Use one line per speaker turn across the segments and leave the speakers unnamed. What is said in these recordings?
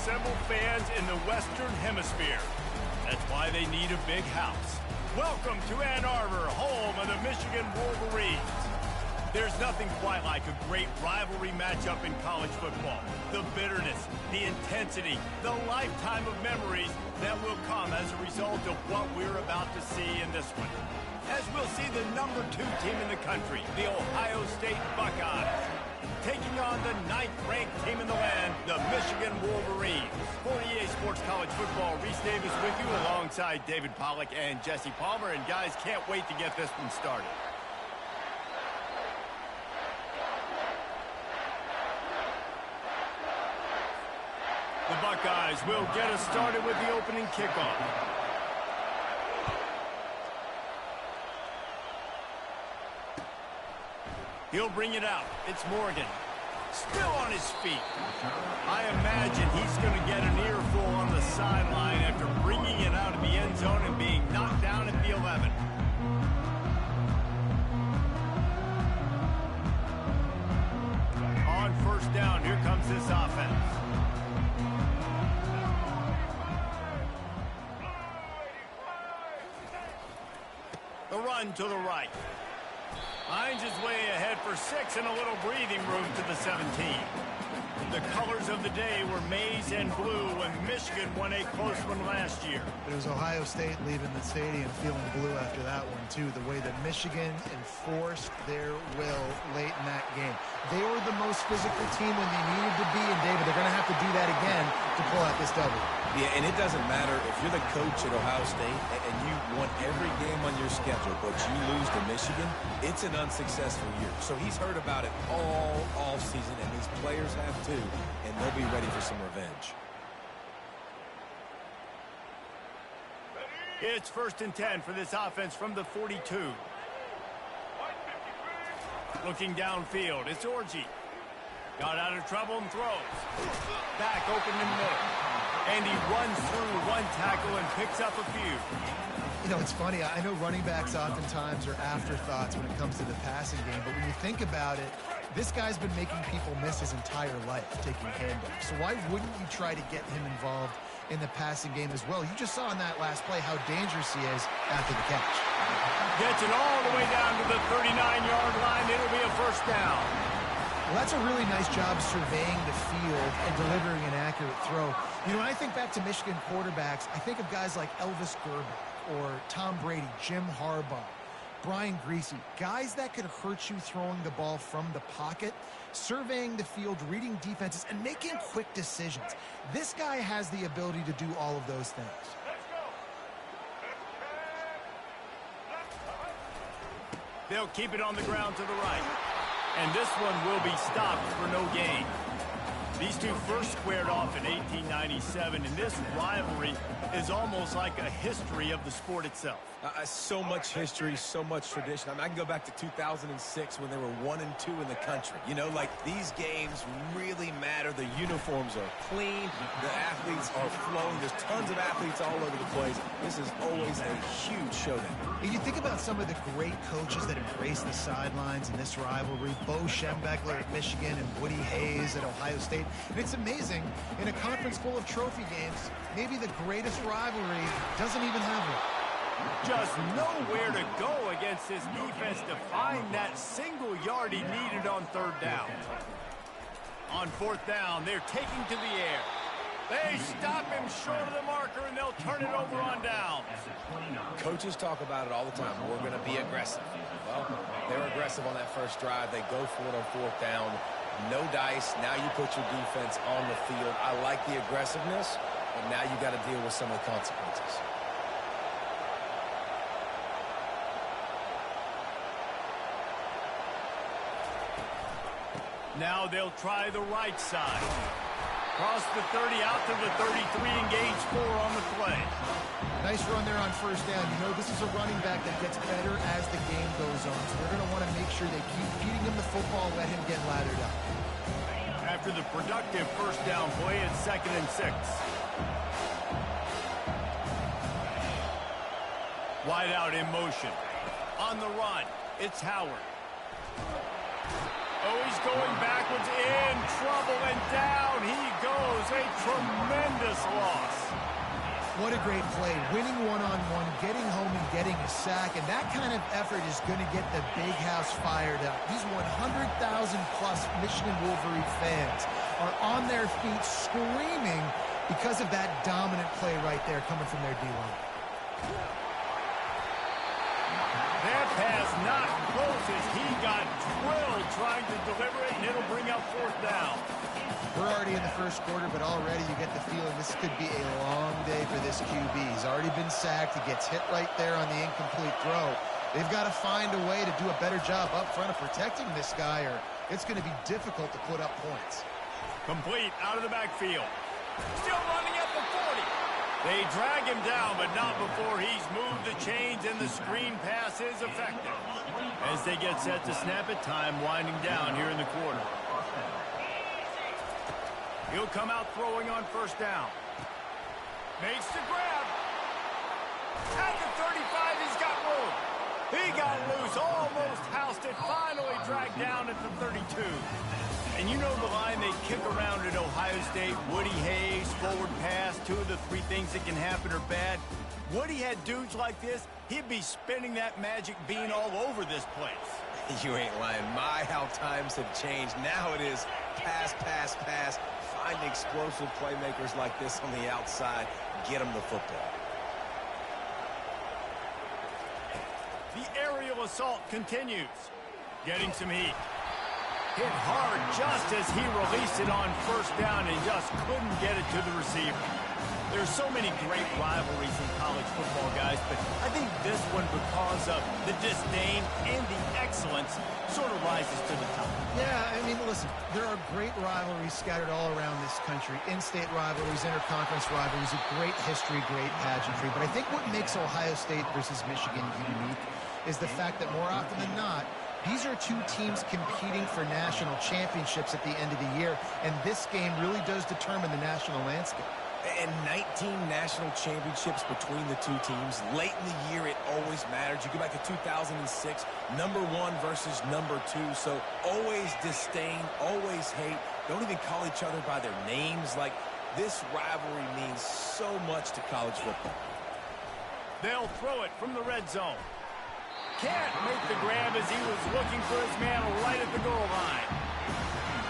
assemble fans in the Western Hemisphere. That's why they need a big house. Welcome to Ann Arbor, home of the Michigan Wolverines. There's nothing quite like a great rivalry matchup in college football. The bitterness, the intensity, the lifetime of memories that will come as a result of what we're about to see in this one. As we'll see the number 2 team in the country, the Ohio State Buckeyes, taking on the 9th-ranked team in the land, the Michigan Wolverines. For EA Sports College Football, Reese Davis with you alongside David Pollack and Jesse Palmer. And guys, can't wait to get this one started. The Buckeyes will get us started with the opening kickoff. He'll bring it out. It's Morgan. Still on his feet. I imagine he's going to get an earful on the sideline after bringing it out of the end zone and being knocked down at the 11. On first down, here comes this offense. The run to the right. Finds his way ahead for 6 and a little breathing room to the 17. The colors of the day were maize and blue when Michigan won a close one last year.
It was Ohio State leaving the stadium feeling blue after that one, too. The way that Michigan enforced their will late in that game. They were the most physical team when they needed to be, and David, they're going to have to do that again to pull out this W.
Yeah, and it doesn't matter if you're the coach at Ohio State and you won every game on your schedule, but you lose to Michigan, it's an unsuccessful year. So he's heard about it all season, and these players have too, and they'll be ready for some revenge.
It's 1st and 10 for this offense from the 42. Looking downfield, it's Orji. Got out of trouble and throws. Back open in the middle. And he runs through one tackle and picks up a few.
You know, it's funny. I know running backs oftentimes are afterthoughts when it comes to the passing game, but when you think about it, this guy's been making people miss his entire life taking handoffs. So why wouldn't you try to get him involved in the passing game as well? You just saw in that last play how dangerous he is after the catch.
Gets it all the way down to the 39-yard line. It'll be a first down.
Well, that's a really nice job surveying the field and delivering an accurate throw. You know, when I think back to Michigan quarterbacks, I think of guys like Elvis Gerber or Tom Brady, Jim Harbaugh, Brian Griese, guys that could hurt you throwing the ball from the pocket, surveying the field, reading defenses, and making quick decisions. This guy has the ability to do all of those things.
They'll keep it on the ground to the right. And this one will be stopped for no gain. These two first squared off in 1897, and this rivalry is almost like a history of the sport itself.
So much history, so much tradition. I mean, I can go back to 2006 when they were 1 and 2 in the country. You know, like, these games really matter. The uniforms are clean. The athletes are flowing. There's tons of athletes all over the place. This is always a huge showdown.
And you think about some of the great coaches that embrace the sidelines in this rivalry. Bo Schembechler at Michigan and Woody Hayes at Ohio State. And it's amazing, in a conference full of trophy games, maybe the greatest rivalry doesn't even have one.
Just nowhere to go against this defense to find that single yard he needed on 3rd down. On 4th down, they're taking to the air. They stop him short of the marker, and they'll turn it over on down.
Coaches talk about it all the time. We're going to be aggressive. Well, they're aggressive on that first drive. They go for it on 4th down. No dice. Now you put your defense on the field. I like the aggressiveness, but now you got to deal with some of the consequences.
Now they'll try the right side. Cross the 30 out to the 33, engage 4 on the play.
Nice run there on 1st down. You know, this is a running back that gets better as the game goes on. So they're going to want to make sure they keep feeding him the football, let him get laddered up.
After the productive 1st down play, it's 2nd and 6. Wide out in motion. On the run, it's Howard. Oh, he's going backwards, in trouble, and down he goes. A tremendous loss.
What a great play. Winning one-on-one, getting home and getting a sack, and that kind of effort is going to get the big house fired up. These 100,000-plus Michigan Wolverine fans are on their feet screaming because of that dominant play right there coming from their D-line.
That pass not close as he got drilled trying to deliver it, and it'll bring up fourth down.
We're already in the first quarter, but already you get the feeling this could be a long day for this QB. He's already been sacked. He gets hit right there on the incomplete throw. They've got to find a way to do a better job up front of protecting this guy, or it's going to be difficult to put up points.
Complete out of the backfield. Still running at the 40. They drag him down, but not before he's moved the chains, and the screen pass is effective. As they get set to snap it, time winding down here in the quarter. He'll come out throwing on first down. Makes the grab. At the 35, he's got room. He got loose, almost housed it, finally dragged down at the 32. And you know the line they kick around at Ohio State, Woody Hayes, forward pass, two of the three things that can happen are bad. Woody had dudes like this, he'd be spinning that magic bean all over this place.
You ain't lying. My, how times have changed. Now it is pass, pass, pass. Find explosive playmakers like this on the outside. Get them the football.
The aerial assault continues. Getting some heat. Hit hard just as he released it on first down and just couldn't get it to the receiver. There's so many great rivalries in college football, guys, but I think this one, because of the disdain and the excellence, sort of rises to the top.
Yeah, I mean, listen, there are great rivalries scattered all around this country. In-state rivalries, interconference rivalries, a great history, great pageantry. But I think what makes Ohio State versus Michigan unique is the fact that more often than not, these are two teams competing for national championships at the end of the year, and this game really does determine the national landscape.
And 19 national championships between the two teams. Late in the year, it always matters. You go back to 2006, number one versus number two. So always disdain, always hate. Don't even call each other by their names. Like, this rivalry means so much to college football.
They'll throw it from the red zone. Can't make the grab as he was looking for his man right at the goal line.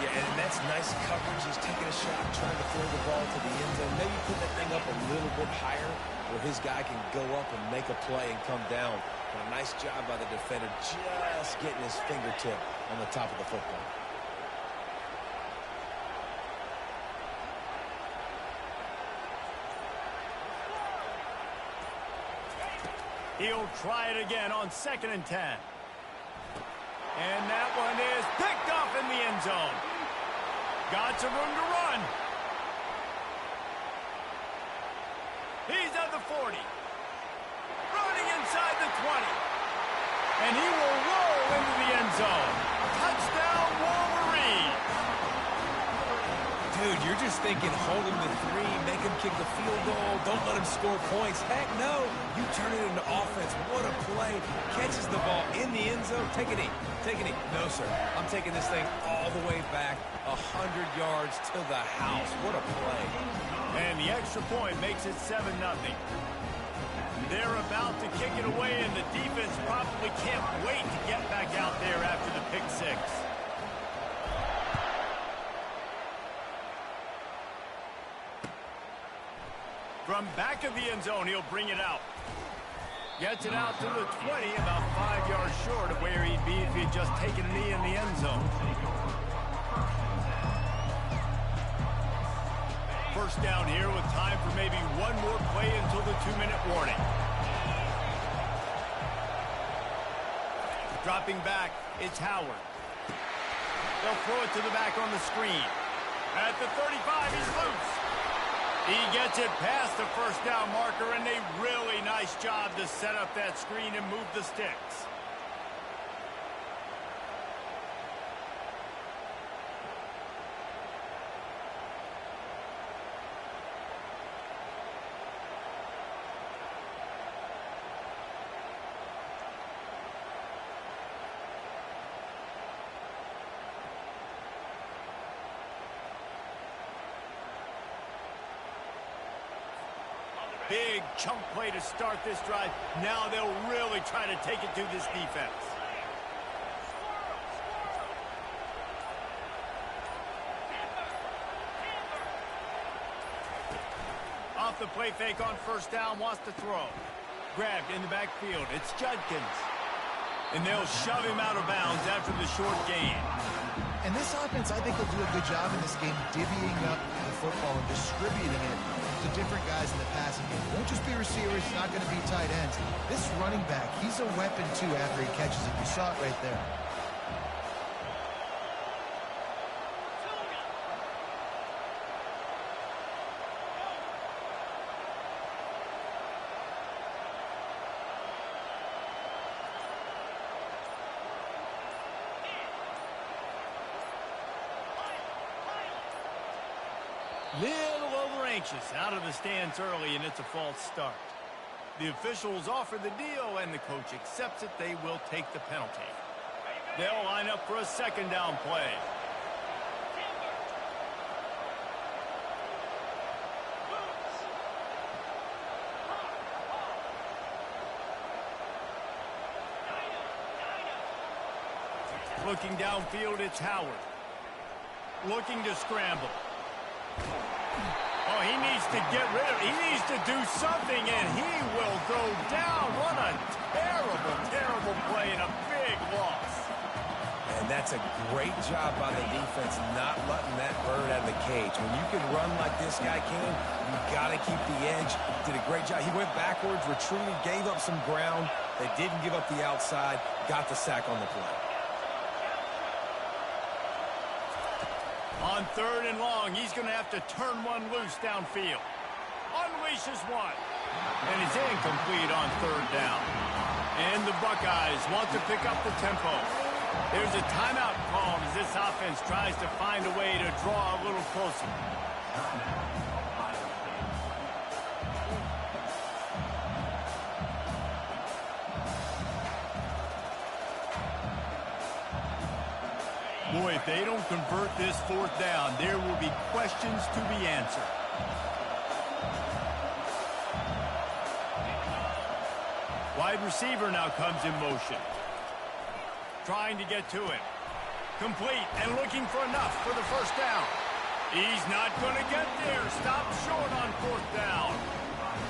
Yeah, and that's nice coverage. He's taking a shot, trying to throw the ball to the end zone. Maybe put that thing up a little bit higher where his guy can go up and make a play and come down. But a nice job by the defender just getting his fingertip on the top of the football.
He'll try it again on 2nd and 10. And that one is picked off in the end zone. Got some room to run. He's at the 40. Running inside the 20. And he will roll into the end zone. Touchdown, Wolverine.
Dude, you're just thinking hold him to 3, make him kick the field goal, don't let him score points. Heck no, you turn it into offense. What a play. Catches the ball in the end zone. Take a knee. Take a knee. No, sir. I'm taking this thing all the way back 100 yards to the house. What a play.
And the extra point makes it 7-0. They're about to kick it away, and the defense probably can't wait to get back out there after the pick six. From back of the end zone, he'll bring it out. Gets it out to the 20, about 5 yards short of where he'd be if he had just taken a knee in the end zone. First down here with time for maybe one more play until the 2-minute warning. Dropping back, it's Howard. They'll throw it to the back on the screen. At the 35, he's loose. He gets it past the first down marker, and a really nice job to set up that screen and move the sticks. Big chunk play to start this drive. Now they'll really try to take it to this defense. Off the play fake on first down, wants to throw. Grabbed in the backfield. It's Judkins. And they'll shove him out of bounds after the short gain.
And this offense, I think, will do a good job in this game divvying up the football and distributing it to different guys in the passing game. It won't just be receivers. It's not going to be tight ends. This running back, he's a weapon, too, after he catches it. You saw it right there.
Little over anxious out of the stands early, and it's a false start. The officials offer the deal, and the coach accepts it. They will take the penalty. They'll line up for a second down play. Looking downfield, it's Howard. Looking to scramble. Oh, he needs to get rid of it. He needs to do something, and he will go down. What a terrible, terrible play and a big loss.
And that's a great job by the defense not letting that bird out of the cage. When you can run like this guy can, you got to keep the edge. Did a great job. He went backwards, retreated, gave up some ground. They didn't give up the outside, got the sack on the play.
On third and long, he's going to have to turn one loose downfield. Unleashes one. And it's incomplete on third down. And the Buckeyes want to pick up the tempo. There's a timeout called as this offense tries to find a way to draw a little closer. Boy, if they don't convert this fourth down, there will be questions to be answered. Wide receiver now comes in motion. Trying to get to him. Complete and looking for enough for the first down. He's not going to get there. Stop short on fourth down.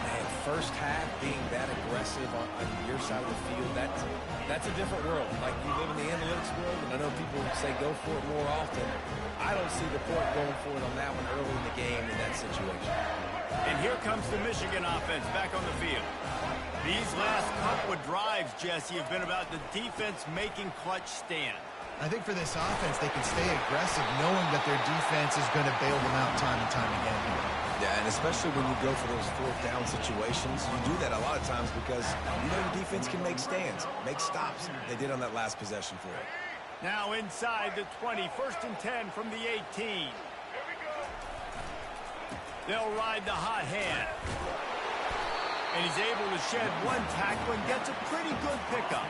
Man, first half being that aggressive on your side of the field, that's a different world. Like, you live in the analytics world, and I know people say go for it more often. I don't see the point going for it on that one early in the game in that situation.
And here comes the Michigan offense back on the field. These last couple of drives, Jesse, have been about the defense making clutch stand.
I think for this offense, they can stay aggressive knowing that their defense is going to bail them out time and time again.
Yeah, and especially when you go for those fourth down situations, you do that a lot of times because you know the defense can make stands, make stops. They did on that last possession for it.
Now inside the 20, first and 10 from the 18. They'll ride the hot hand. And he's able to shed one tackle and gets a pretty good pickup.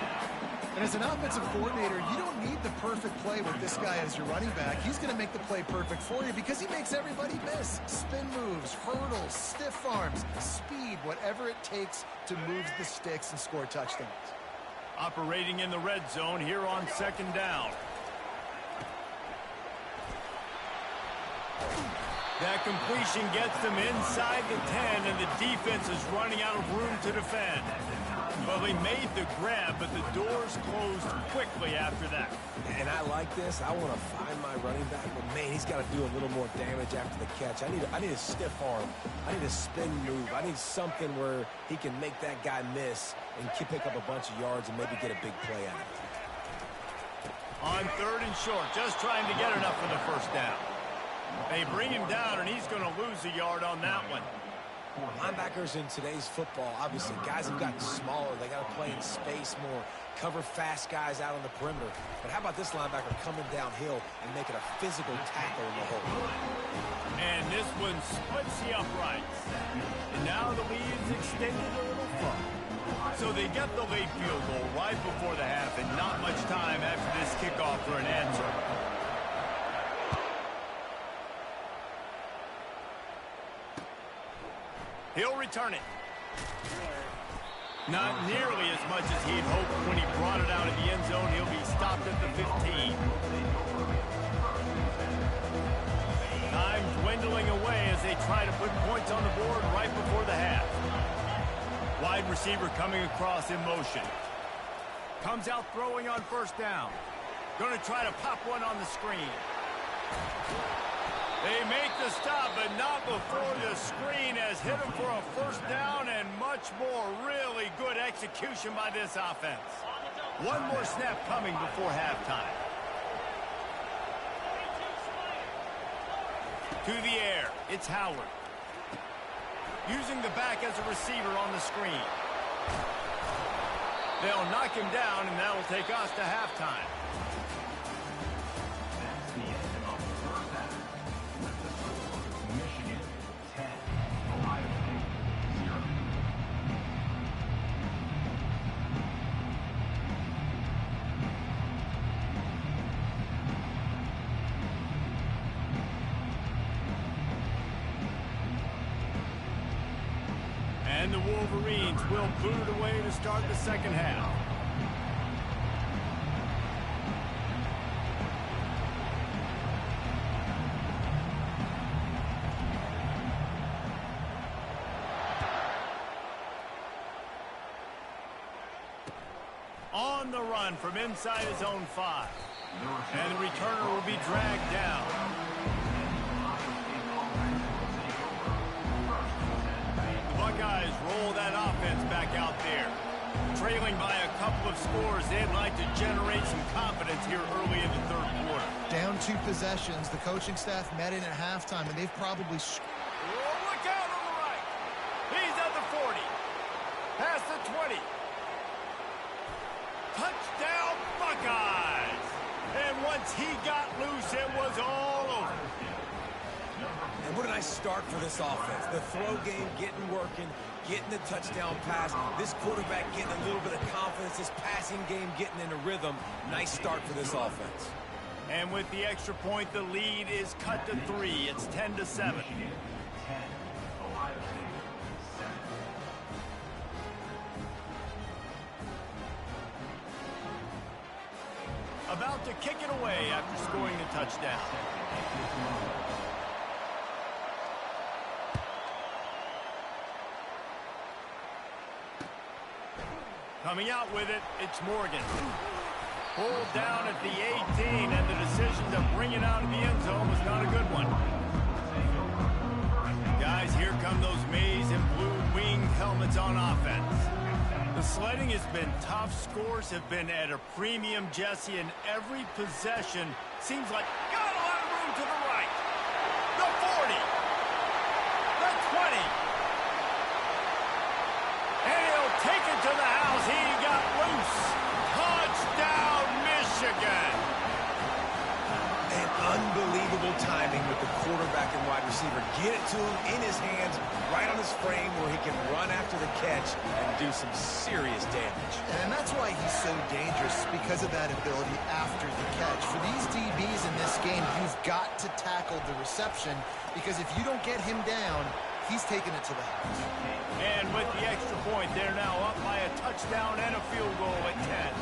And as an offensive coordinator, you don't need the perfect play with this guy as your running back. He's going to make the play perfect for you because he makes everybody miss. Spin moves, hurdles, stiff arms, speed, whatever it takes to move the sticks and score touchdowns.
Operating in the red zone here on second down. That completion gets them inside the 10, and the defense is running out of room to defend. Well, they made the grab, but the doors closed quickly after that.
And I like this. I want to find my running back, but man, he's got to do a little more damage after the catch. I need a stiff arm. I need a spin move. I need something where he can make that guy miss and pick up a bunch of yards and maybe get a big play out of it.
On third and short, just trying to get enough for the first down. They bring him down, and he's going to lose a yard on that one.
Linebackers in today's football, obviously, guys have gotten smaller. They got to play in space more, cover fast guys out on the perimeter. But how about this linebacker coming downhill and making a physical tackle in the hole?
And this one splits the uprights. And now the lead is extended a little further. So they get the late field goal right before the half, and not much time after this kickoff for an answer. He'll return it. Not nearly as much as he'd hoped when he brought it out of the end zone. He'll be stopped at the 15. Time dwindling away as they try to put points on the board right before the half. Wide receiver coming across in motion. Comes out throwing on first down. Going to try to pop one on the screen. They make the stop, but not before the screen has hit him for a first down and much more. Really good execution by this offense. One more snap coming before halftime. To the air, it's Howard. Using the back as a receiver on the screen. They'll knock him down, and that'll take us to halftime. And the Wolverines will boot it away to start the second half. On the run from inside his own 5. And the returner will be dragged down. Buckeyes roll that offense back out there. Trailing by a couple of scores, they'd like to generate some confidence here early in the third quarter.
Down 2 possessions. The coaching staff met in at halftime, and they've probably...
Look out on the right. He's at the 40. Past the 20. Touchdown, Buckeyes! And once he got loose, it was all over.
And what a nice start for this offense. The throw game getting working, getting the touchdown pass. This quarterback getting a little bit of confidence. This passing game getting in a rhythm. Nice start for this offense.
And with the extra point, the lead is cut to 3. It's 10-7. About to kick it away after scoring the touchdown. Coming out with it, it's Morgan. Pulled down at the 18, and the decision to bring it out of the end zone was not a good one. Guys, here come those maize and blue winged helmets on offense. The sledding has been tough. Scores have been at a premium, Jesse, and every possession seems like got a lot of room to the right. The 40. The 20. And he'll take it to the house. He got loose. Touchdown, Michigan.
And unbelievable timing with the quarterback and wide receiver. Get it to him in his hands, right on his frame where he can run after the catch and do some serious damage.
And that's why he's so dangerous, because of that ability after the catch. For these DBs in this game, you've got to tackle the reception, because if you don't get him down, he's taking it to the house.
And with the extra point, they're now up by a touchdown and a field goal at 10.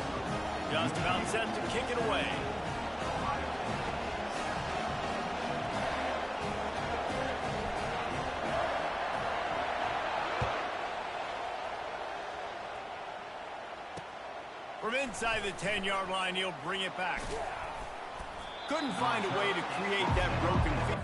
Just about set to kick it away. From inside the 10-yard line, he'll bring it back. Couldn't find a way to create that broken field.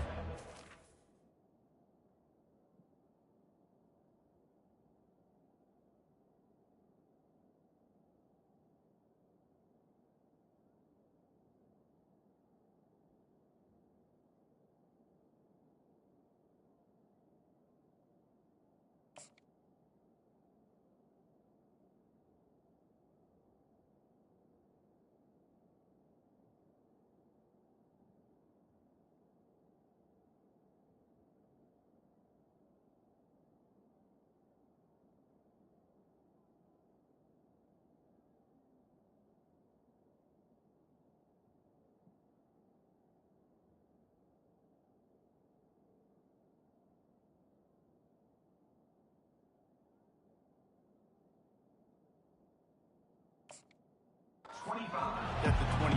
at the 25.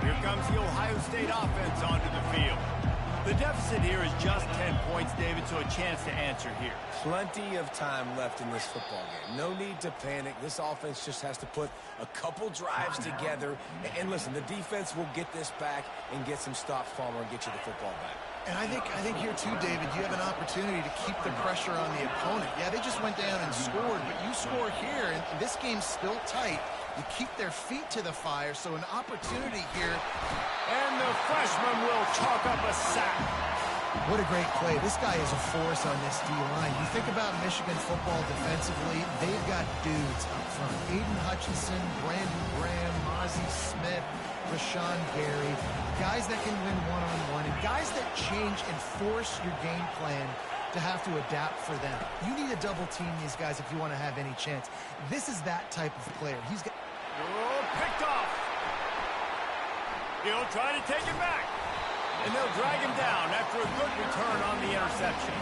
Here comes the Ohio State offense onto the field. The deficit here is just 10 points, David, so a chance to answer here.
Plenty of time left in this football game. No need to panic. This offense just has to put a couple drives together. And listen, the defense will get this back and get some stops, Palmer, and get you the football back.
And I think here too, David, you have an opportunity to keep the pressure on the opponent. Yeah, they just went down and scored, but you score here, and this game's still tight. You keep their feet to the fire, so an opportunity here.
And the freshman will chalk up a sack.
What a great play. This guy is a force on this D-line. You think about Michigan football defensively, they've got dudes up front. Aiden Hutchinson, Brandon Graham, Mozzie Smith, Rashawn Gary, guys that can win one-on-one, and guys that change and force your game plan to have to adapt for them. You need to double team these guys if you want to have any chance. This is that type of player. He's got...
Oh, picked off. He'll try to take it back. And they'll drag him down after a good return on the interception.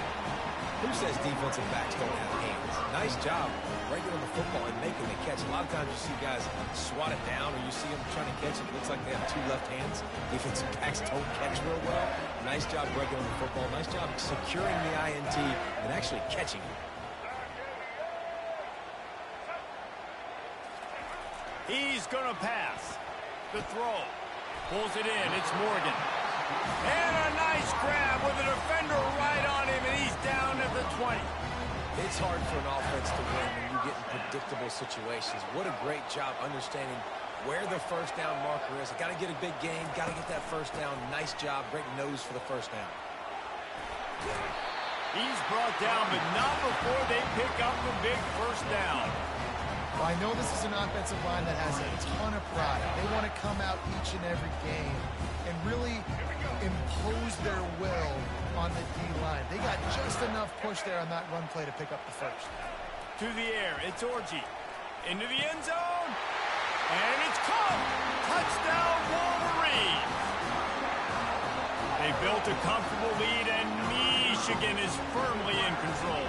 Who says defensive backs don't have hands? Nice job breaking on the football and making the catch. A lot of times you see guys swat it down or you see them trying to catch it. It looks like they have two left hands. Defensive backs don't catch real well. Nice job breaking on the football. Nice job securing the INT and actually catching it.
He's going to pass. The throw. Pulls it in. It's Morgan. And a nice grab with a defender right on him, and he's down at the 20.
It's hard for an offense to win when you get in predictable situations. What a great job understanding where the first down marker is. Got to get a big gain. Got to get that first down. Nice job. Great nose for the first down.
He's brought down, but not before they pick up the big first down.
Well, I know this is an offensive line that has a ton of pride. They want to come out each and every game and really impose their will on the D-line. They got just enough push there on that run play to pick up the first.
To the air, it's Orji. Into the end zone. And it's caught. Touchdown, Wolverines. They built a comfortable lead, and Michigan is firmly in control.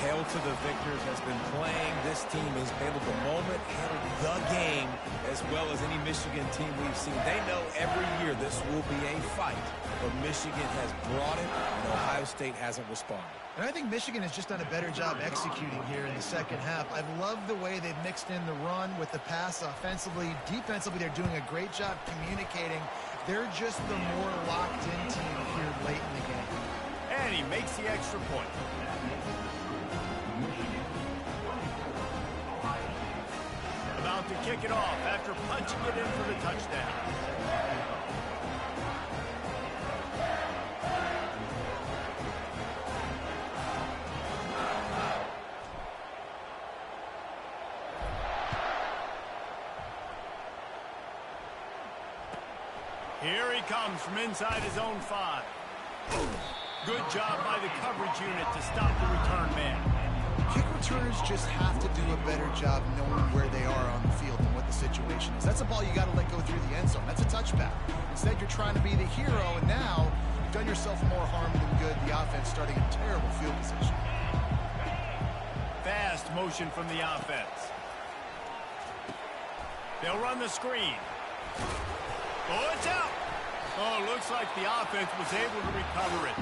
Hail to the victors has been playing. This team has handled the moment, handled the game, as well as any Michigan team we've seen. They know every year this will be a fight, but Michigan has brought it, and Ohio State hasn't responded.
And I think Michigan has just done a better job executing here in the second half. I've loved the way they've mixed in the run with the pass offensively. Defensively, they're doing a great job communicating. They're just the more locked-in team here late in the game.
And he makes the extra point. About to kick it off after punching it in for the touchdown. Here he comes from inside his own 5. Good job by the coverage unit to stop the return man.
Kick returners just have to do a better job knowing where they are on the field and what the situation is. That's a ball you got to let go through the end zone. That's a touchback. Instead, you're trying to be the hero, and now you've done yourself more harm than good. The offense starting in terrible field position.
Fast motion from the offense. They'll run the screen. Oh, it's out. Oh, looks like the offense was able to recover it.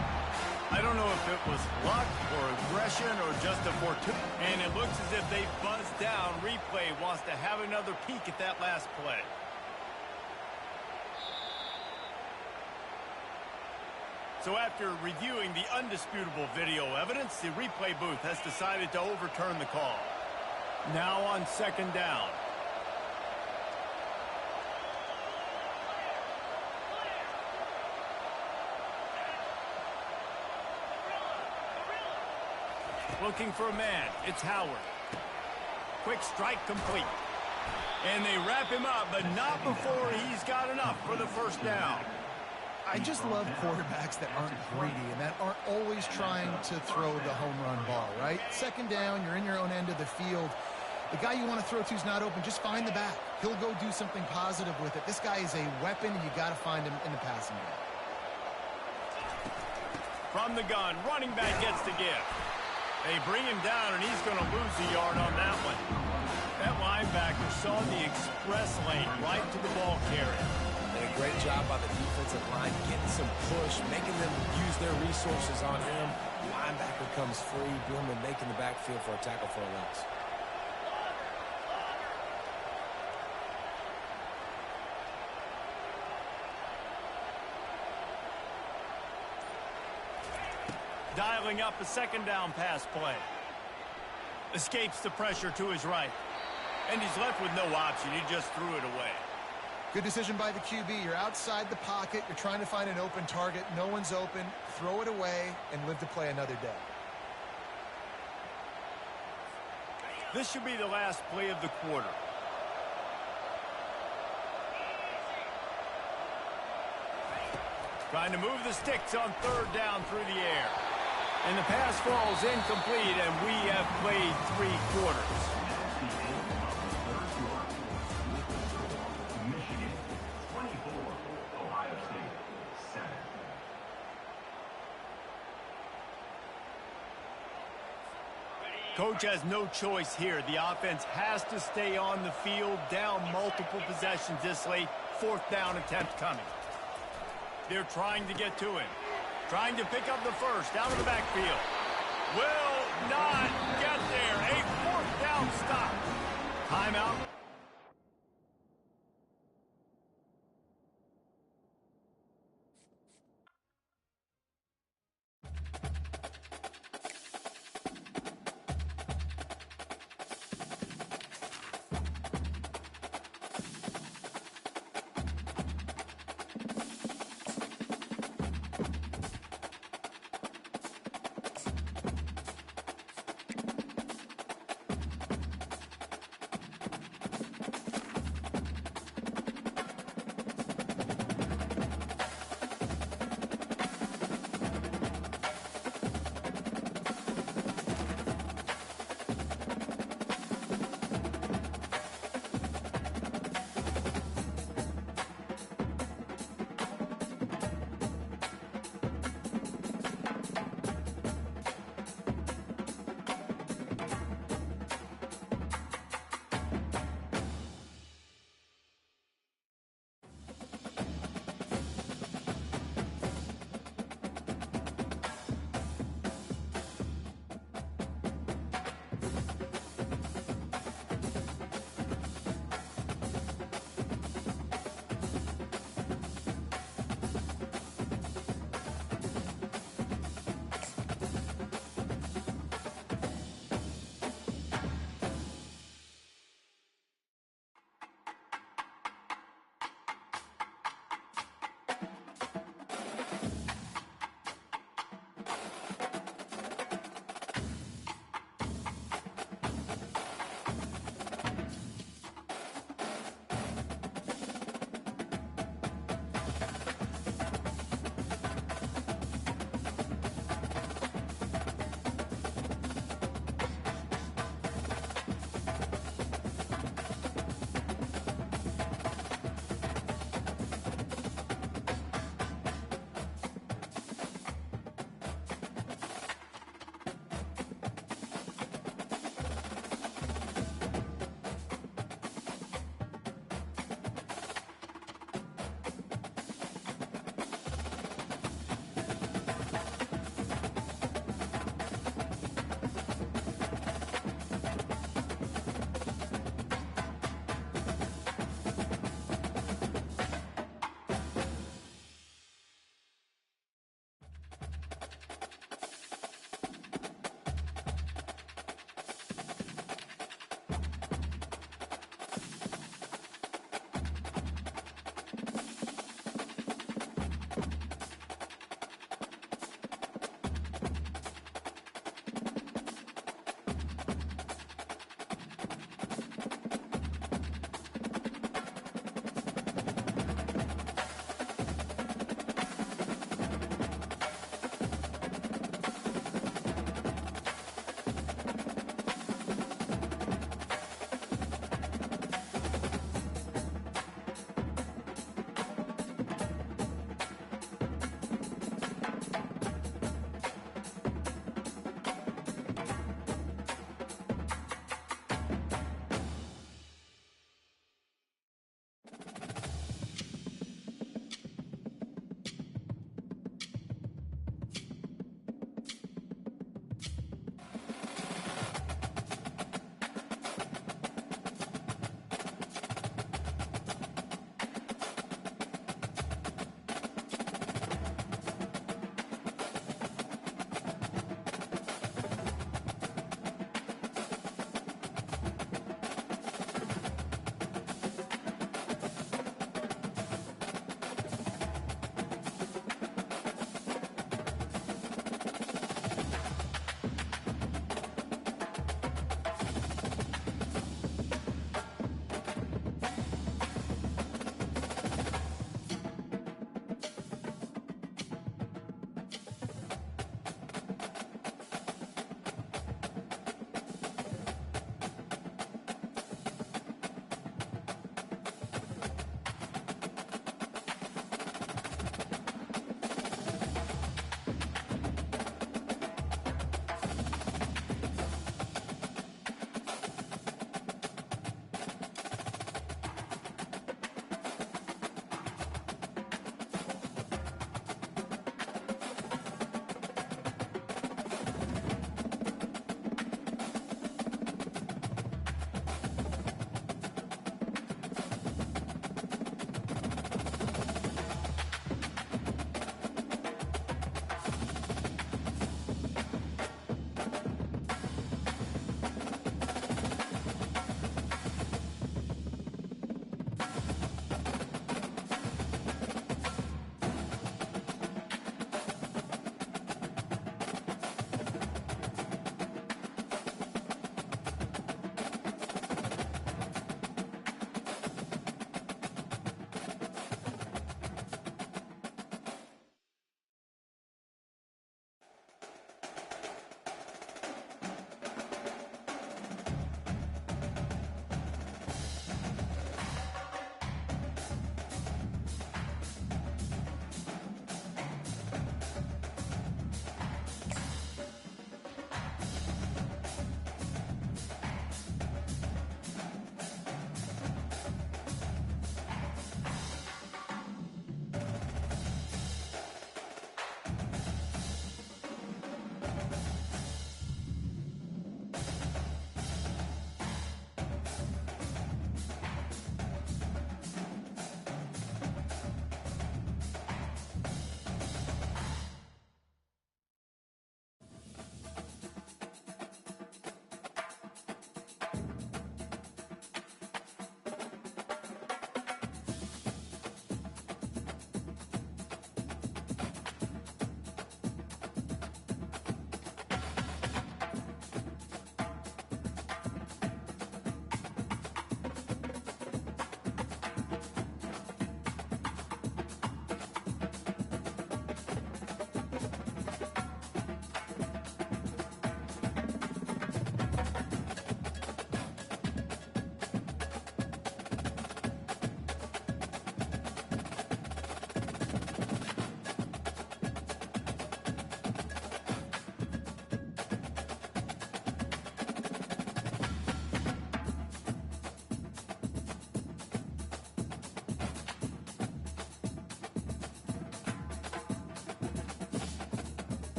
I don't know if it was luck or aggression or just a fortuitous. And it looks as if they buzzed down. Replay wants to have another peek at that last play. So after reviewing the undisputable video evidence, the replay booth has decided to overturn the call. Now on second down. Looking for a man. It's Howard. Quick strike complete. And they wrap him up, but not before he's got enough for the first down.
I just love quarterbacks that aren't greedy and that aren't always trying to throw the home run ball, right? Second down, you're in your own end of the field. The guy you want to throw to is not open. Just find the back. He'll go do something positive with it. This guy is a weapon, and you got to find him in the passing game.
From the gun, running back gets the give. They bring him down, and he's going to lose a yard on that one. That line linebacker saw the express lane right to the ball carrier.
And a great job by the defensive line getting some push, making them use their resources on him. Linebacker comes free, boom, and making the backfield for a tackle for a loss.
Dialing up a second down pass play. Escapes the pressure to his right. And he's left with no option. He just threw it away.
Good decision by the QB. You're outside the pocket. You're trying to find an open target. No one's open. Throw it away and live to play another day.
This should be the last play of the quarter. Trying to move the sticks on third down through the air. And the pass falls incomplete, and we have played 3 quarters.
Michigan 24, Ohio State 7.
Coach has no choice here. The offense has to stay on the field, down multiple possessions this late. 4th down attempt coming. They're trying to get to him. Trying to pick up the first out of the backfield. Will not get there. A 4th down stop. Timeout.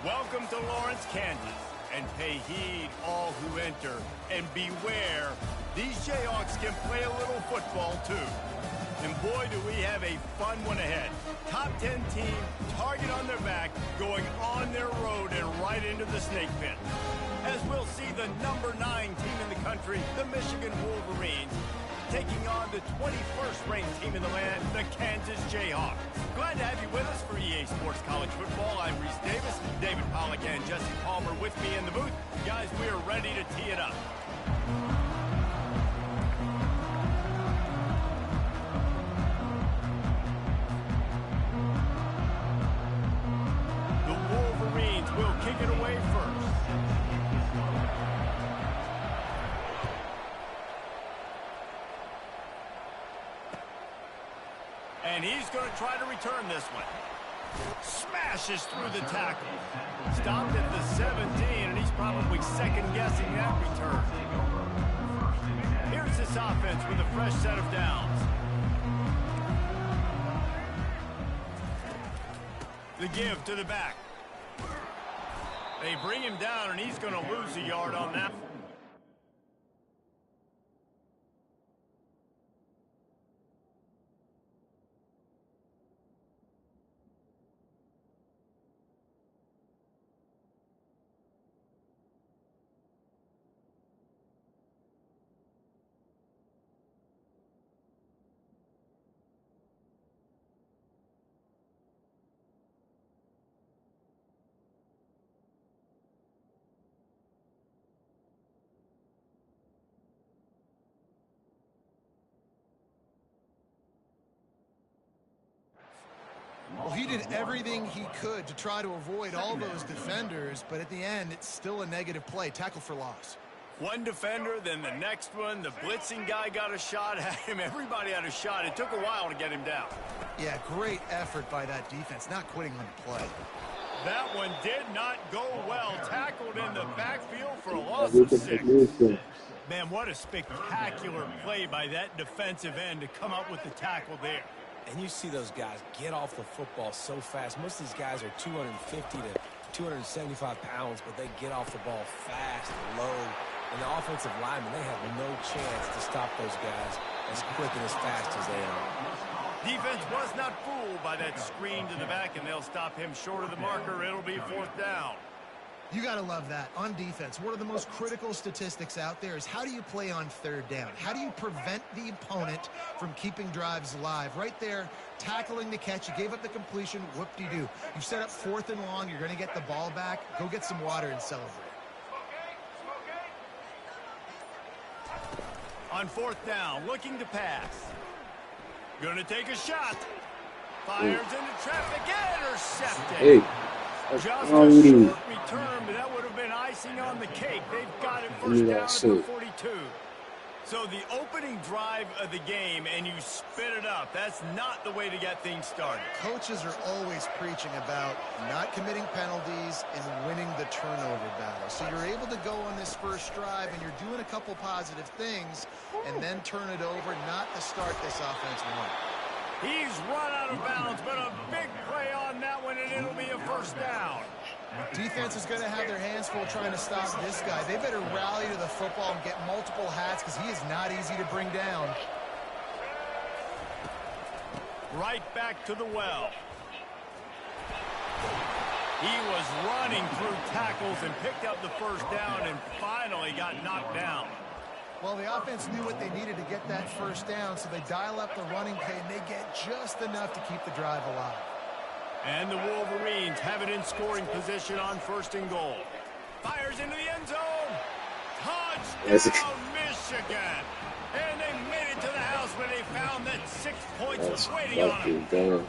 Welcome to Lawrence, Kansas, and pay heed all who enter, and beware, these Jayhawks can play a little football too. And boy, do we have a fun one ahead. Top 10 team, target on their back, going on their road and right into the snake pit. As we'll see the number 9 team in the country, the Michigan Wolverines, taking on the 21st ranked team in the land, the Kansas Jayhawks. Glad to have you with us for EA Sports College Football. I'm Reese Davis, David Pollack and Jesse Palmer with me in the booth. Guys, we are ready to tee it up. The Wolverines will kick it away first. And he's going to try to return this one. Smashes through the tackle. Stopped at the 17, and he's probably second-guessing that return. Here's this offense with a fresh set of downs. The give to the back. They bring him down, and he's going to lose a yard on that.
Well, he did everything he could to try to avoid all those defenders, but at the end, it's still a negative play. Tackle for loss.
One defender, then the next one. The blitzing guy got a shot at him. Everybody had a shot. It took a while to get him down.
Yeah, great effort by that defense, not quitting on the play.
That one did not go well. Tackled in the backfield for a loss of 6. Man, what a spectacular play by that defensive end to come up with the tackle there.
And you see those guys get off the football so fast. Most of these guys are 250 to 275 pounds, but they get off the ball fast, low. And the offensive linemen, they have no chance to stop those guys as quick and as fast as they are.
Defense was not fooled by that screen to the back, and they'll stop him short of the marker. It'll be 4th down.
You got to love that. On defense, one of the most critical statistics out there is how do you play on 3rd down? How do you prevent the opponent from keeping drives alive? Right there, tackling the catch. You gave up the completion. Whoop-de-doo. You set up 4th and long. You're going to get the ball back. Go get some water and celebrate.
On 4th down, looking to pass. Going to take a shot. Fires into traffic. Intercepted.
Hey.
Just a short return, but that would have been icing on the cake. They've got it first down at the 42. So the opening drive of the game, and you spit it up. That's not the way to get things started.
Coaches are always preaching about not committing penalties and winning the turnover battle. So you're able to go on this first drive, and you're doing a couple positive things, and then turn it over, not to start this offense one.
He's run out of bounds, but a big play on that one, and it'll be a 1st down.
Defense is going to have their hands full trying to stop this guy. They better rally to the football and get multiple hats because he is not easy to bring down.
Right back to the well. He was running through tackles and picked up the 1st down and finally got knocked down.
Well, the offense knew what they needed to get that 1st down, so they dial up the running play, and they get just enough to keep the drive alive.
And the Wolverines have it in scoring position on 1st and goal. Fires into the end zone. Touchdown, Michigan. And they made it to the house when they found that 6 points was waiting on them.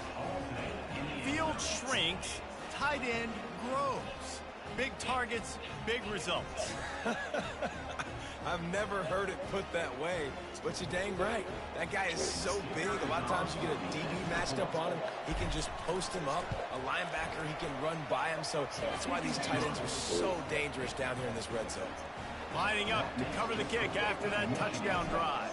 Field shrinks, tight end grows. Big targets, big results.
I've never heard it put that way, but you're dang right. That guy is so big. A lot of times you get a DB matched up on him. He can just post him up. A linebacker, he can run by him. So that's why these tight ends are so dangerous down here in this red zone.
Lining up to cover the kick after that touchdown drive.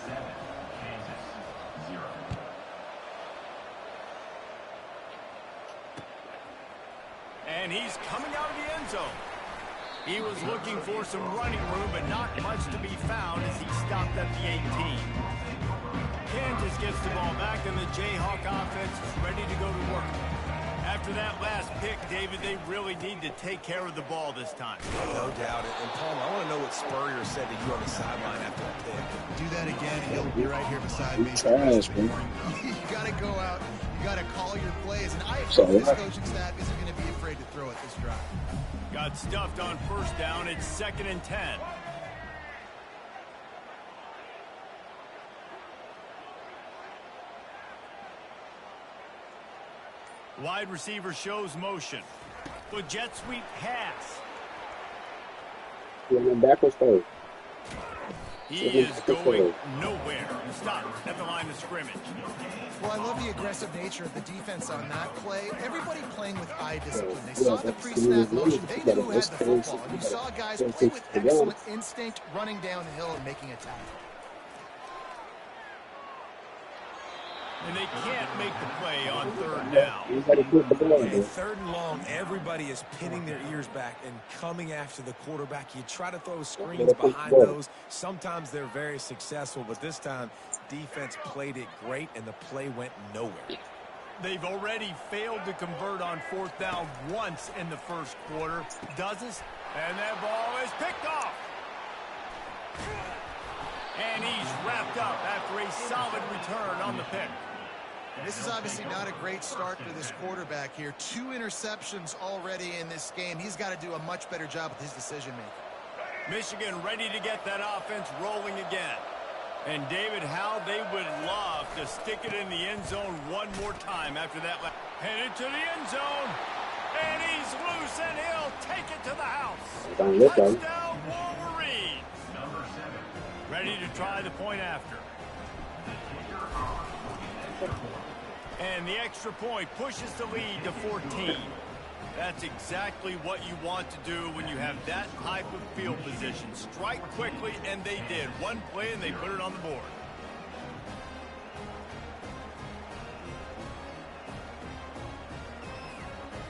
And he's coming out of the end zone. He was looking for some running room, but not much to be found as he stopped at the 18. Kansas gets the ball back, and the Jayhawk offense is ready to go to work. After that last pick, David, they really need to take care of the ball this time.
No doubt. And Paul, I want to know what Spurrier said to you on the sideline after that pick.
Do that again, and he'll be right here beside me. You got to go out. You got to call your plays. And I hope this coaching staff isn't going to be afraid to throw at this drive.
Got stuffed on first down. It's 2nd and 10. Wide receiver shows motion. The jet sweep pass.
Backwards throw.
He is going nowhere. Stopped at the line of scrimmage.
Well, I love the aggressive nature of the defense on that play. Everybody playing with eye discipline. They saw the pre-snap motion. They knew who had the football. And you saw guys play with excellent instinct, running downhill and making a tackle.
And they can't make the play on 3rd down.
And 3rd and long, everybody is pinning their ears back and coming after the quarterback. You try to throw screens behind those. Sometimes they're very successful, but this time, defense played it great, and the play went nowhere.
They've already failed to convert on 4th down once in the first quarter. Doesn't, and that ball is picked off. And he's wrapped up after a solid return on the pick.
And this is obviously not a great start for this quarterback here. 2 interceptions already in this game. He's got to do a much better job with his decision-making.
Michigan ready to get that offense rolling again. And David, how they would love to stick it in the end zone one more time after that. Headed to the end zone. And he's loose, and he'll take it to the house. Touchdown, Wolverines. Ready to try the point after. And the extra point pushes the lead to 14. That's exactly what you want to do when you have that type of field position. Strike quickly, and they did. One play, and they put it on the board.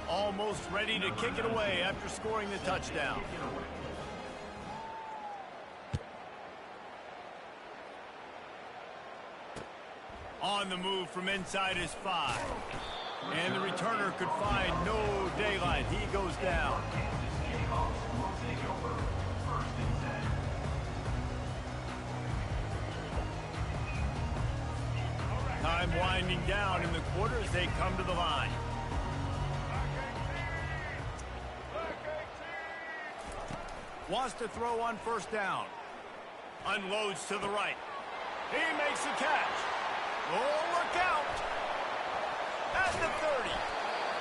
Almost ready to kick it away after scoring the touchdown. On the move from inside his 5. And the returner could find no daylight. He goes down. Time winding down in the quarter as they come to the line. Wants to throw on 1st down. Unloads to the right. He makes the catch. Oh, look out! At the 30.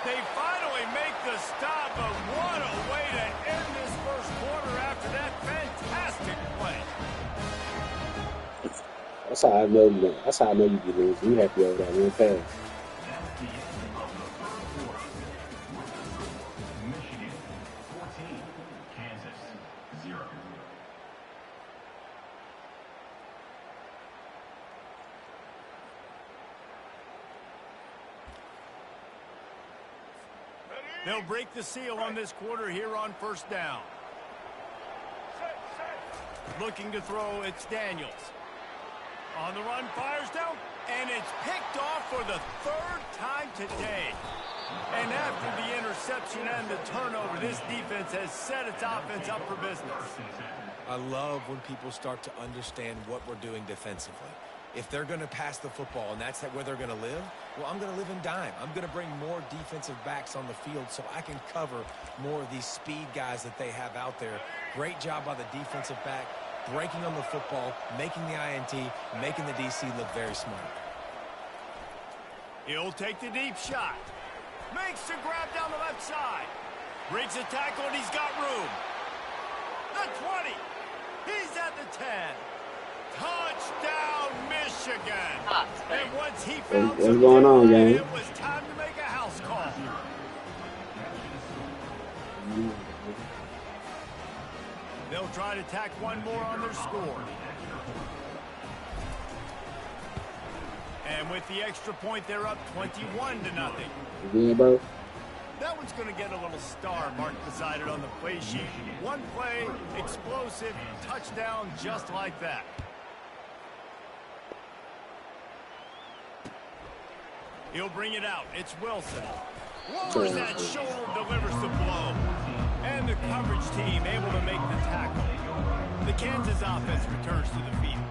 They finally make the stop, but what a way to end this first quarter after that fantastic play.
That's how I know. That's how I know you get losing. You have to go that real fast.
Michigan 14, Kansas 0.
They'll break the seal on this quarter here on 1st down. Looking to throw, it's Daniels. On the run, fires down, and it's picked off for the 3rd time today. And after the interception and the turnover, this defense has set its offense up for business.
I love when people start to understand what we're doing defensively. If they're going to pass the football and that's where they're going to live, well, I'm going to live in dime. I'm going to bring more defensive backs on the field so I can cover more of these speed guys that they have out there. Great job by the defensive back, breaking on the football, making the INT, making the DC look very smart.
He'll take the deep shot. Makes the grab down the left side. Breaks a tackle, and he's got room. The 20. He's at the 10. Touchdown, Michigan. And once he found
What's going on, gang?
it was time to make a house call. They'll try to tack one more on their score. And with the extra point, they're up 21-0.
Yeah, bro.
That one's going to get a little star marked beside it on the play sheet. One play, explosive, touchdown just like that. He'll bring it out. It's Wilson. Lowers that shoulder, delivers the blow. And the coverage team able to make the tackle. The Kansas offense returns to the field.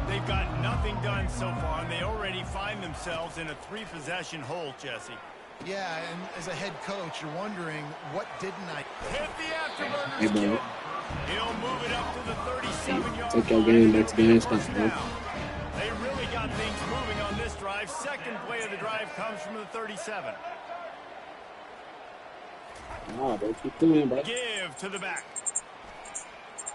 They've got nothing done so far, and they already find themselves in a 3-possession hole, Jesse.
Yeah, and as a head coach, you're wondering, what didn't I...
Hit the afterburners, kid. He'll move it up to the 37-yard
Take your game back to game stop, bro.
They really got things moving on this drive. Second play of the drive comes from the 37.
Nah, bro, keep doing, bro.
Give to the back.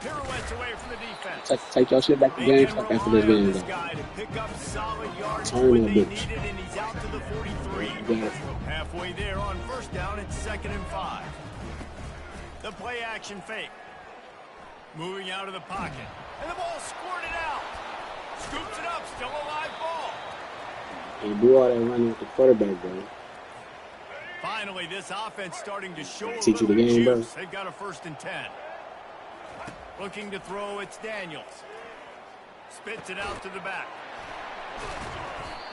Pirouettes away from the defense.
Take your shit back to game stop after this game,
this
though.
guy to pick up solid yards
Turn
when
that
they
bitch.
need it, and he's out to the 43.
Yeah.
Halfway there on first down, it's 2nd and 5. The play action fake. Moving out of the pocket. And the ball squirted out. Scoops it up, still a live ball.
You do all that running with the quarterback, bro.
Finally, this offense starting to show a
Teach you the
little
game, bro.
juice. They've got a 1st and 10. Looking to throw, it's Daniels. Spits it out to the back.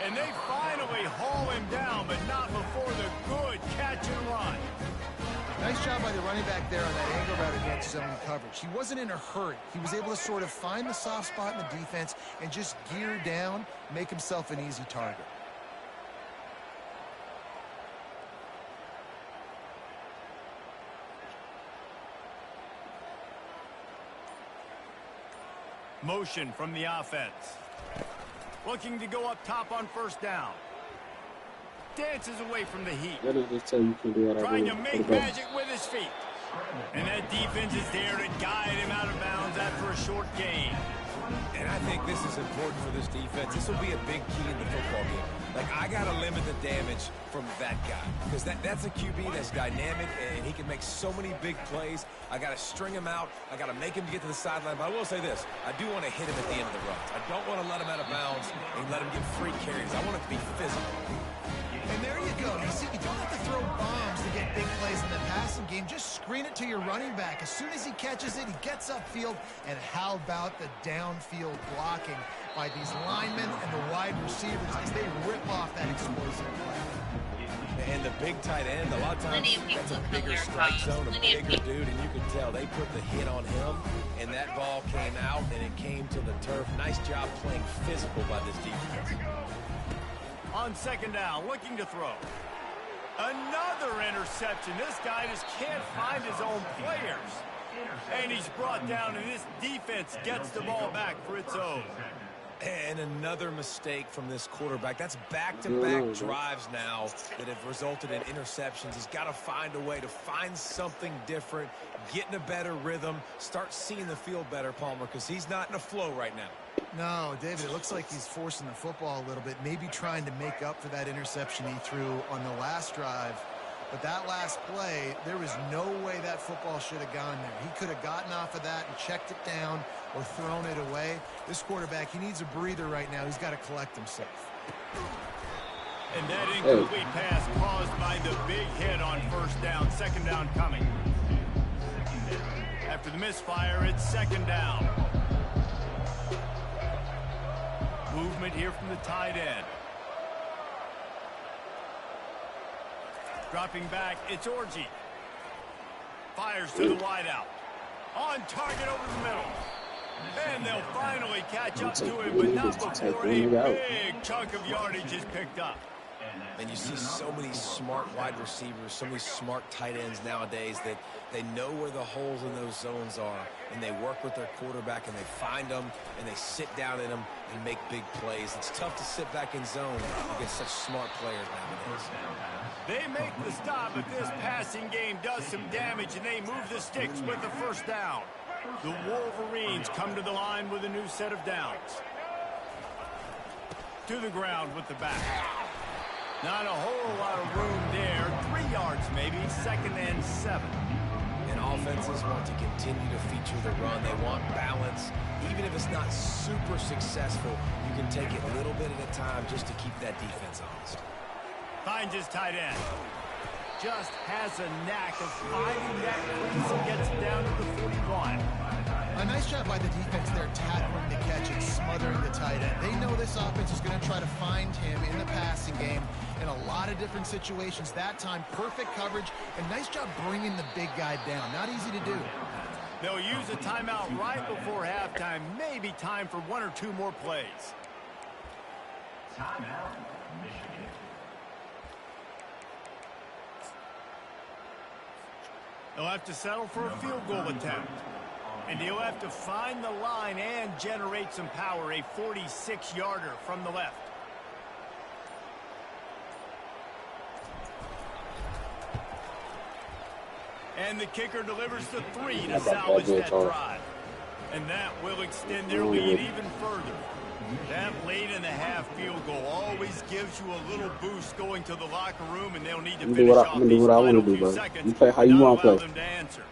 And they finally haul him down, but not before the good catch and run.
Nice job by the running back there on that angle route against zone coverage. He wasn't in a hurry. He was able to sort of find the soft spot in the defense and just gear down, make himself an easy target.
Motion from the offense. Looking to go up top on first down. Dances away from the heat.
Let us just tell you can do what I
Trying to
want.
make magic with his feet. And that defense is there to guide him out of bounds after a short gain.
And I think this is important for this defense. This will be a big key in the football game. Like, I got to limit the damage from that guy. Because that's a QB that's dynamic, and he can make so many big plays. I got to string him out. I got to make him get to the sideline. But I will say this. I do want to hit him at the end of the runs. I don't want to let him out of bounds and let him get free carries. I want it to be physical.
And there you go. You see, you don't have to throw bombs to get big plays in the passing game. Just screen it to your running back. As soon as he catches it, he gets upfield. And how about the downfield blocking by these linemen and the wide receivers as they rip off that explosive play.
And the big tight end, a lot of times, that's a bigger strike zone, a bigger dude, and you can tell they put the hit on him, and that ball came out, and it came to the turf. Nice job playing physical by this defense.
On 2nd down, looking to throw. Another interception. This guy just can't find his own players. And he's brought down, and this defense gets the ball back for its own.
And another mistake from this quarterback. That's back-to-back drives now that have resulted in interceptions. He's got to find a way to find something different, get in a better rhythm, start seeing the field better, Palmer, because he's not in a flow right now.
No, David, it looks like he's forcing the football a little bit, maybe trying to make up for that interception he threw on the last drive. But that last play, there was no way that football should have gone there. He could have gotten off of that and checked it down or thrown it away. This quarterback, he needs a breather right now. He's got to collect himself.
And that incomplete pass caused by the big hit on first down. 2nd down coming. After the misfire, it's 2nd down. Movement here from the tight end. Dropping back, it's Orji. Fires to the wideout. On target over the middle. And they'll finally catch up to him, but not before a big chunk of yardage is picked up.
And you see so many smart wide receivers, so many smart tight ends nowadays that they know where the holes in those zones are, and they work with their quarterback, and they find them, and they sit down in them and make big plays. It's tough to sit back in zone against such smart players nowadays.
They make the stop, but this passing game does some damage, and they move the sticks with the first down. The Wolverines come to the line with a new set of downs. To the ground with the back. Not a whole lot of room there. 3 yards maybe. 2nd and 7.
And offenses want to continue to feature the run. They want balance. Even if it's not super successful, you can take it a little bit at a time just to keep that defense honest.
Finds his tight end. just has a knack of finding that crease and gets it down to the 41.
A nice job by the defense there, tackling the catch and smothering the tight end. They know this offense is going to try to find him in the passing game in a lot of different situations. That time, perfect coverage, and nice job bringing the big guy down. Not easy to do.
They'll use a timeout right before halftime. Maybe time for 1 or 2 more plays.
Timeout, Michigan.
They'll have to settle for a field goal attempt. And he'll have to find the line and generate some power. A 46-yarder from the left. And the kicker delivers the 3 to salvage that drive. And that will extend their lead even further. That late-in-the-half field goal always gives you a little boost going to the locker room, and they'll need to finish off these final few seconds.
You play how you want to play.
Them to answer.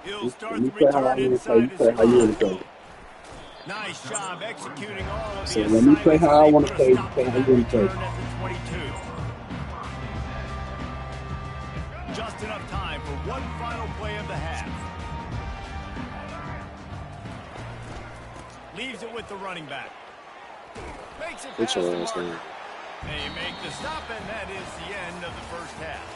He'll start the return inside his spot. Nice job executing all of the
so when you play how I want to play, you play how you want to play.
Just enough time for one final play of the half. Leaves it with the running back. Makes it past the marker. They make the stop, and that is the end of the first half.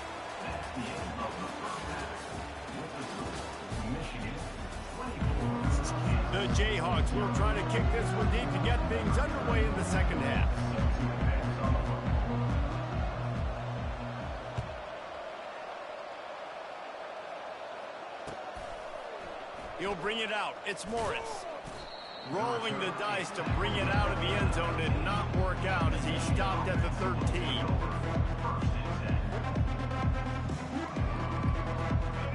The Jayhawks will try to kick this one deep to get things underway in the second half. He'll bring it out. It's Morris. Rolling the dice to bring it out of the end zone did not work out as he stopped at the 13.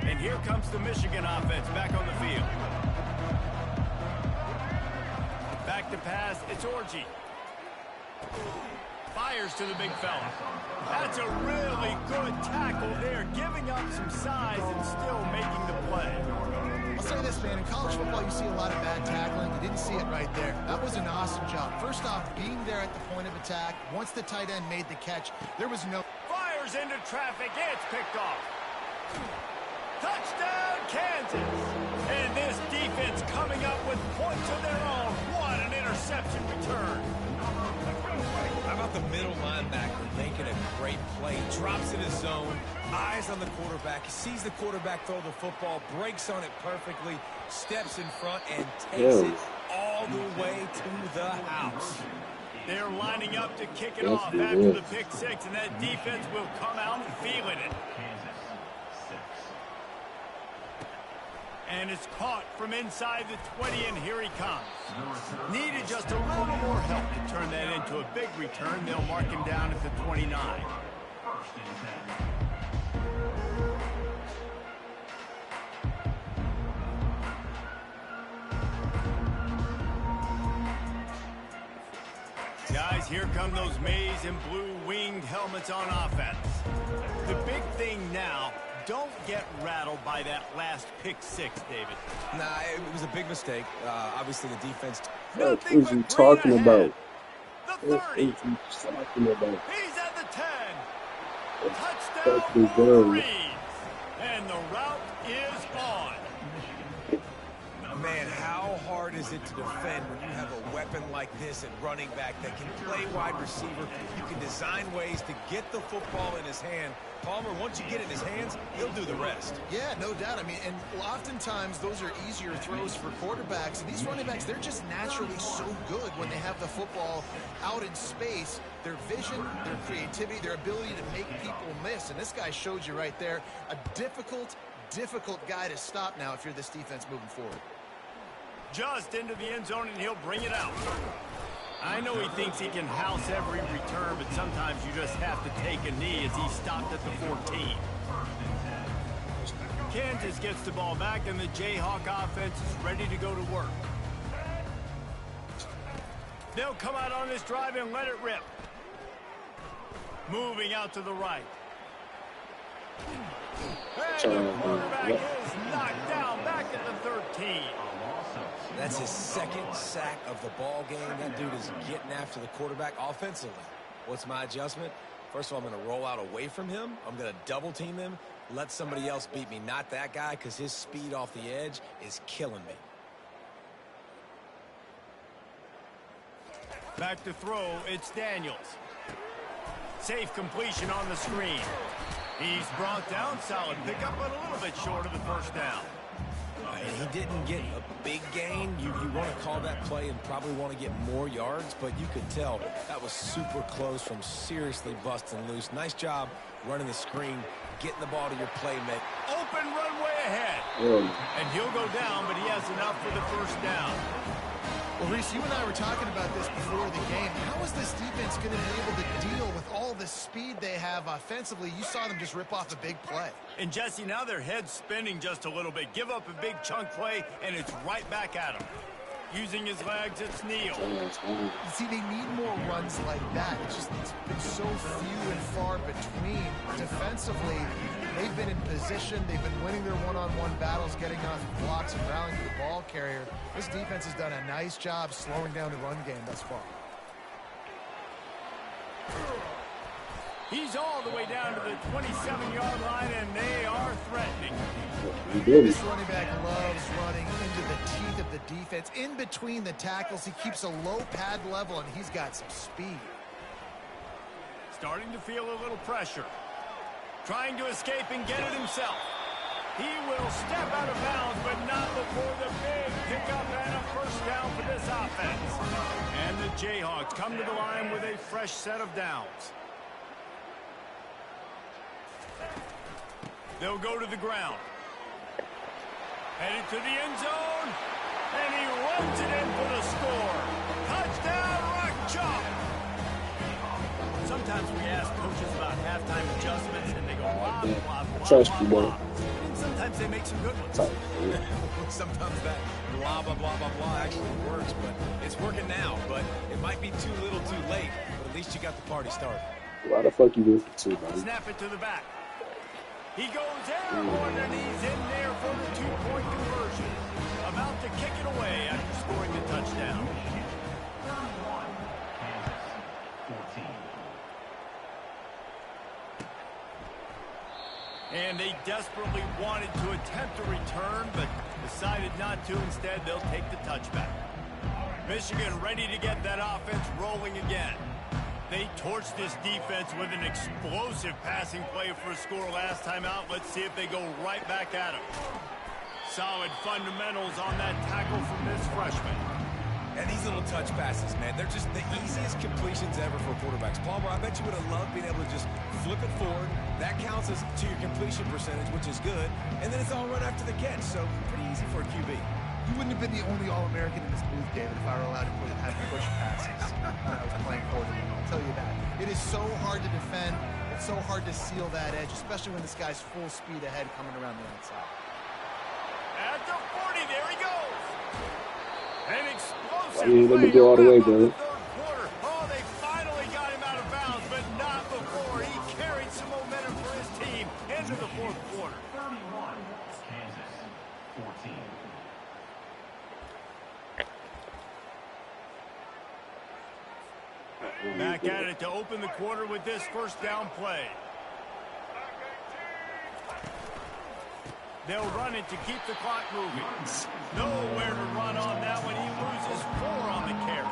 And here comes the Michigan offense back on the field. Back to pass, it's Orji. Fires to the big fella. That's a really good tackle there, giving up some size and still making the play.
I'll say this, man, in college football you see a lot of bad tackling. You didn't see it right there. That was an awesome job. First off, being there at the point of attack. Once the tight end made the catch, there was no...
Fires into traffic, it's picked off. Touchdown, Kansas! And this defense coming up with points of their own. What an interception return.
How about the middle linebacker making a great play? Drops in his zone, eyes on the quarterback. He sees the quarterback throw the football, breaks on it perfectly, steps in front, and takes it all the way to the house.
They're lining up to kick it off after the pick six, and that defense will come out feeling it. And it's caught from inside the 20, and here he comes. Needed just a little more help to turn that into a big return. They'll mark him down at the 29. Guys, here come those maize and blue winged helmets on offense. The big thing now, don't get rattled by that last pick six, David.
Nah, it was a big mistake. Obviously, the defense...
What is he talking about?
The 30.
What is he talking about?
He's at the 10.
Touchdown,
Wolverines. And the route is on.
Man, how hard is it to defend when you have a weapon like this at running back that can play wide receiver? You can design ways to get the football in his hand. Palmer, once you get it in his hands, he'll do the rest.
Yeah, no doubt. I mean, and oftentimes those are easier throws for quarterbacks. And these running backs, they're just naturally so good when they have the football out in space. Their vision, their creativity, their ability to make people miss. And this guy showed you right there, a difficult guy to stop now if you're this defense moving forward.
Just into the end zone, and he'll bring it out. I know he thinks he can house every return, but sometimes you just have to take a knee as he stopped at the 14. Kansas gets the ball back, and the Jayhawk offense is ready to go to work. They'll come out on this drive and let it rip. Moving out to the right. And the quarterback is knocked down back at the 13.
That's his second sack of the ball game. That dude is getting after the quarterback offensively. What's my adjustment? First of all, I'm going to roll out away from him. I'm going to double team him. Let somebody else beat me, not that guy, because his speed off the edge is killing me.
Back to throw, it's Daniels. Safe completion on the screen. He's brought down, solid pickup, but a little bit short of the first down.
And he didn't get a big gain. You want to call that play and probably want to get more yards, but you could tell that was super close from seriously busting loose. Nice job running the screen, getting the ball to your playmate.
Open runway ahead. And he'll go down, but he has enough for the first down.
Well, Reese, you and I were talking about this before the game. How is this defense going to be able to deal with all the speed they have offensively? You saw them just rip off a big play.
And, Jesse, now their head's spinning just a little bit. Give up a big chunk play, and it's right back at him. Using his legs, it's Neal.
See, they need more runs like that. It's been so few and far between. Defensively, they've been in position. They've been winning their one-on-one battles, getting off blocks and rallying to the ball carrier. This defense has done a nice job slowing down the run game thus far.
He's all the way down to the 27-yard line, and they are threatening.
This running back loves running into the teeth of the defense. In between the tackles, he keeps a low pad level, and he's got some speed.
Starting to feel a little pressure. Trying to escape and get it himself. He will step out of bounds, but not before the big pickup and a first down for this offense. And the Jayhawks come to the line with a fresh set of downs. They'll go to the ground. Headed to the end zone. And he runs it in for the score. Touchdown, Rock Chalk. Sometimes we ask coaches about halftime adjustments, and they go blah, blah, blah,
Trust
blah,
you,
blah.
boy.
And sometimes they make some good ones.
Sometimes that blah, blah, blah, blah, blah actually works, but it's working now. But it might be too little too late, but at least you got the party started.
Why the fuck you doing for two, buddy?
Snap it to the back. He goes airborne, and he's in there for the two-point conversion. About to kick it away after scoring the touchdown. And they desperately wanted to attempt a return, but decided not to. Instead, they'll take the touchback. Michigan ready to get that offense rolling again. They torched this defense with an explosive passing play for a score last time out. Let's see if they go right back at him. Solid fundamentals on that tackle from this freshman.
And these little touch passes, man, they're just the easiest completions ever for quarterbacks. Palmer, I bet you would have loved being able to just flip it forward. That counts as to your completion percentage, which is good. And then it's all run after the catch, so pretty easy for a QB.
You wouldn't have been the only All-American in this booth, David, if I were allowed to have push passes when I was playing quarterback. I'll tell you that. It is so hard to defend. It's so hard to seal that edge, especially when this guy's full speed ahead coming around the outside.
At the 40, there he goes. An explosive
Yeah, let me
play
go all the
to
way,
wrap up
bro.
the third quarter. Oh, they finally got him out of bounds, but not before he carried some momentum for his team into the fourth quarter.
31, Kansas, 14.
Back at it to open the quarter with this first down play. They'll run it to keep the clock moving. Nowhere to run on that one. He loses 4 on the carry.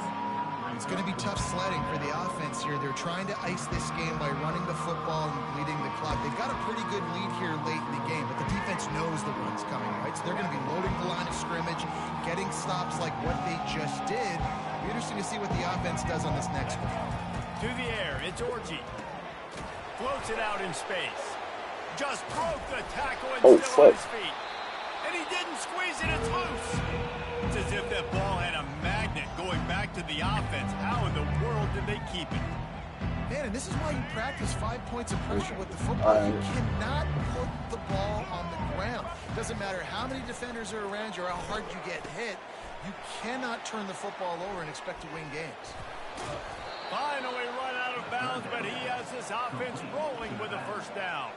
It's going to be tough sledding for the offense here. They're trying to ice this game by running the football and bleeding the clock. They've got a pretty good lead here late in the game, but the defense knows the run's coming, right? So they're going to be loading the line of scrimmage, getting stops like what they just did. It'll be interesting to see what the offense does on this next one.
To the air, it's Orji. Floats it out in space. Just broke the tackle and still on his feet. And he didn't squeeze it, it's loose. It's as if that ball had a magnet going back to the offense. How in the world did they keep it?
Man, and this is why you practice 5 points of pressure with the football. You cannot put the ball on the ground. Doesn't matter how many defenders are around you or how hard you get hit. You cannot turn the football over and expect to win games.
Finally run out of bounds, but he has this offense rolling with a first down.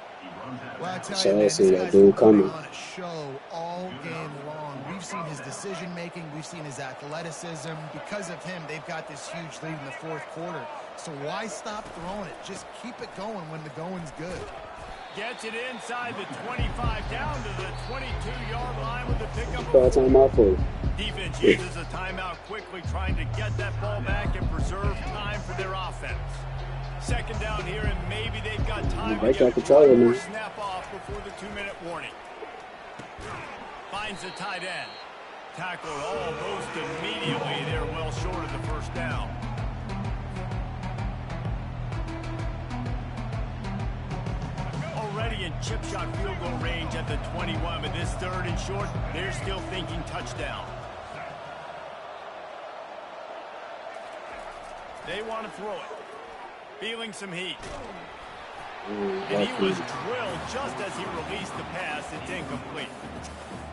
Well, I tell
So
you,
I
man,
see
this
that
guy's
dude
been putting
coming.
on a show all game long. We've seen his decision-making. We've seen his athleticism. Because of him, they've got this huge lead in the fourth quarter. So why stop throwing it? Just keep it going when the going's good.
Gets it inside the 25, down to the 22-yard line with the pickup.
Call timeout for you.
Defense uses a timeout quickly, trying to get that ball back and preserve time for their offense. Second down here, and maybe they've got time to
Break
get
out control,
one more
man.
snap off before the 2-minute warning. Finds the tight end. Tackled almost immediately. They're well short of the first down. Already in chip shot field goal range at the 21, but this third and short, they're still thinking touchdown. They want to throw it. Feeling some heat. And he was drilled just as he released the pass. It's incomplete.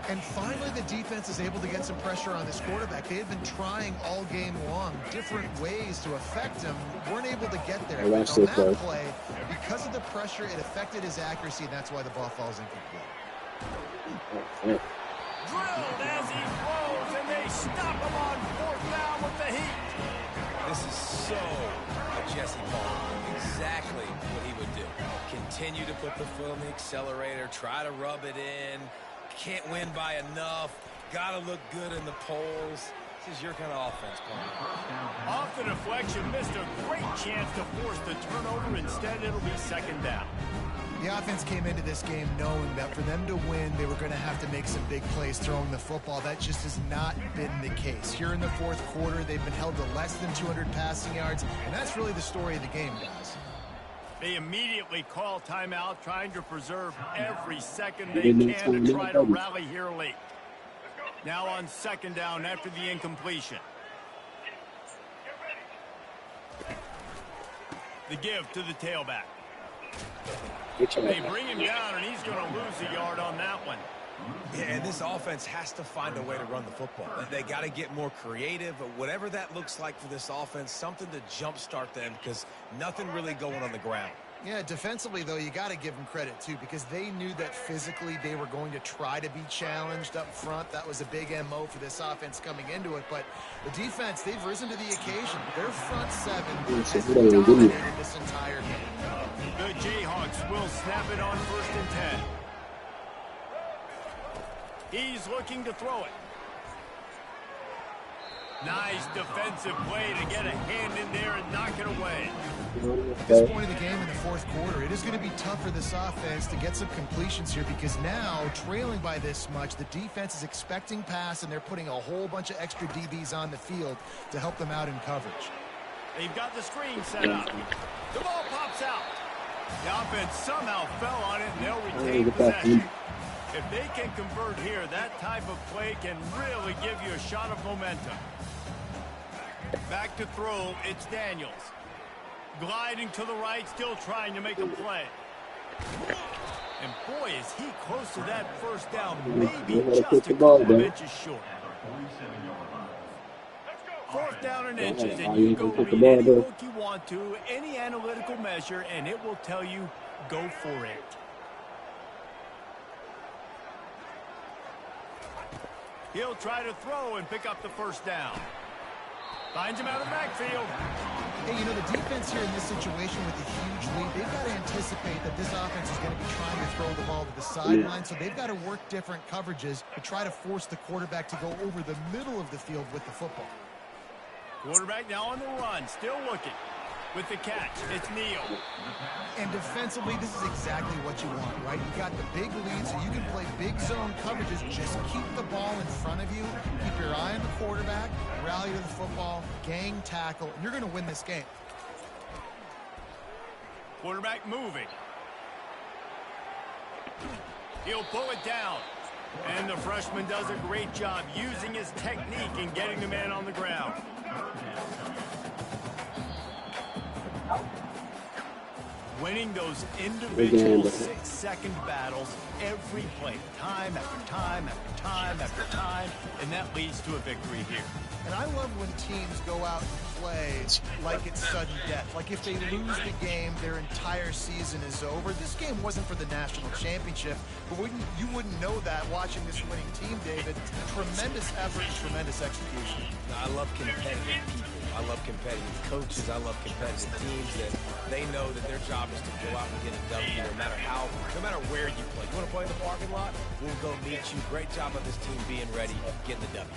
And finally, the defense is able to get some pressure on this quarterback. They had been trying all game long, different ways to affect him. Weren't able to get there.
Hey, watch
On
this,
that
bro.
play, because of the pressure, it affected his accuracy, and that's why the ball falls incomplete.
Drilled as he throws, and they stop him on fourth down with the heat.
This is so a Jesse Ball. Exactly what he would do. Continue to put the foot on the accelerator, try to rub it in. Can't win by enough. Got to look good in the polls. This is your kind of offense, Paul.
Off the deflection, missed a great chance to force the turnover. Instead, it'll be second down.
The offense came into this game knowing that for them to win, they were going to have to make some big plays throwing the football. That just has not been the case. Here in the fourth quarter, they've been held to less than 200 passing yards, and that's really the story of the game, guys.
They immediately call timeout, trying to preserve every second they can to try to rally here late. Now on second down after the incompletion. The give to the tailback. They bring him down, and he's going to lose a yard on that one.
Yeah, and this offense has to find a way to run the football. They got to get more creative, but whatever that looks like for this offense, something to jumpstart them because nothing really going on the ground.
Yeah, defensively, though, you got to give them credit, too, because they knew that physically they were going to try to be challenged up front. That was a big MO for this offense coming into it. But the defense, they've risen to the occasion. Their front seven has dominated this entire game.
The Jayhawks will snap it on 1st and 10. He's looking to throw it. Nice defensive play to get a hand in there and knock it away.
At this point of the game in the fourth quarter, it is going to be tough for this offense to get some completions here because now, trailing by this much, the defense is expecting pass, and they're putting a whole bunch of extra DBs on the field to help them out in coverage.
They've got the screen set up. The ball pops out. The offense somehow fell on it, and they'll retain possession. If they can convert here, that type of play can really give you a shot of momentum. Back to throw, it's Daniels. Gliding to the right, still trying to make a play. And boy, is he close to that first down. Maybe just a couple of inches short. 4th down and inches, and you go read any book you want to, any analytical measure, and it will tell you, go for it. He'll try to throw and pick up the first down. Finds him out of the backfield.
Hey, you know, the defense here in this situation with a huge lead, they've got to anticipate that this offense is going to be trying to throw the ball to the sideline, so they've got to work different coverages to try to force the quarterback to go over the middle of the field with the football.
Quarterback now on the run, still looking. With the catch, it's Neal.
And defensively, this is exactly what you want, right? You got the big lead, so you can play big zone coverages. Just keep the ball in front of you. Keep your eye on the quarterback. Rally to the football. Gang tackle. And you're going to win this game.
Quarterback moving. He'll pull it down. And the freshman does a great job using his technique and getting the man on the ground. winning those
Big game,
individual
bro.
6-second battles every play, time after time after time after time, and that leads to a victory here.
And I love when teams go out and play like it's sudden death. Like if they lose the game, their entire season is over. This game wasn't for the national championship, but you wouldn't know that watching this winning team, David. Tremendous effort and tremendous execution.
I love competitive people. I love competitive coaches. I love competitive teams that they know that their job is to go out and get a W no matter where you play. You want to play in the parking lot? We'll go meet you. Great job of this team being ready, getting the W.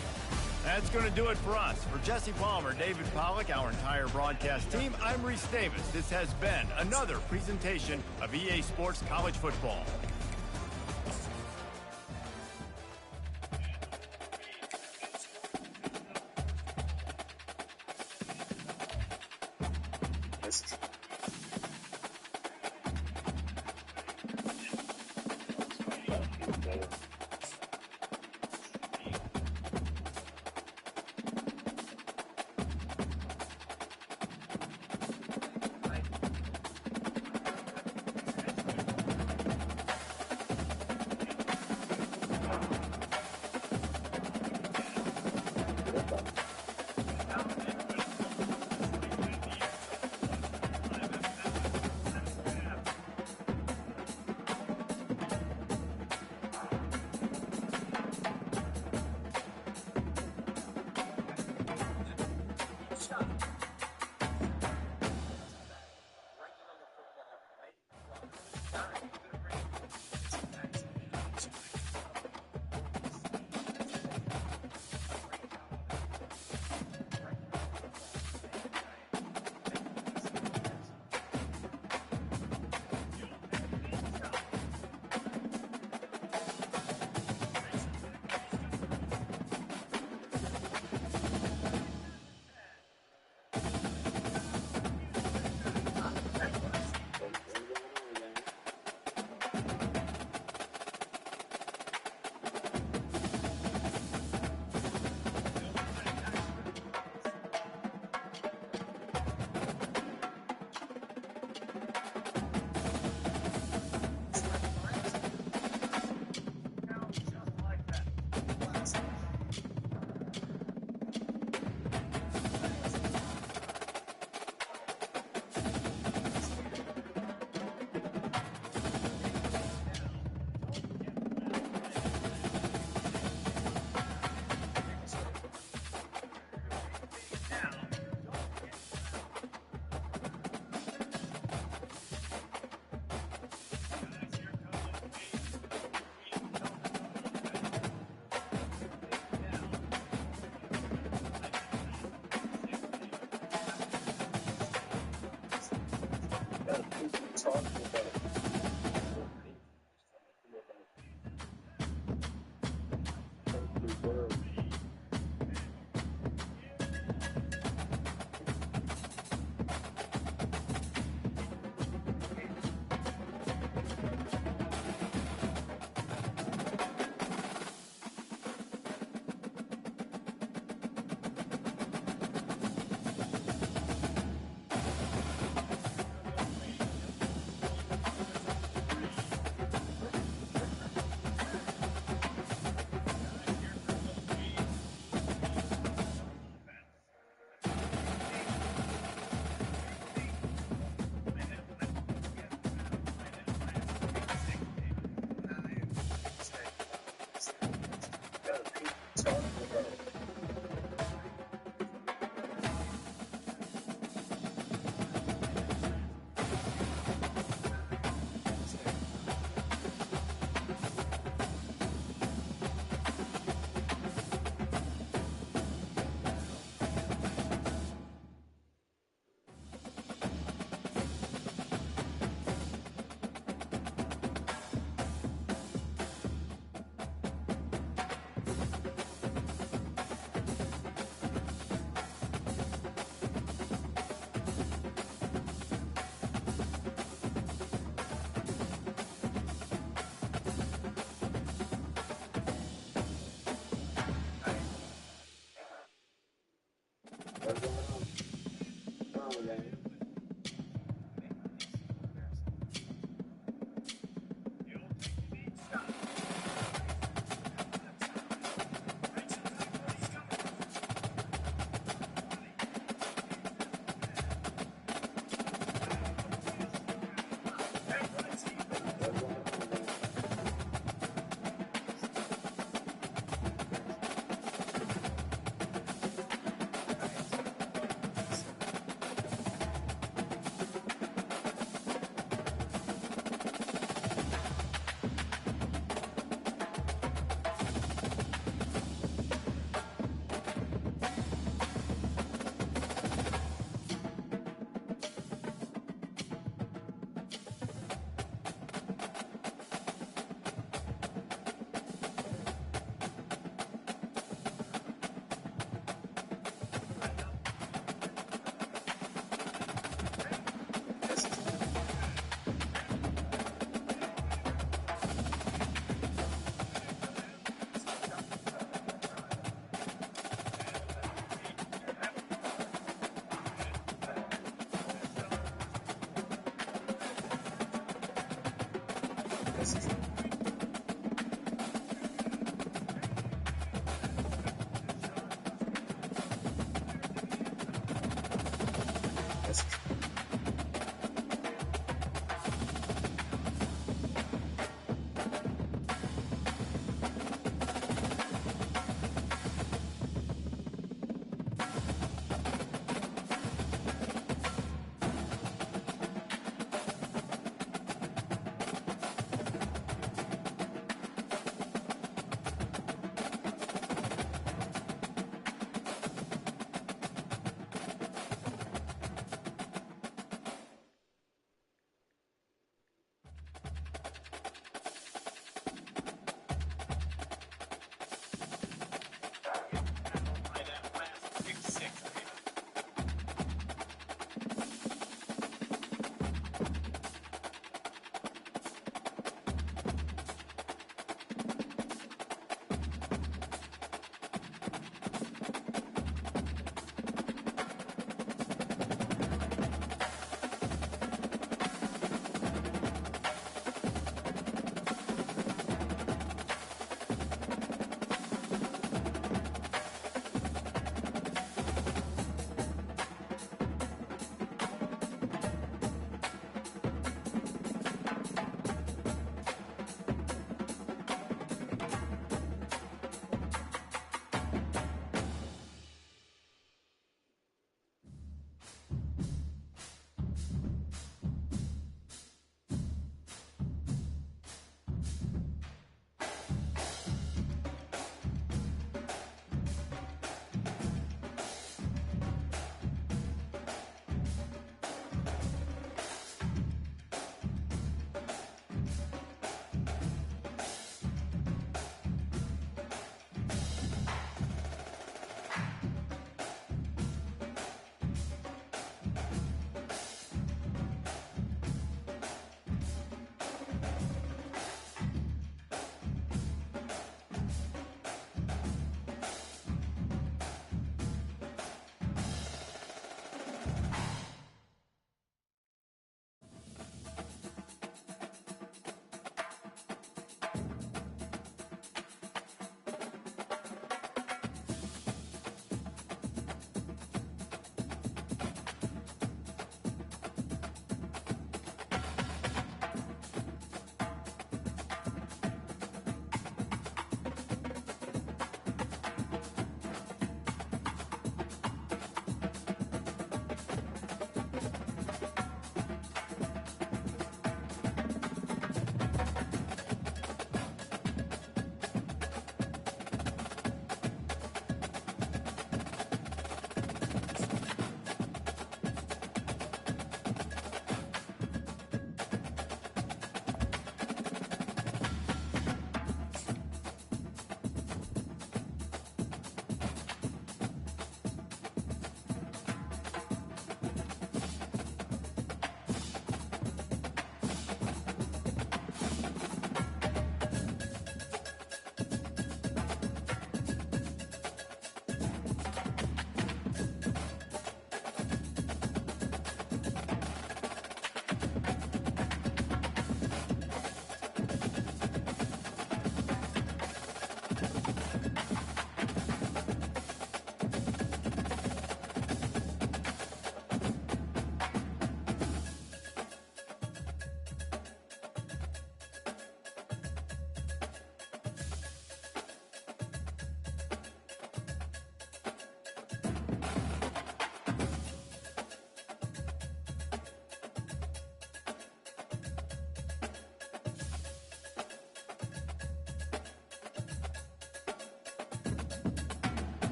That's going to do it for us. For Jesse Palmer, David Pollack, our entire broadcast team, I'm Reese Davis. This has been another presentation of EA Sports College Football.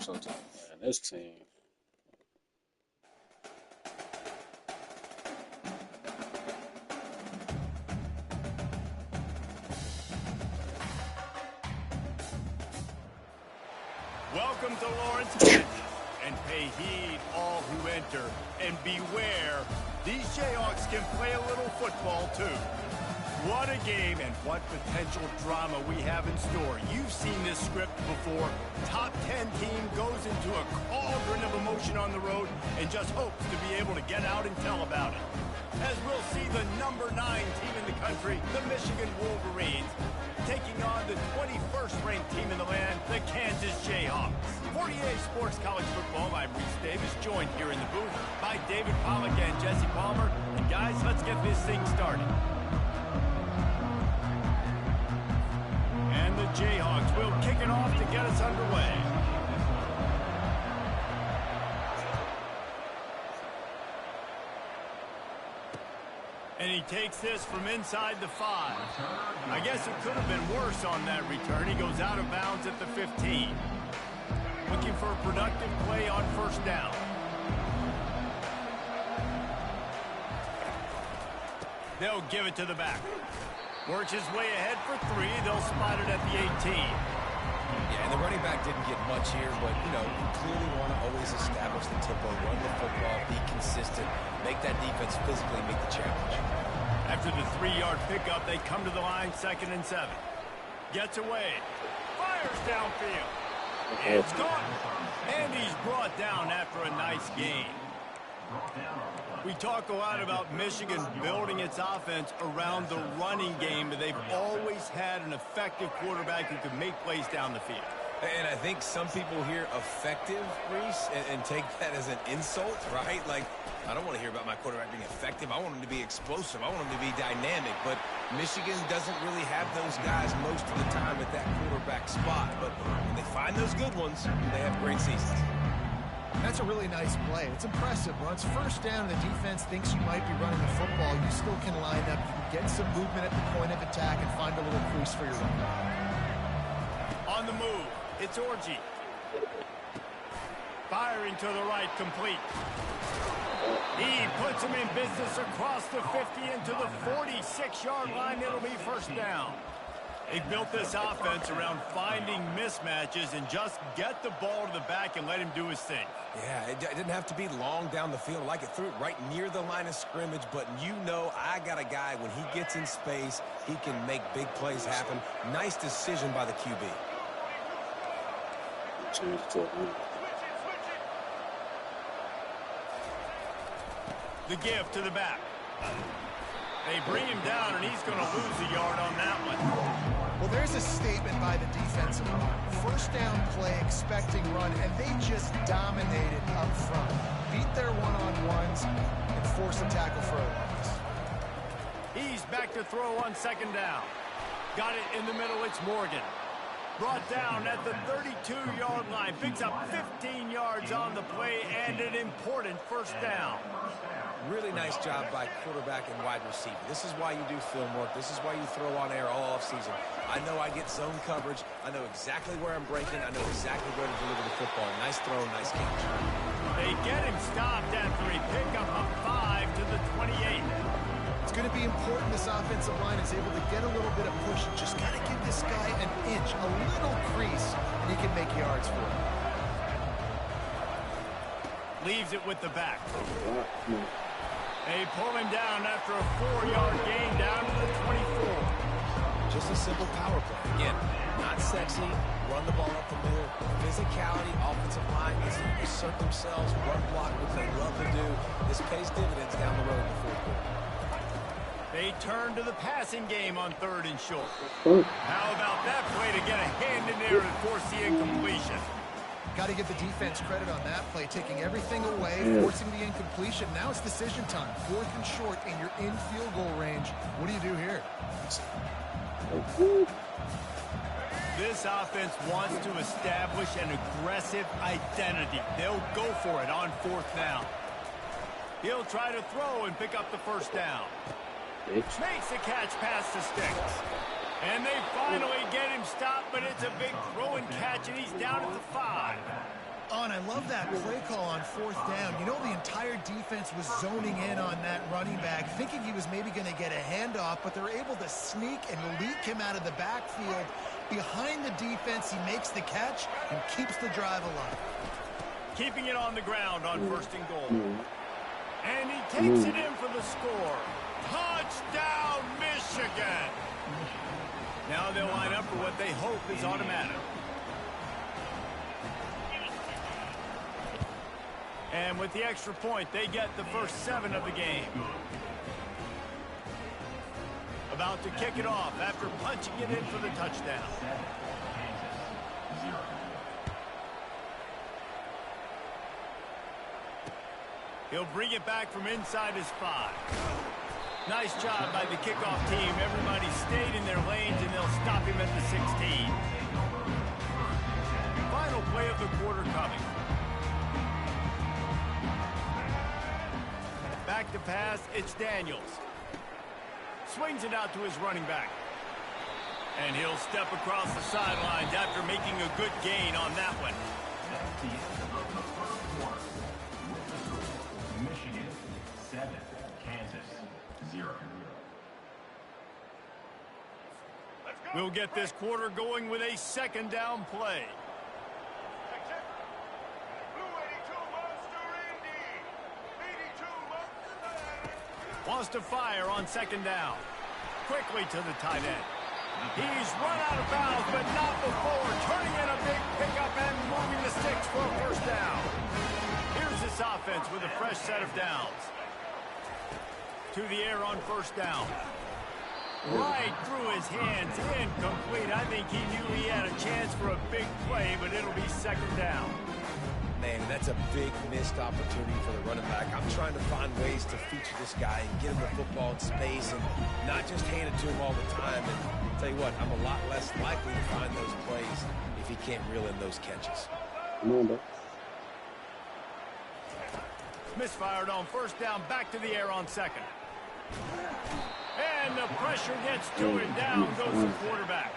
sometimes, man. This team.
Welcome to Lawrence, Kansas, and pay heed all who enter, and beware, these Jayhawks can play a little football too. What a game and what potential drama we have in store. You've seen this script before. Top 10 team goes into a cauldron of emotion on the road and just hopes to be able to get out and tell about it. As we'll see the number 9 team in the country, the Michigan Wolverines, taking on the 21st ranked team in the land, the Kansas Jayhawks. For EA Sports College Football, I'm Reese Davis, joined here in the booth by David Pollack and Jesse Palmer. And guys, let's get this thing started. And the Jayhawks will kick it off to get us underway. And he takes this from inside the 5. I guess it could have been worse on that return. He goes out of bounds at the 15. Looking for a productive play on first down. They'll give it to the back. Works his way ahead for 3. They'll spot it at the 18.
Yeah, and the running back didn't get much here, but, you know, you clearly want to always establish the tempo, run the football, be consistent, make that defense physically meet the challenge.
After the 3-yard pickup, they come to the line, 2nd and 7. Gets away. Fires downfield. It's caught. And he's brought down after a nice gain. We talk a lot about Michigan building its offense around the running game, but they've always had an effective quarterback who can make plays down the field.
And I think some people hear effective, Reese, and take that as an insult, right? Like, I don't want to hear about my quarterback being effective. I want him to be explosive. I want him to be dynamic. But Michigan doesn't really have those guys most of the time at that quarterback spot. But when they find those good ones, they have great seasons.
That's a really nice play. It's impressive. When it's first down and the defense thinks you might be running the football, you still can line up. You can get some movement at the point of attack and find a little crease for your run.
On the move, it's Orji. Firing to the right, complete. He puts him in business across the 50 into the 46-yard line. It'll be first down. They built this offense around finding mismatches and just get the ball to the back and let him do his thing.
Yeah, it didn't have to be long down the field. Like it threw it right near the line of scrimmage, but you know I got a guy, when he gets in space, he can make big plays happen. Nice decision by the QB.
The give to the back. They bring him down, and he's going to lose a yard on that one.
Well, there's a statement by the defensive line. First down play, expecting run, and they just dominated up front. Beat their one-on-ones and force a tackle for a loss.
He's back to throw on 2nd down. Got it in the middle, it's Morgan. Brought down at the 32-yard line. Picks up 15 yards on the play and an important first down.
Really nice job by quarterback and wide receiver. This is why you do film work. This is why you throw on air all offseason. I know I get zone coverage. I know exactly where I'm breaking. I know exactly where to deliver the football. Nice throw, nice catch.
They get him stopped after he picked up a 5 to the 28.
It's going to be important this offensive line is able to get a little bit of push. Just got to give this guy an inch, a little crease, and he can make yards for it.
Leaves it with the back. They pull him down after a 4-yard gain down to the 24.
Just a simple power play. Again, not sexy, run the ball up the middle. Physicality, offensive line, assert themselves, run block, which they love to do. This pays dividends down the road in the fourth quarter.
They turn to the passing game on 3rd and short. How about that play to get a hand in there and force the incompletion?
Got to give the defense credit on that play, taking everything away, forcing the incompletion. Now it's decision time. 4th and short, and you're in field goal range. What do you do here?
This offense wants to establish an aggressive identity. They'll go for it on 4th down. He'll try to throw and pick up the first down. Makes the catch past the sticks. And they finally get him stopped, but it's a big throw and catch, and he's down at the 5.
Oh, and I love that play call on 4th down. You know, the entire defense was zoning in on that running back, thinking he was maybe going to get a handoff, but they're able to sneak and leak him out of the backfield. Behind the defense, he makes the catch and keeps the drive alive.
Keeping it on the ground on 1st and goal. And he takes it in for the score. Touchdown, Michigan! Now they'll line up for what they hope is automatic. And with the extra point, they get the first 7 of the game. About to kick it off after punching it in for the touchdown. He'll bring it back from inside his 5. Nice job by the kickoff team. Everybody stayed in their lanes, and they'll stop him at the 16. Final play of the quarter coming. Back to pass, it's Daniels. Swings it out to his running back. And he'll step across the sidelines after making a good gain on that one.
That's the end of the first quarter. Michigan 7, Kansas 0.
We'll get this quarter going with a 2nd down play. Wants to fire on 2nd down. Quickly to the tight end. He's run out of bounds, but not before turning in a big pickup and moving the sticks for a 1st down. Here's this offense with a fresh set of downs. To the air on 1st down. Right through his hands, incomplete. I think he knew he had a chance for a big play, but it'll be 2nd down.
Man, that's a big missed opportunity for the running back. I'm trying to find ways to feature this guy and get him the football in space and not just hand it to him all the time. And I'll tell you what, I'm a lot less likely to find those plays if he can't reel in those catches.
Misfired on 1st down, back to the air on 2nd. And the pressure gets to him. Down goes the quarterback.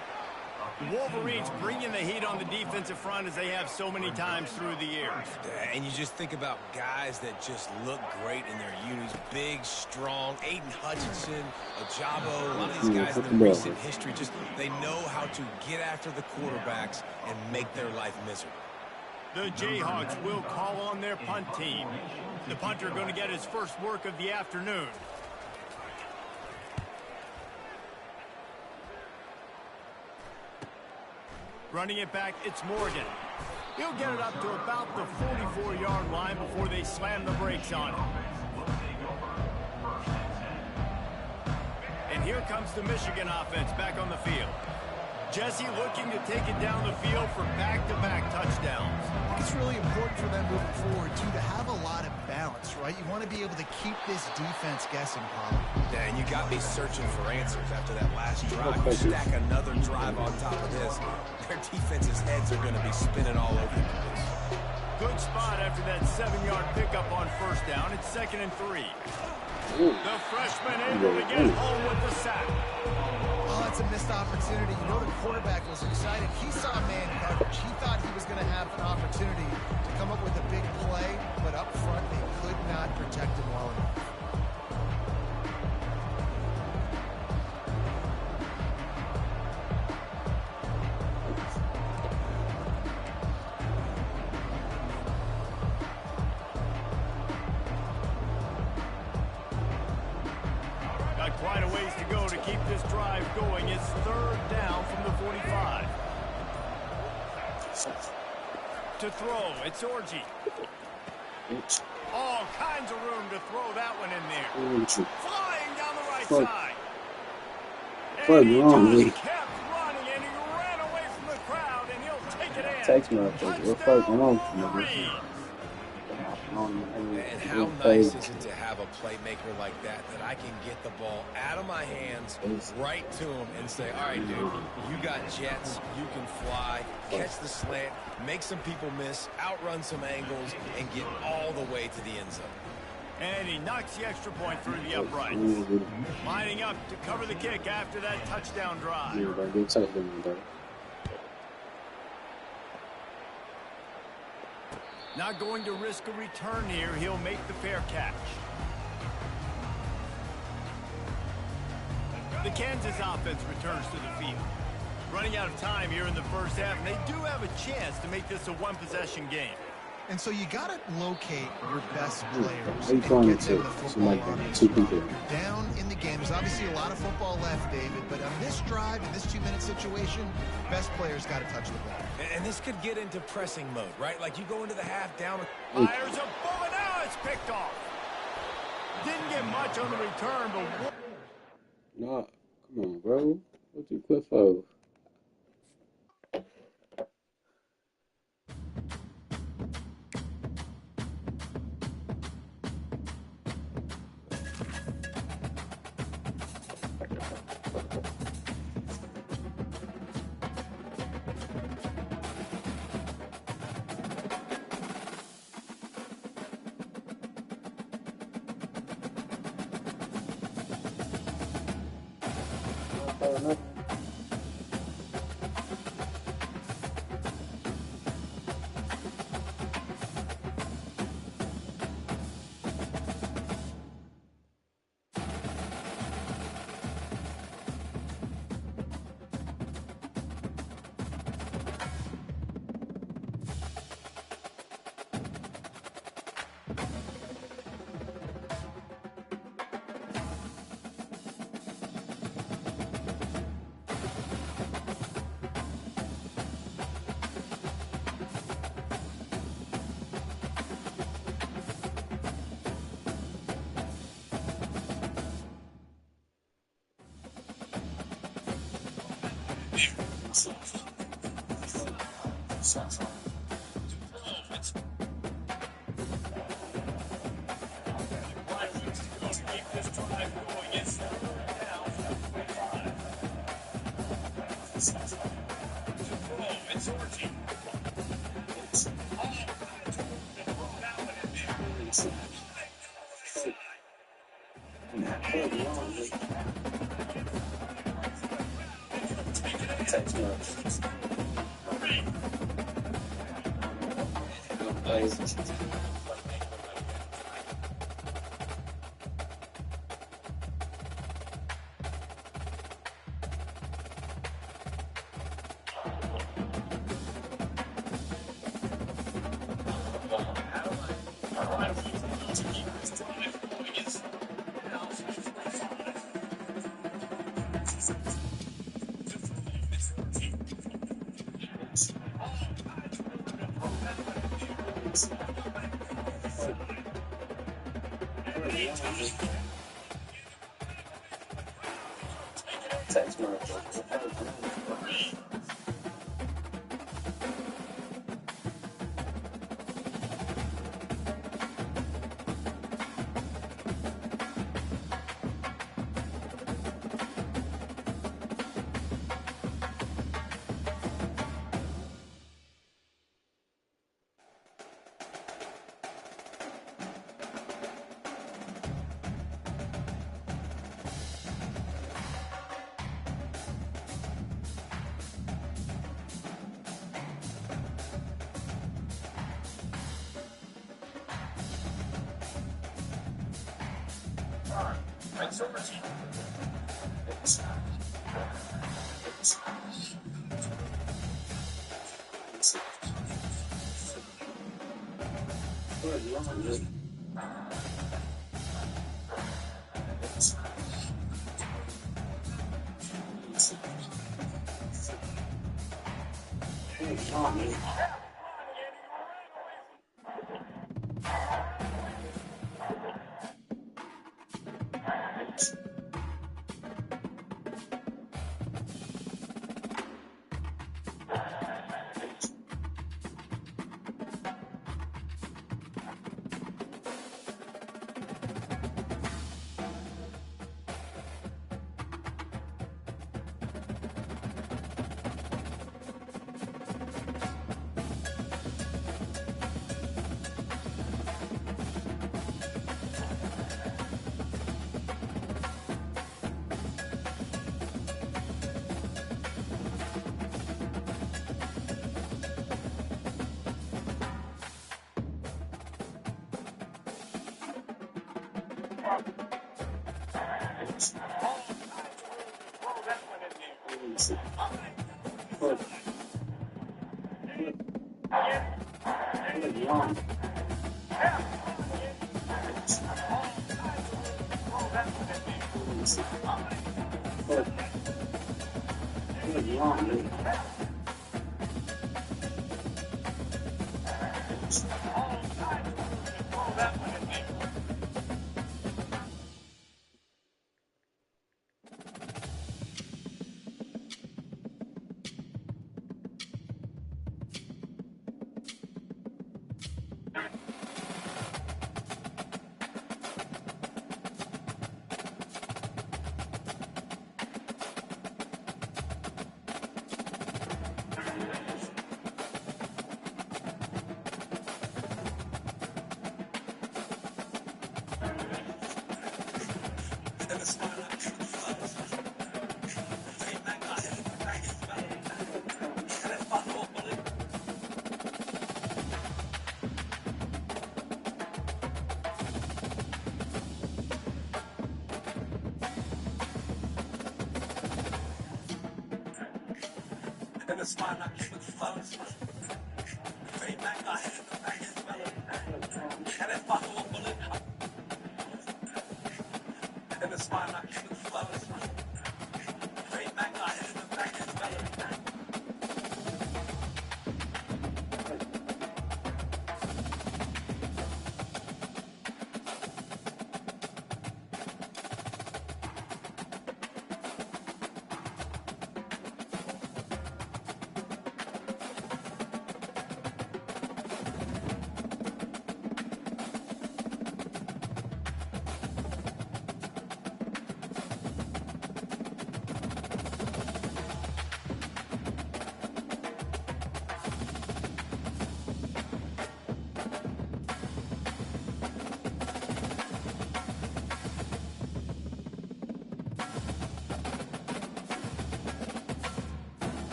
The Wolverines bringing the heat on the defensive front as they have so many times through the years.
And you just think about guys that just look great in their unis. Big, strong, Aiden Hutchinson, Ojabo, a lot of these guys in the recent history, just they know how to get after the quarterbacks and make their life miserable.
The Jayhawks will call on their punt team. The punter going to get his first work of the afternoon. Running it back, it's Morgan. He'll get it up to about the 44-yard line before they slam the brakes on him. And here comes the Michigan offense back on the field. Jesse looking to take it down the field for back-to-back touchdowns.
I think it's really important for them moving forward, too, to have a lot of balance, right? You want to be able to keep this defense guessing, Paul.
Yeah, and you got me searching for answers after that last drive. You stack another drive on top of this, their defense's heads are going to be spinning all over the place.
Good spot after that 7-yard pickup on 1st down. It's 2nd and 3. The freshman able to get home with the sack.
Oh, that's a missed opportunity. You know the quarterback was excited. He saw man coverage. He thought he was going to have an opportunity to come up with a big play, but up front they could not protect him well enough.
Got quite a ways to go to keep this drive going. It's 3rd down from the 45. To throw, it's Orji. All kinds of room to throw that one in there. Flying down the right side. And he just kept running, and he ran away from the crowd, and he'll take it in.
Text me.
Touchdown, Wolverines.
And how nice is it to have a playmaker like that I can get the ball out of my hands right to him and say, all right, dude, you got jets, you can fly, catch the slant, make some people miss, outrun some angles, and get all the way to the end zone.
And he knocks the extra point through the uprights. Lining up to cover the kick after that touchdown drive. Not going to risk a return here. He'll make the fair catch. The Kansas offense returns to the field. Running out of time here in the first half, and they do have a chance to make this a one-possession game.
And so you got to locate your best players
How you
and
throwing
get
it
them
to
the football
somebody
on
that
this
two
drive.
people?
You're down in the game. There's obviously a lot of football left, David, but on this drive, in this 2-minute situation, best players got to touch the ball.
And this could get into pressing mode, right? Like you go into the half down.
Fires a bullet. Now it's picked off. Didn't get much on the return, but...
No, come on, bro. What you Cliffo?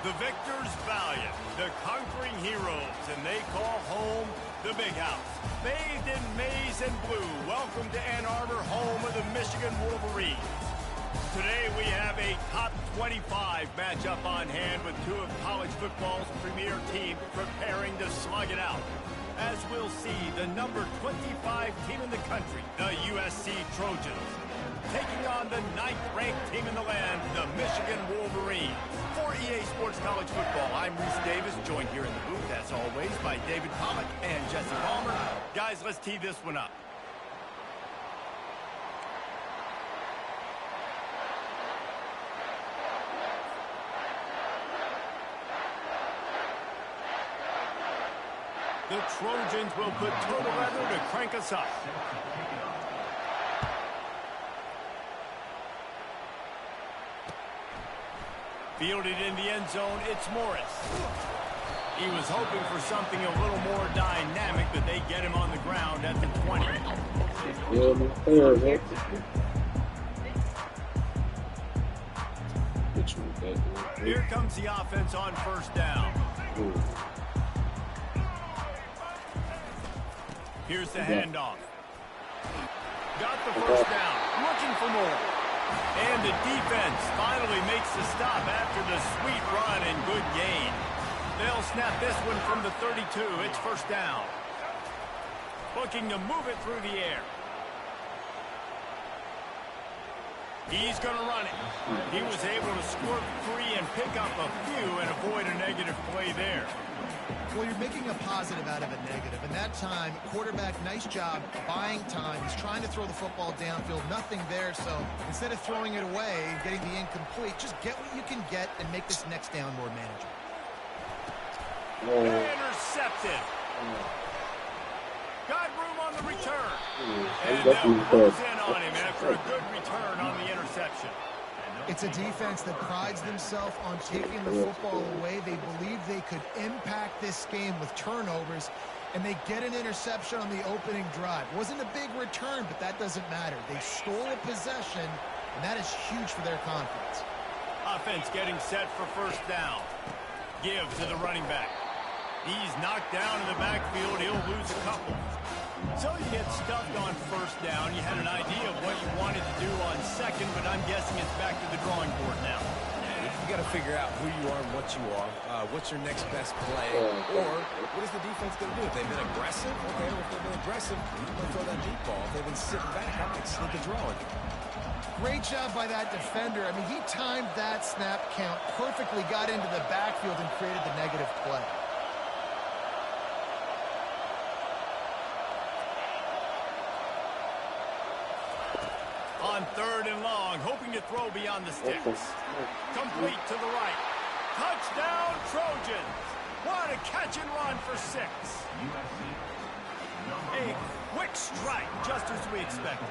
The victors valiant, the conquering heroes, and they call home the Big House. Bathed in maize and blue, welcome to Ann Arbor, home of the Michigan Wolverines. Today we have a top 25 matchup on hand with two of college football's premier teams preparing to slug it out. As we'll see, the number 25 team in the country, the USC Trojans, taking on the 9th-ranked team in the land, the Michigan Wolverines. For EA Sports College Football, I'm Reese Davis, joined here in the booth, as always, by David Pollack and Jesse Palmer. Guys, let's tee this one up. The Trojans will put total leather to crank us up. Fielded in the end zone, it's Morris. He was hoping for something a little more dynamic, but they get him on the ground at the 20. Here comes the offense on first down. Here's the handoff. Got the first down, looking for more. And the defense finally makes the stop after the sweet run and good gain. They'll snap this one from the 32. It's first down. Looking to move it through the air. He's going to run it. He was able to squirt free and pick up a few and avoid a negative play there.
Well, you're making a positive out of a negative. And that time, quarterback, nice job buying time. He's trying to throw the football downfield. Nothing there. So instead of throwing it away and getting the incomplete, just get what you can get and make this next down more manageable.
Intercepted. Got room on the return. And they'll close in on him after a good return on the interception.
It's a defense that prides themselves on taking the football away. They believe they could impact this game with turnovers, and they get an interception on the opening drive. Wasn't a big return, but that doesn't matter. They stole a possession, and that is huge for their confidence.
Offense getting set for first down. Give to the running back. He's knocked down in the backfield. He'll lose a couple. So you get stuffed on first down. You had an idea of what you wanted to do on second, but I'm guessing it's back to the drawing board now.
You got to figure out who you are and what you are. What's your next best play? Or what is the defense going to do? If they've been aggressive, okay, well, if they've been aggressive, you're going to throw that deep ball. If they've been sitting back, I might sneak a draw in.
Great job by that defender. I mean, he timed that snap count perfectly, got into the backfield and created the negative play.
On third and long, hoping to throw beyond the sticks. Complete to the right. Touchdown, Trojans. What a catch and run for 6. A quick strike, just as we expected.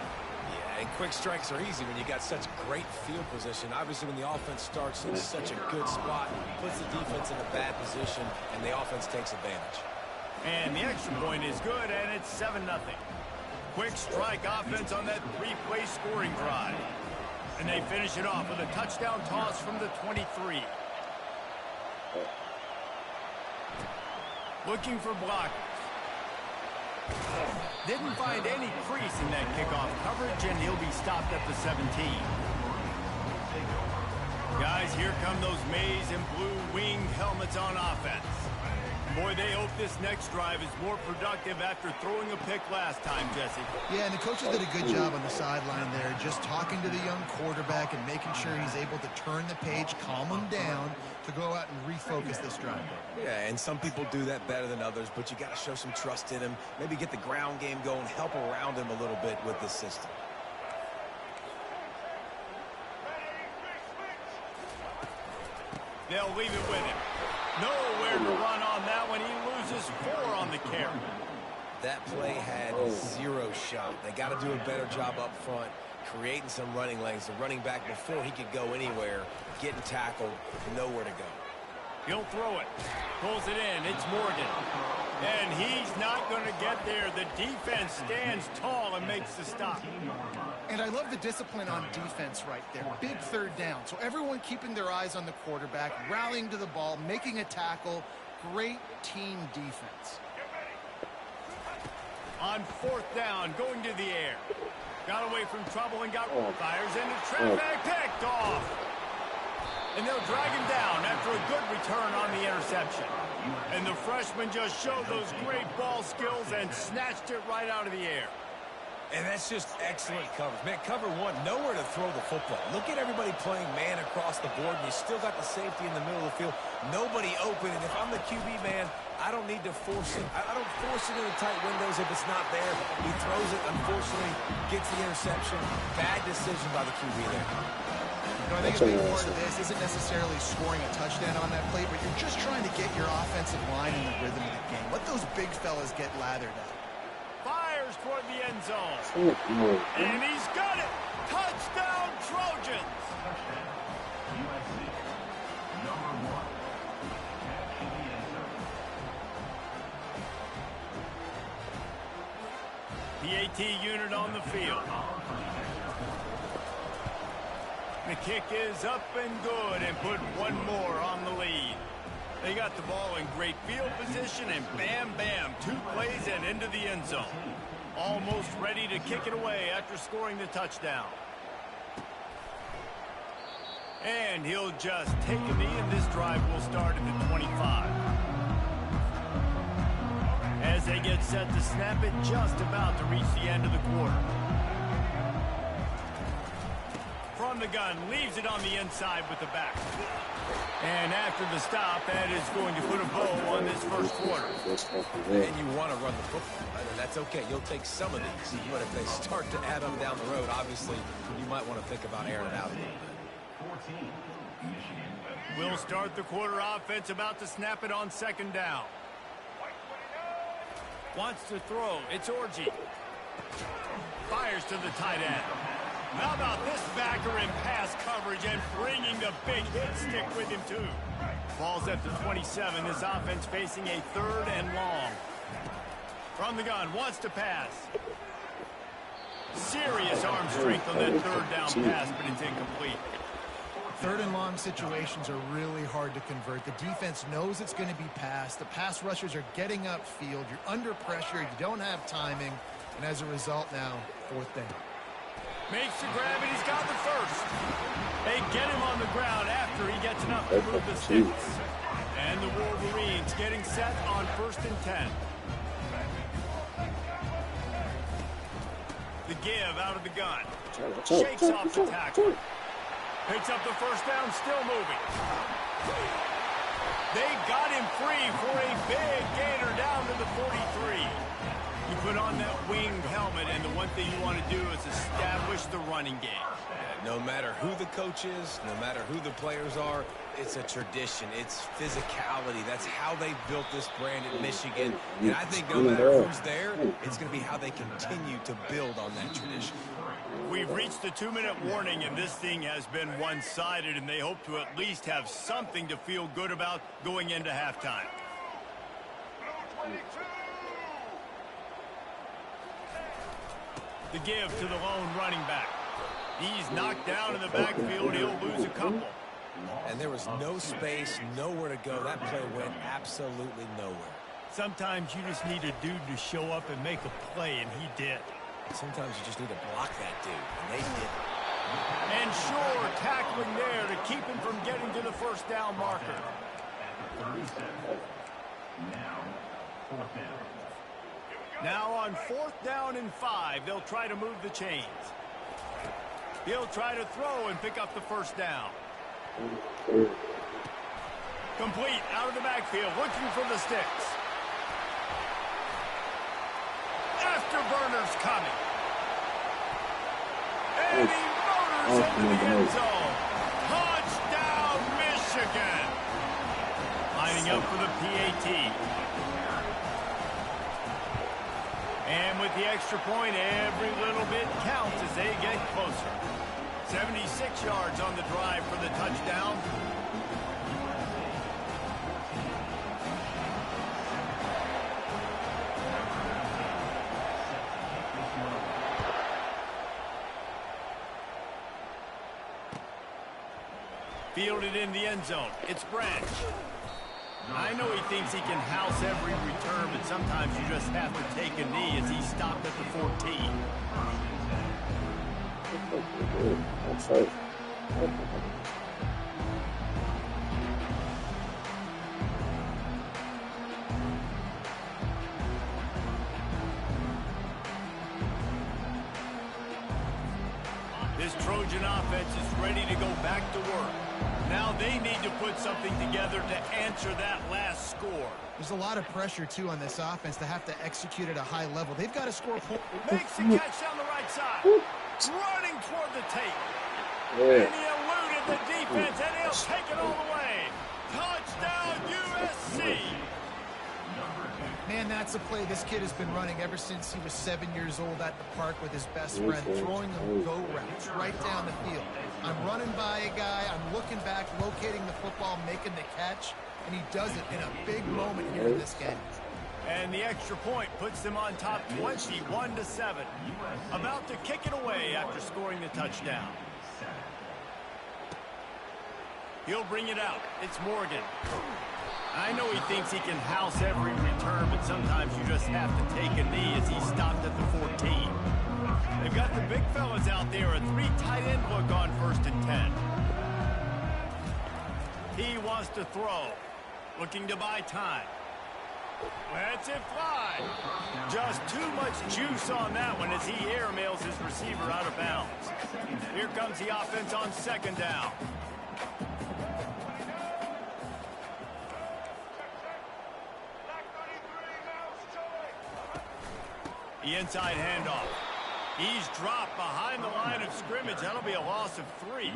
Yeah, and quick strikes are easy when you got such great field position. Obviously, when the offense starts in such a good spot, puts the defense in a bad position, and the offense takes advantage.
And the extra point is good, and it's 7-0. Quick strike offense on that 3-play scoring drive. And they finish it off with a touchdown toss from the 23. Looking for blockers. Didn't find any crease in that kickoff coverage, and he'll be stopped at the 17. Guys, here come those maize and blue winged helmets on offense. Boy, they hope this next drive is more productive after throwing a pick last time, Jesse.
Yeah, and the coaches did a good job on the sideline there, just talking to the young quarterback and making sure he's able to turn the page, calm him down to go out and refocus this drive.
Yeah, and some people do that better than others, but you got to show some trust in him, maybe get the ground game going, help around him a little bit with this system.
They'll leave it with him. Nowhere to run on that one. He loses 4 on the carry.
That play had 0 shot. They got to do a better job up front, creating some running lanes. The running back, before he could go anywhere, getting tackled, nowhere to go.
He'll throw it. Pulls it in. It's Morgan. And he's not going to get there. The defense stands tall and makes the stop.
And I love the discipline on defense right there. Big third down. So everyone keeping their eyes on the quarterback, rallying to the ball, making a tackle. Great team defense.
On fourth down, going to the air. Got away from trouble and got fires into traffic, picked off. And they'll drag him down after a good return on the interception. And the freshman just showed those great ball skills and snatched it right out of the air.
And that's just excellent coverage. Man, cover one, nowhere to throw the football. Look at everybody playing man across the board, and you still got the safety in the middle of the field. Nobody open, and if I'm the QB, man, I don't need to force it. I don't force it into tight windows if it's not there. He throws it, unfortunately, gets the interception. Bad decision by the QB there.
You know, I think a big part of this isn't necessarily scoring a touchdown on that play, but you're just trying to get your offensive line in the rhythm of the game. Let those big fellas get lathered up.
Fires toward the end zone. And he's got it. Touchdown, Trojans.
USC. Number 1. Catch in the end zone.
PAT unit on the field. The kick is up and good and put one more on the lead. They got the ball in great field position and bam, bam, 2 plays and into the end zone. Almost ready to kick it away after scoring the touchdown. And he'll just take a knee, and this drive will start at the 25. As they get set to snap it, just about to reach the end of the quarter. From the gun, leaves it on the inside with the back. And after the stop, that is going to put a bow on this first quarter.
And you want to run the football, and that's okay. You'll take some of these, but if they start to add them down the road, obviously, you might want to think about airing it out a little bit.
14. Michigan.
We'll start the quarter offense, about to snap it on second down. Wants to throw. It's Orji. Fires to the tight end. How about this backer in pass coverage and bringing the big hit stick with him, too. Ball's at the 27. This offense facing a 3rd and long. From the gun, wants to pass. Serious arm strength on that 3rd down pass, but it's incomplete.
3rd and long situations are really hard to convert. The defense knows it's going to be passed. The pass rushers are getting upfield. You're under pressure. You don't have timing. And as a result now, 4th down.
Makes the grab, and he's got the first. They get him on the ground after he gets enough to move the sticks. And the Wolverines getting set on 1st and 10. The give out of the gun. Shakes off the tackle. Picks up the first down, still moving. They got him free for a big gainer down to the 43. You put on that winged helmet, and the one thing you want to do is establish the running game.
No matter who the coach is, no matter who the players are, it's a tradition. It's physicality. That's how they built this brand at Michigan. And I think no matter who's there, it's going to be how they continue to build on that tradition.
We've reached the 2-minute warning, and this thing has been one-sided, and they hope to at least have something to feel good about going into halftime. The give to the lone running back. He's knocked down in the backfield. He'll lose a couple.
And there was no space, nowhere to go. That play went absolutely nowhere.
Sometimes you just need a dude to show up and make a play, and he did.
Sometimes you just need to block that dude, and they did.
And sure, tackling there to keep him from getting to the first down marker.
37. Now, 4th down.
Now on 4th down and 5, they'll try to move the chains. He'll try to throw and pick up the first down. Complete out of the backfield, looking for the sticks. Afterburner's coming. And he motors into the end zone. Touchdown, Michigan. Lining up for the PAT. And with the extra point, every little bit counts as they get closer. 76 yards on the drive for the touchdown. Fielded in the end zone. It's Branch. I know he thinks he can house every return, but sometimes you just have to take a knee as he stopped at the 14.
That's right.
This Trojan offense is ready to go back to work. Now they need to put something together to answer that last score.
There's a lot of pressure, too, on this offense to have to execute at a high level. They've got to score points.
Makes the catch down the right side. Running toward the tape. And he eluded the defense, and he'll take it all the way. Touchdown, USC.
Man, that's a play this kid has been running ever since he was 7 years old at the park with his best friend, throwing them go routes right down the field. I'm running by a guy, I'm looking back, locating the football, making the catch, and he does it in a big moment here in this game.
And the extra point puts them on top 21-7. About to kick it away after scoring the touchdown. He'll bring it out. It's Morgan. I know he thinks he can house every return, but sometimes you just have to take a knee as he stopped at the 14. They've got the big fellas out there, a 3 tight end look on 1st and 10. He wants to throw, looking to buy time. Lets it fly. Just too much juice on that one as he airmails his receiver out of bounds. Here comes the offense on 2nd down. The inside handoff. He's dropped behind the line of scrimmage. That'll be a loss of 3.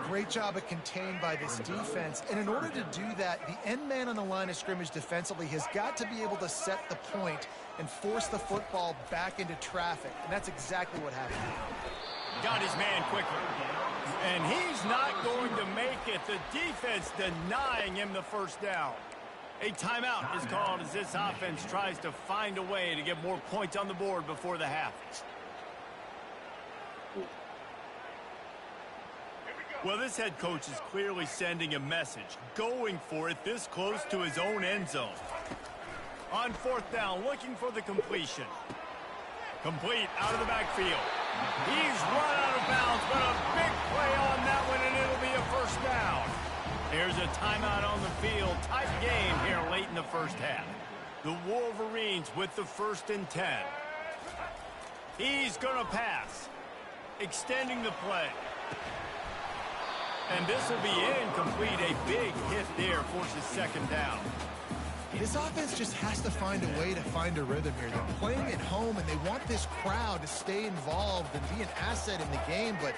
Great job of contained by this defense. And in order to do that, the end man on the line of scrimmage defensively has got to be able to set the point and force the football back into traffic. And that's exactly what happened.
Got his man quickly. And he's not going to make it. The defense denying him the 1st down. A timeout is called as this offense tries to find a way to get more points on the board before the half. Well, this head coach is clearly sending a message, going for it this close to his own end zone. On 4th down, looking for the completion. Complete out of the backfield. He's run out of bounds, but a big play on that one, and it'll be a 1st down. There's a timeout on the field. Tight game here late in the 1st half. The Wolverines with the 1st and 10. He's going to pass. Extending the play. And this will be incomplete. A big hit there forces 2nd down.
This offense just has to find a way to find a rhythm here. They're playing at home, and they want this crowd to stay involved and be an asset in the game, but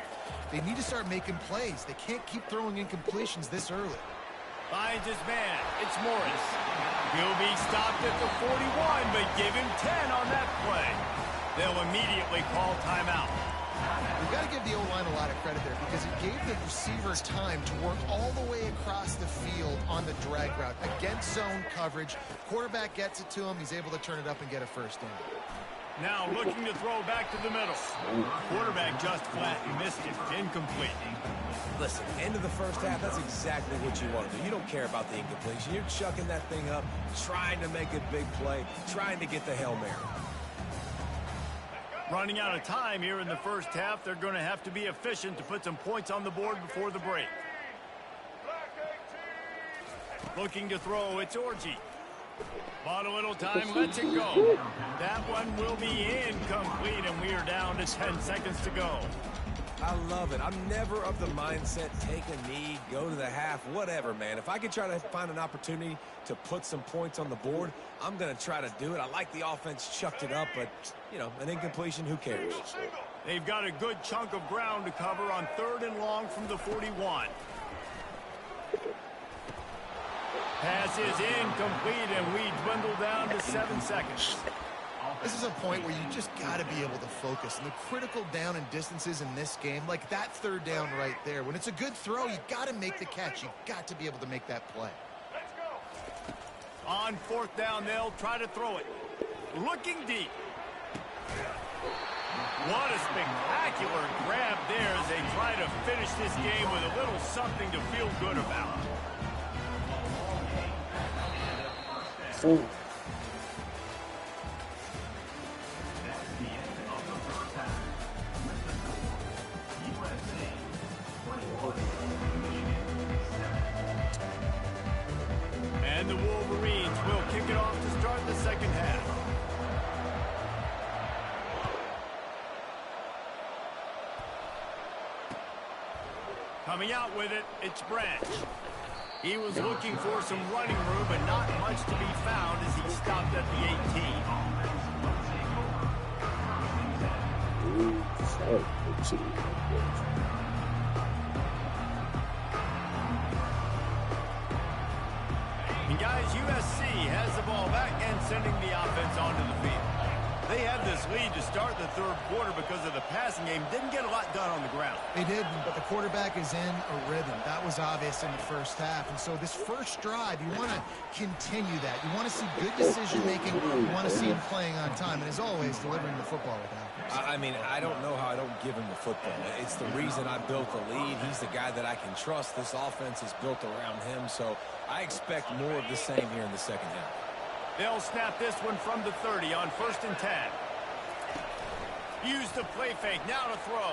they need to start making plays. They can't keep throwing incompletions this early.
Finds his man. It's Morris. He'll be stopped at the 41, but give him 10 on that play. They'll immediately call timeout.
We've got to give the O-line a lot of credit there because it gave the receiver time to work all the way across the field on the drag route. Against zone coverage, quarterback gets it to him. He's able to turn it up and get a 1st down.
Now looking to throw back to the middle. Quarterback just flat missed it. Incomplete.
Listen, end of the 1st half, that's exactly what you want to do. You don't care about the incompletion. You're chucking that thing up, trying to make a big play, trying to get the Hail Mary.
Running out of time here in the 1st half. They're going to have to be efficient to put some points on the board before the break. Looking to throw, it's Orji. Bought a little time, lets it go. That one will be incomplete, and we are down to 10 seconds to go.
I love it. I'm never of the mindset, take a knee, go to the half, whatever, man. If I can try to find an opportunity to put some points on the board, I'm going to try to do it. I like the offense chucked it up, but, you know, an incompletion, who cares?
They've got a good chunk of ground to cover on 3rd and long from the 41. Pass is incomplete, and we dwindle down to 7 seconds.
This is a point where you just got to be able to focus. And the critical down and distances in this game, like that 3rd down right there, when it's a good throw, you got to make the catch. You got to be able to make that play.
On 4th down, they'll try to throw it. Looking deep. What a spectacular grab there as they try to finish this game with a little something to feel good about.
Oh.
And the Wolverines will kick it off to start the second half. Coming out with it, it's Branch. He was looking for some running room, but not much to be found as he stopped at the 18. And guys, USC has the ball back and sending the offense onto the field. They had this lead to start the third quarter because of the passing game. Didn't get a lot done on the ground.
They didn't, but the quarterback is in a rhythm. That was obvious in the first half. And so this first drive, you want to continue that. You want to see good decision-making. You want to see him playing on time. And as always, delivering the football with accuracy.
I mean, I don't know how I don't give him the football. It's the reason I built the lead. He's the guy that I can trust. This offense is built around him. So I expect more of the same here in the second half.
They'll snap this one from the 30 on 1st and 10. Use the play fake, now to throw.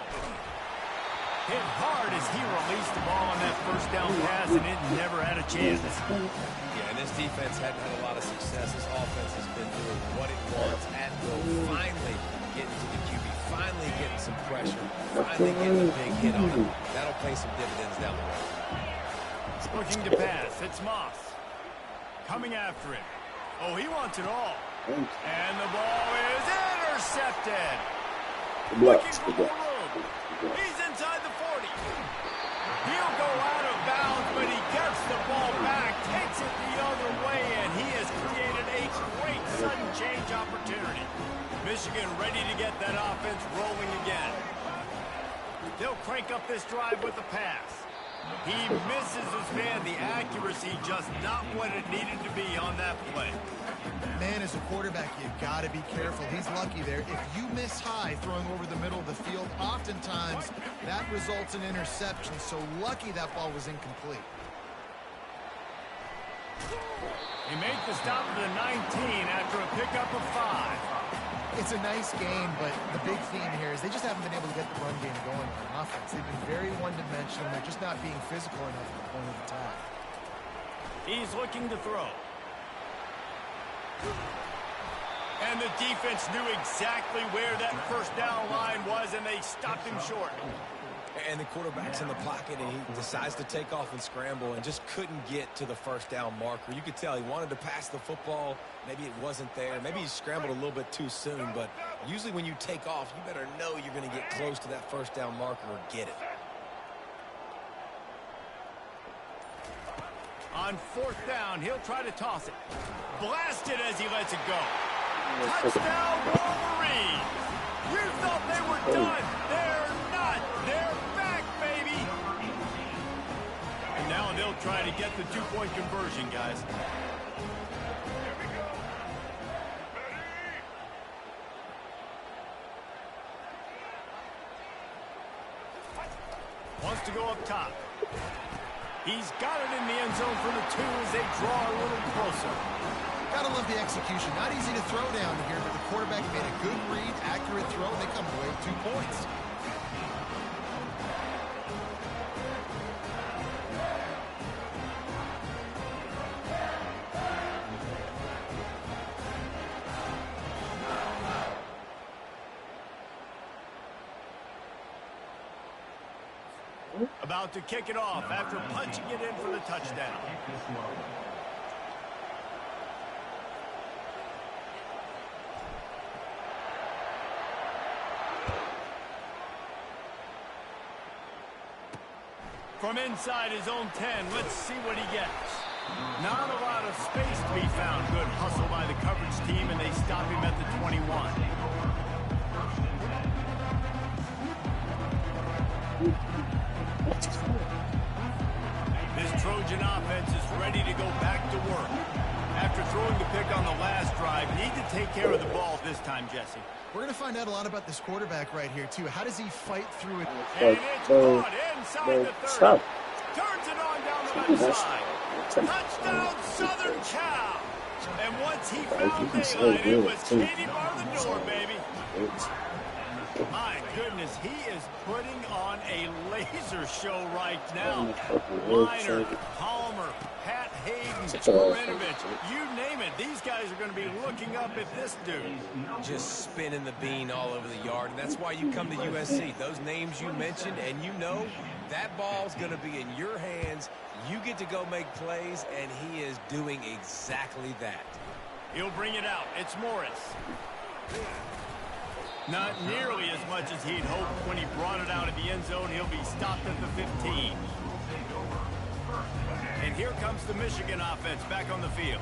Hit hard as he released the ball on that first down pass, and it never had a chance.
Yeah, and this defense hadn't had a lot of success. This offense has been doing what it wants at will. Finally getting to the QB, finally getting some pressure, finally getting a big hit on it. That'll pay some dividends down the road.
Looking to pass, it's Moss. Coming after it. Oh, he wants it all. And the ball is intercepted. Looking for more room. He's inside the 40. He'll go out of bounds, but he gets the ball back, takes it the other way, and he has created a great sudden change opportunity. Michigan ready to get that offense rolling again. They'll crank up this drive with the pass. He misses his man. The accuracy just not what it needed to be on that play.
Man, as a quarterback, you got to be careful. He's lucky there. If you miss high throwing over the middle of the field, oftentimes that results in interception. So lucky that ball was incomplete.
He made the stop at the 19 after a pickup of 5.
It's a nice game, but the big theme here is they just haven't been able to get the run game going on offense. They've been very one-dimensional. They're just not being physical enough at the point of attack.
He's looking to throw. And the defense knew exactly where that first down line was, and they stopped him short.
And the quarterback's in the pocket, and he decides to take off and scramble and just couldn't get to the first down marker. You could tell he wanted to pass the football. Maybe it wasn't there. Maybe he scrambled a little bit too soon. But usually when you take off, you better know you're going to get close to that first down marker or get it.
On 4th down, he'll try to toss it. Blasted as he lets it go. Touchdown, Wolverines! You thought they were done. They're not. They're back, baby. And now they'll try to get the 2-point conversion, guys. Wants to go up top. He's got it in the end zone for the 2 as they draw a little closer.
Gotta love the execution. Not easy to throw down here, but the quarterback made a good read, accurate throw, and they come away with 2 points.
About to kick it off after punching it in for the touchdown. From inside his own 10, let's see what he gets. Not a lot of space to be found. Good hustle by the coverage team, and they stop him at the 21. This Trojan offense is ready to go back to work. After throwing the pick on the last drive, need to take care of the ball this time, Jesse.
We're going to find out a lot about this quarterback right here, too. How does he fight through it?
And it's caught inside the 30.
Stop.
Turns it on down the left side. Touchdown, Southern Cal. And once he found daylight, it was Katie bar the door, baby. My goodness, he is putting on a laser show right now. Liner, Palmer, Pat Hayden, Marinovich, you name it. These guys are going to be looking up at this dude.
Just spinning the bean all over the yard, and that's why you come to USC. Those names you mentioned, and you know that ball's going to be in your hands. You get to go make plays, and he is doing exactly that.
He'll bring it out. It's Morris. Not nearly as much as he'd hoped when he brought it out of the end zone. He'll be stopped at the 15. And here comes the Michigan offense back on the field.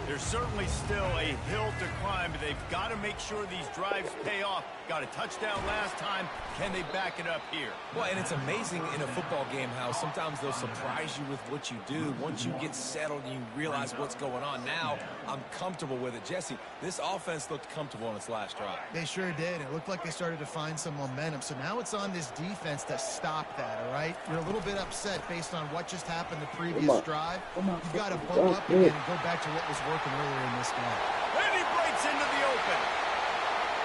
There's certainly still a hill to climb, but they've got to make sure these drives pay off. Got a touchdown last time. Can they back it up here?
Well, and it's amazing in a football game how sometimes they'll surprise you with what you do. Once you get settled and you realize what's going on, now I'm comfortable with it. Jesse, this offense looked comfortable on its last drive.
They sure did. It looked like they started to find some momentum. So now it's on this defense to stop that, all right? You're a little bit upset based on what just happened the previous drive. You've got to bow up again and go back to what was working earlier in this game.
And he breaks into the open.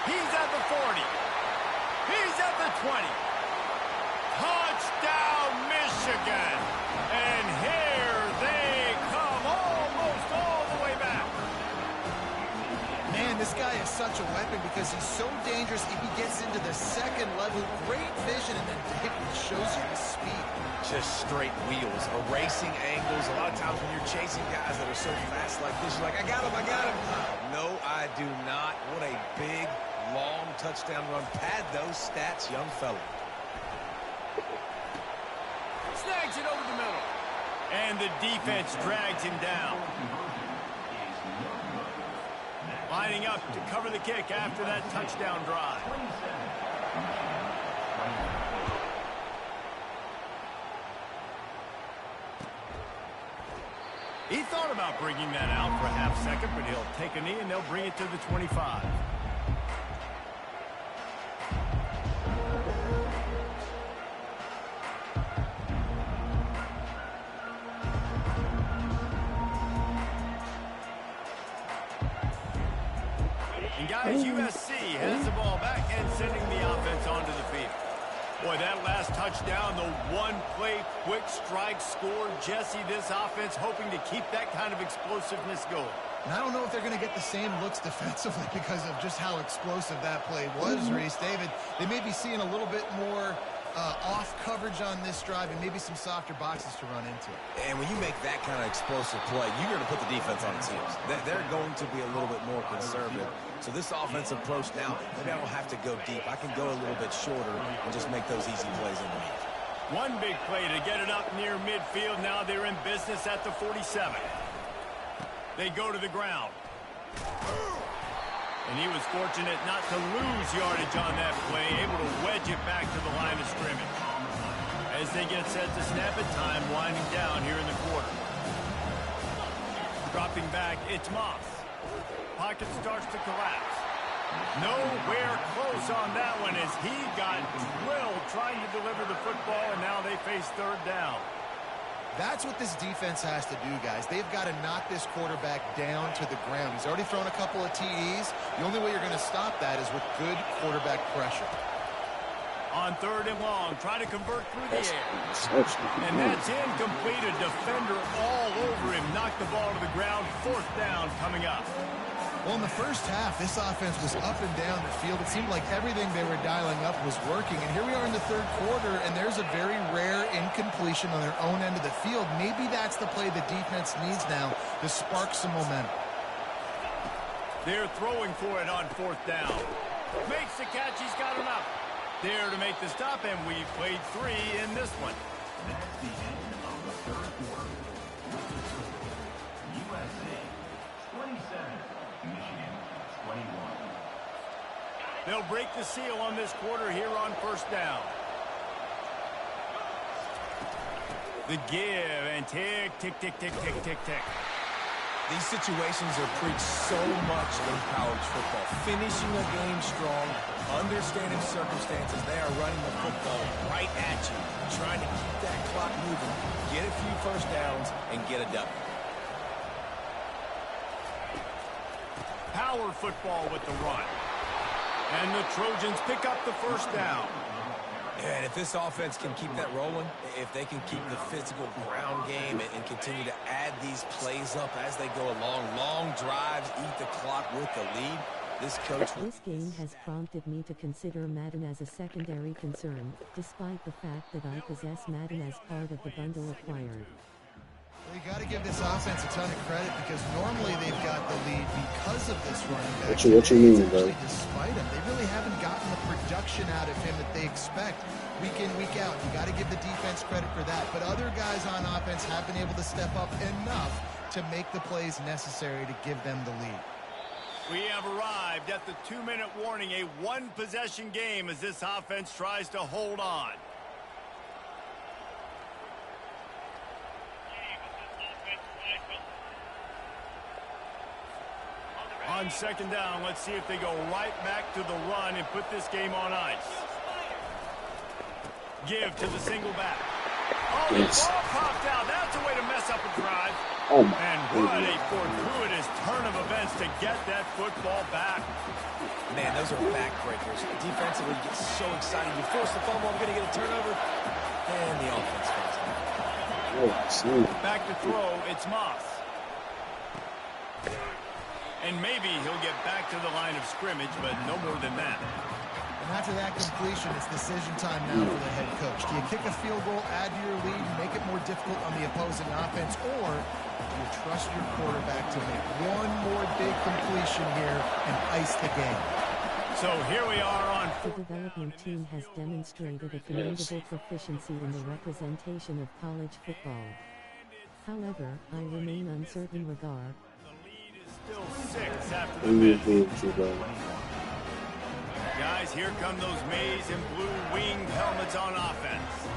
He's at the 40. He's at the 20. Touchdown, Michigan. And here they come almost all the way back.
Man, this guy is such a weapon because he's so dangerous if he gets into the second level. Great vision, and then it shows you the speed.
Just straight wheels, erasing angles. A lot of times when you're chasing guys that are so fast like this, you're like, I got him, I got him. No, I do not. What a big, long touchdown run. Pad those stats, young fella.
Snags it over the middle. And the defense drags him down. Lining up to cover the kick after that touchdown drive. He thought about bringing that out for a half second, but he'll take a knee and they'll bring it to the 25. And guys, USC has the ball back and sending the offense onto the field. Boy, that last touchdown, the one-play quick strike score. Jesse, this offense hoping to keep that kind of explosiveness going.
And I don't know if they're going to get the same looks defensively because of just how explosive that play was, Reese. David, they may be seeing a little bit more off coverage on this drive and maybe some softer boxes to run into.
And when you make that kind of explosive play, you're going to put the defense on its heels. They're going to be a little bit more conservative. So this offensive approach now, maybe I don't have to go deep. I can go a little bit shorter and just make those easy plays underneath.
One big play to get it up near midfield. Now they're in business at the 47. They go to the ground. And he was fortunate not to lose yardage on that play, able to wedge it back to the line of scrimmage. As they get set to snap it, time winding down here in the quarter. Dropping back, it's Moss. Pocket starts to collapse. Nowhere close on that one as he got drilled trying to deliver the football, and now they face third down.
That's what this defense has to do, guys. They've got to knock this quarterback down to the ground. He's already thrown a couple of TDs. The only way you're going to stop that is with good quarterback pressure.
On third and long, trying to convert through the air. And that's incomplete. A defender all over him. Knocked the ball to the ground. Fourth down coming up.
Well, in the first half, this offense was up and down the field. It seemed like everything they were dialing up was working. And here we are in the third quarter, and there's a very rare incompletion on their own end of the field. Maybe that's the play the defense needs now to spark some momentum.
They're throwing for it on fourth down. Makes the catch. He's got enough. There to make the stop, and we've played three in this one.
That's the end of the third quarter. USC 27, Michigan 21.
They'll break the seal on this quarter here on first down. The give and tick, tick, tick, tick, tick, tick, tick.
These situations are preached so much in college football. Finishing a game strong, understanding circumstances. They are running the football right at you, trying to keep that clock moving, get a few first downs, and get a W.
Power football with the run. And the Trojans pick up the first down.
Yeah, and if this offense can keep that rolling, if they can keep the physical ground game and continue to add these plays up as they go along, long drives, eat the clock with the lead, this coach...
This game has prompted me to consider Madden as a secondary concern, despite the fact that I possess Madden as part of the bundle acquired.
Well, you got to give this offense a ton of credit because normally they've got the lead because of this running back.
What you mean, bro?
Despite him, they really haven't gotten the production out of him that they expect week in, week out. You got to give the defense credit for that. But other guys on offense have been able to step up enough to make the plays necessary to give them the lead.
We have arrived at the 2-minute warning, a one-possession game as this offense tries to hold on. On second down, let's see if they go right back to the run and put this game on ice. Give to the single back. Oh, the ball popped out. That's a way to mess up a drive.
Oh my
And what a fortuitous turn of events to get that football back.
Man, those are backbreakers. Defensively, you get so excited. You force the fumble, I'm going to get a turnover. And the offense comes out.
Back to throw, it's Moss. And maybe he'll get back to the line of scrimmage, but no more than that.
And after that completion, it's decision time now for the head coach. Do you kick a field goal, add to your lead, and make it more difficult on the opposing offense, or do you trust your quarterback to make one more big completion here and ice the game?
So here we are on...
The development team has demonstrated a commendable proficiency in the representation of college football. However, I remain uncertain regarding
Still 6 after the miss. Guys, here come those maize and blue winged helmets on offense.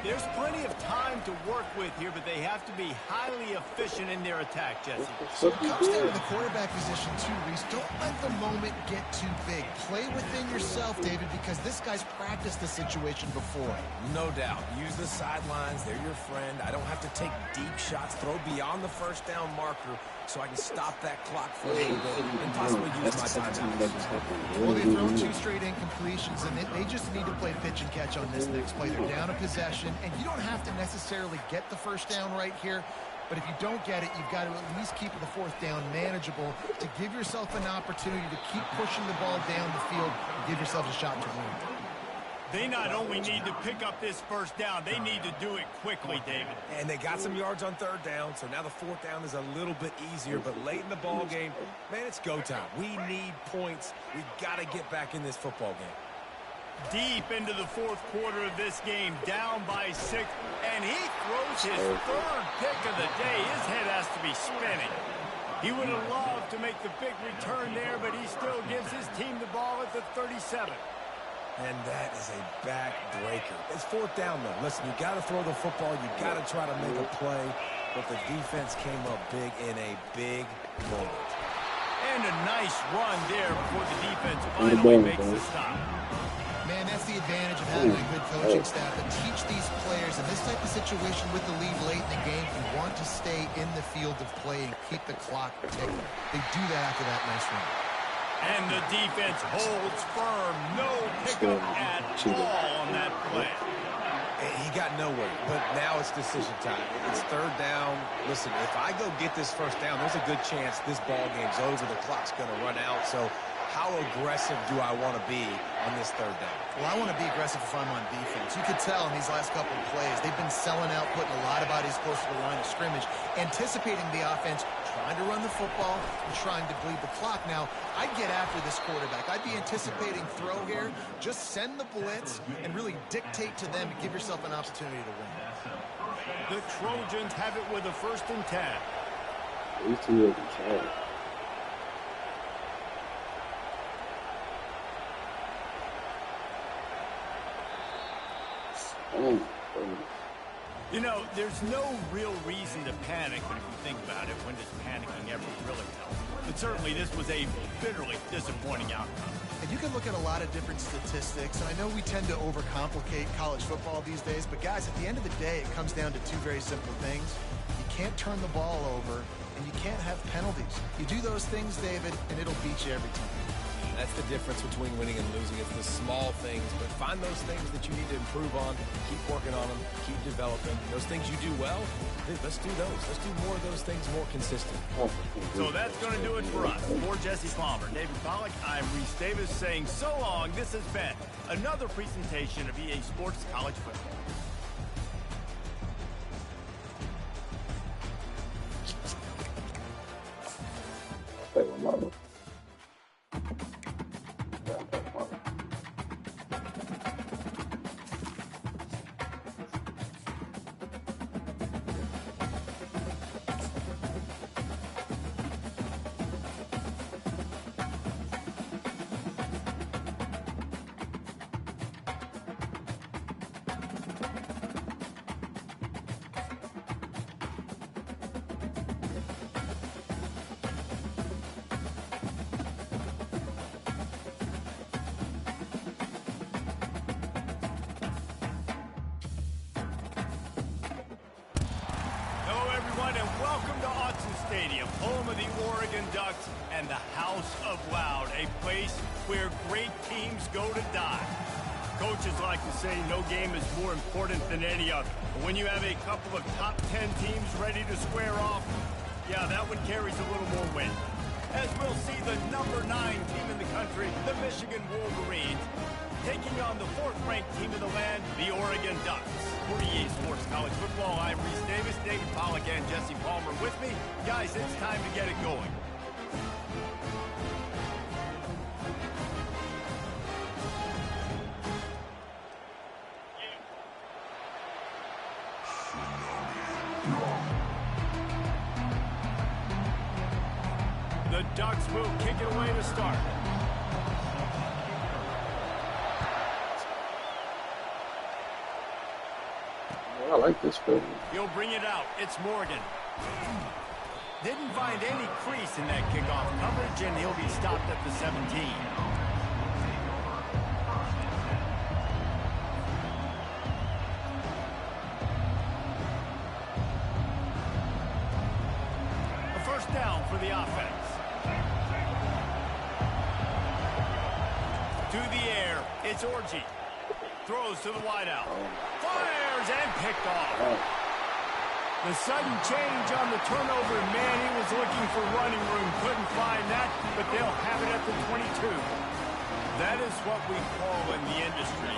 There's plenty of time to work with here, but they have to be highly efficient in their attack, Jesse.
So it comes down to the quarterback position too, Reese. Don't let the moment get too big. Play within yourself, David, because this guy's practiced the situation before.
No doubt. Use the sidelines. They're your friend. I don't have to take deep shots. Throw beyond the first down marker so I can stop that clock for a little bit and possibly use my timeout.
Well, they throw 2 straight incompletions, and they just need to play pitch and catch on this next play. They're down a possession, and you don't have to necessarily get the first down right here, but if you don't get it, you've got to at least keep the 4th down manageable to give yourself an opportunity to keep pushing the ball down the field and give yourself a shot to win.
They not only need to pick up this first down, they need to do it quickly, David.
And they got some yards on 3rd down, so now the 4th down is a little bit easier, but late in the ball game, man, it's go time. We need points. We got to get back in this football game.
Deep into the 4th quarter of this game, down by 6, and he throws his 3rd pick of the day. His head has to be spinning. He would have loved to make the big return there, but he still gives his team the ball at the 37.
And that is a backbreaker. It's 4th down, though. Listen, you got to throw the football. You got to try to make a play. But the defense came up big in a big moment.
And a nice run there before the defense finally makes the stop.
Man, that's the advantage of having a good coaching staff to teach these players in this type of situation with the lead late in the game. You want to stay in the field of play and keep the clock ticking. They do that after that nice run.
And the defense holds firm. No pickup at all on that play.
He got nowhere, but now it's decision time. It's 3rd down. Listen, if I go get this first down, there's a good chance this ball game's over. The clock's going to run out. So how aggressive do I want to be on this 3rd down?
Well, I want to be aggressive if I'm on defense. You could tell in these last couple of plays, they've been selling out, putting a lot of bodies close to the line of scrimmage, anticipating the offense, trying to run the football and trying to bleed the clock. Now, I'd get after this quarterback. I'd be anticipating throw here. Just send the blitz and really dictate to them and give yourself an opportunity to win.
The Trojans have it with a 1st and 10. You know, there's no real reason to panic, but if you think about it, when does panicking ever really help? But certainly this was a bitterly disappointing outcome.
And you can look at a lot of different statistics, and I know we tend to overcomplicate college football these days, but guys, at the end of the day, it comes down to two very simple things. You can't turn the ball over, and you can't have penalties. You do those things, David, and it'll beat you every time.
That's the difference between winning and losing. It's the small things, but find those things that you need to improve on, keep working on them, keep developing. Those things you do well, dude, let's do those. Let's do more of those things more consistent.
So that's going to do it for us. For Jesse Palmer, David Pollack, I'm Reese Davis saying so long. This has been another presentation of EA Sports College Football. And welcome to Autzen Stadium, home of the Oregon Ducks and the House of Loud, a place where great teams go to die. Coaches like to say no game is more important than any other. But when you have a couple of top 10 teams ready to square off, yeah, that one carries a little more weight. As we'll see the number 9 team in the country, the Michigan Wolverines, taking on the 4th-ranked team in the land, the Oregon Ducks. For EA Sports College Football, I'm Reese Davis, David Pollack, and Jesse Palmer with me. Guys, it's time to get it going. The Ducks will kick it away to start.
I like this film.
He'll bring it out. It's Morgan. Didn't find any crease in that kickoff coverage, and he'll be stopped at the 17. A first down for the offense. To the air, it's Orji. Throws to the wideout. Fires and picked off. The sudden change on the turnover, man, he was looking for running room. Couldn't find that, but they'll have it at the 22. That is what we call in the industry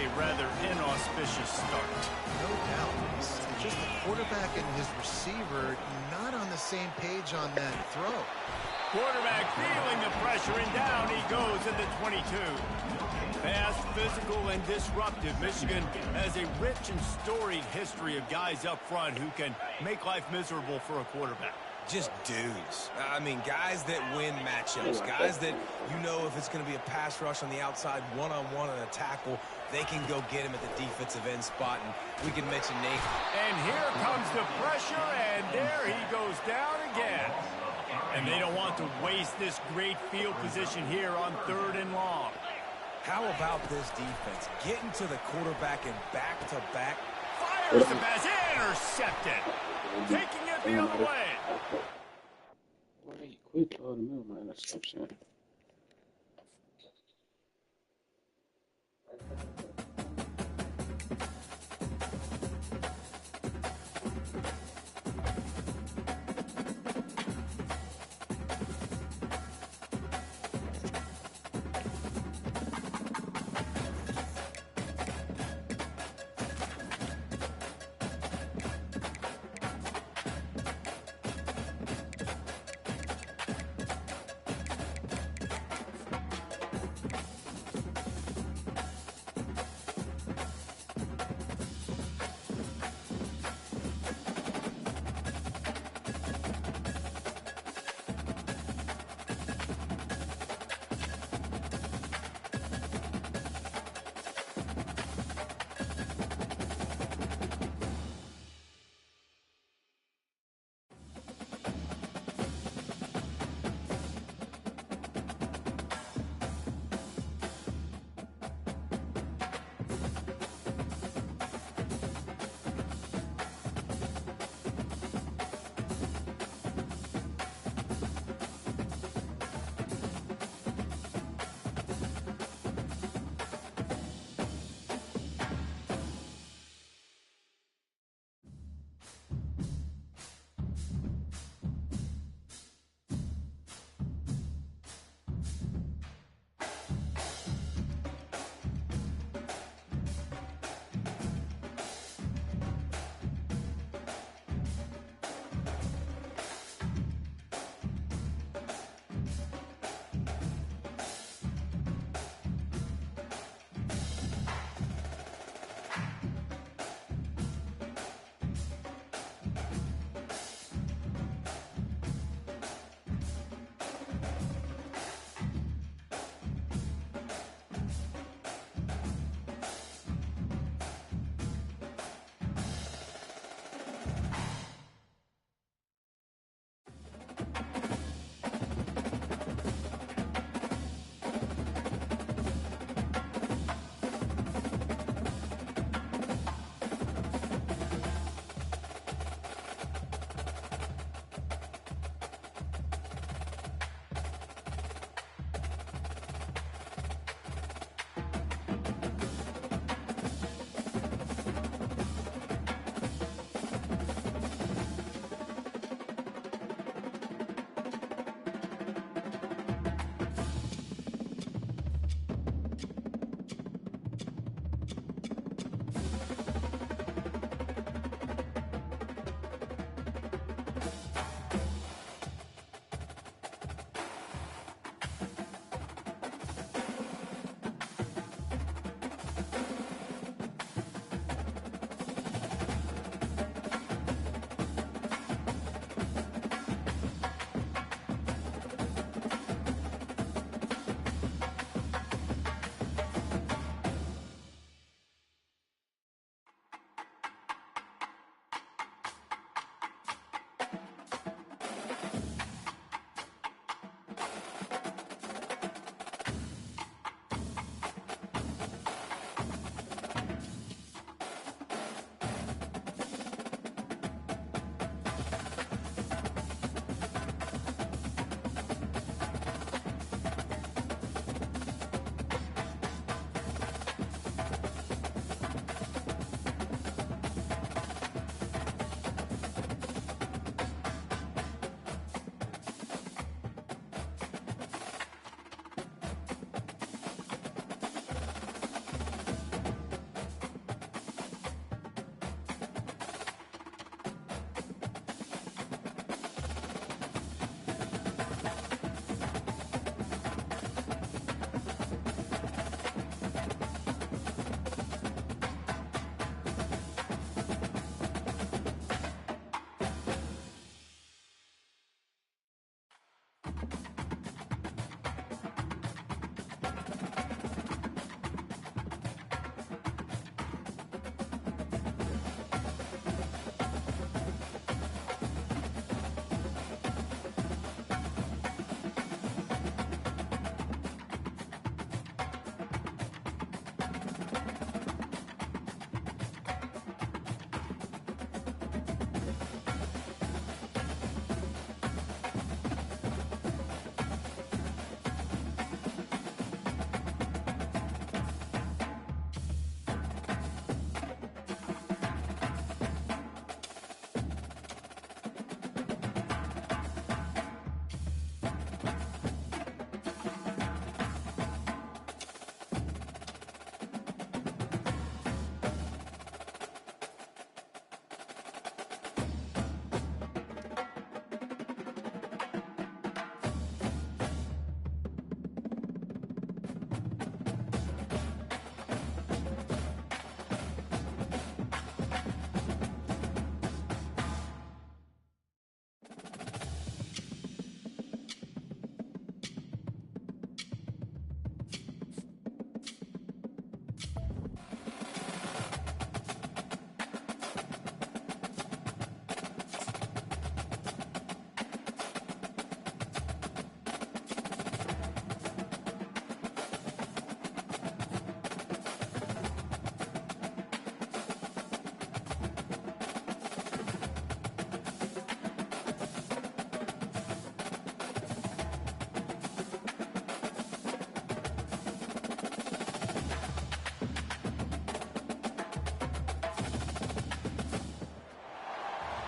a rather inauspicious start.
No doubt. It's just the quarterback and his receiver not on the same page on that throw.
Quarterback feeling the pressure, and down he goes at the 22. Fast, physical, and disruptive, Michigan has a rich and storied history of guys up front who can make life miserable for a quarterback.
Just dudes. I mean, guys that win matchups. Guys that, you know, if it's going to be a pass rush on the outside, one-on-one on a tackle, they can go get him at the defensive end spot. And we can mention Nate.
And here comes the pressure, and there he goes down again. And they don't want to waste this great field position here on 3rd and long.
How about this defense? Getting to the quarterback and back-to-back.
Fires the pass, intercepted. Taking it the other way.
Wait, quit the middle, man. That's upset.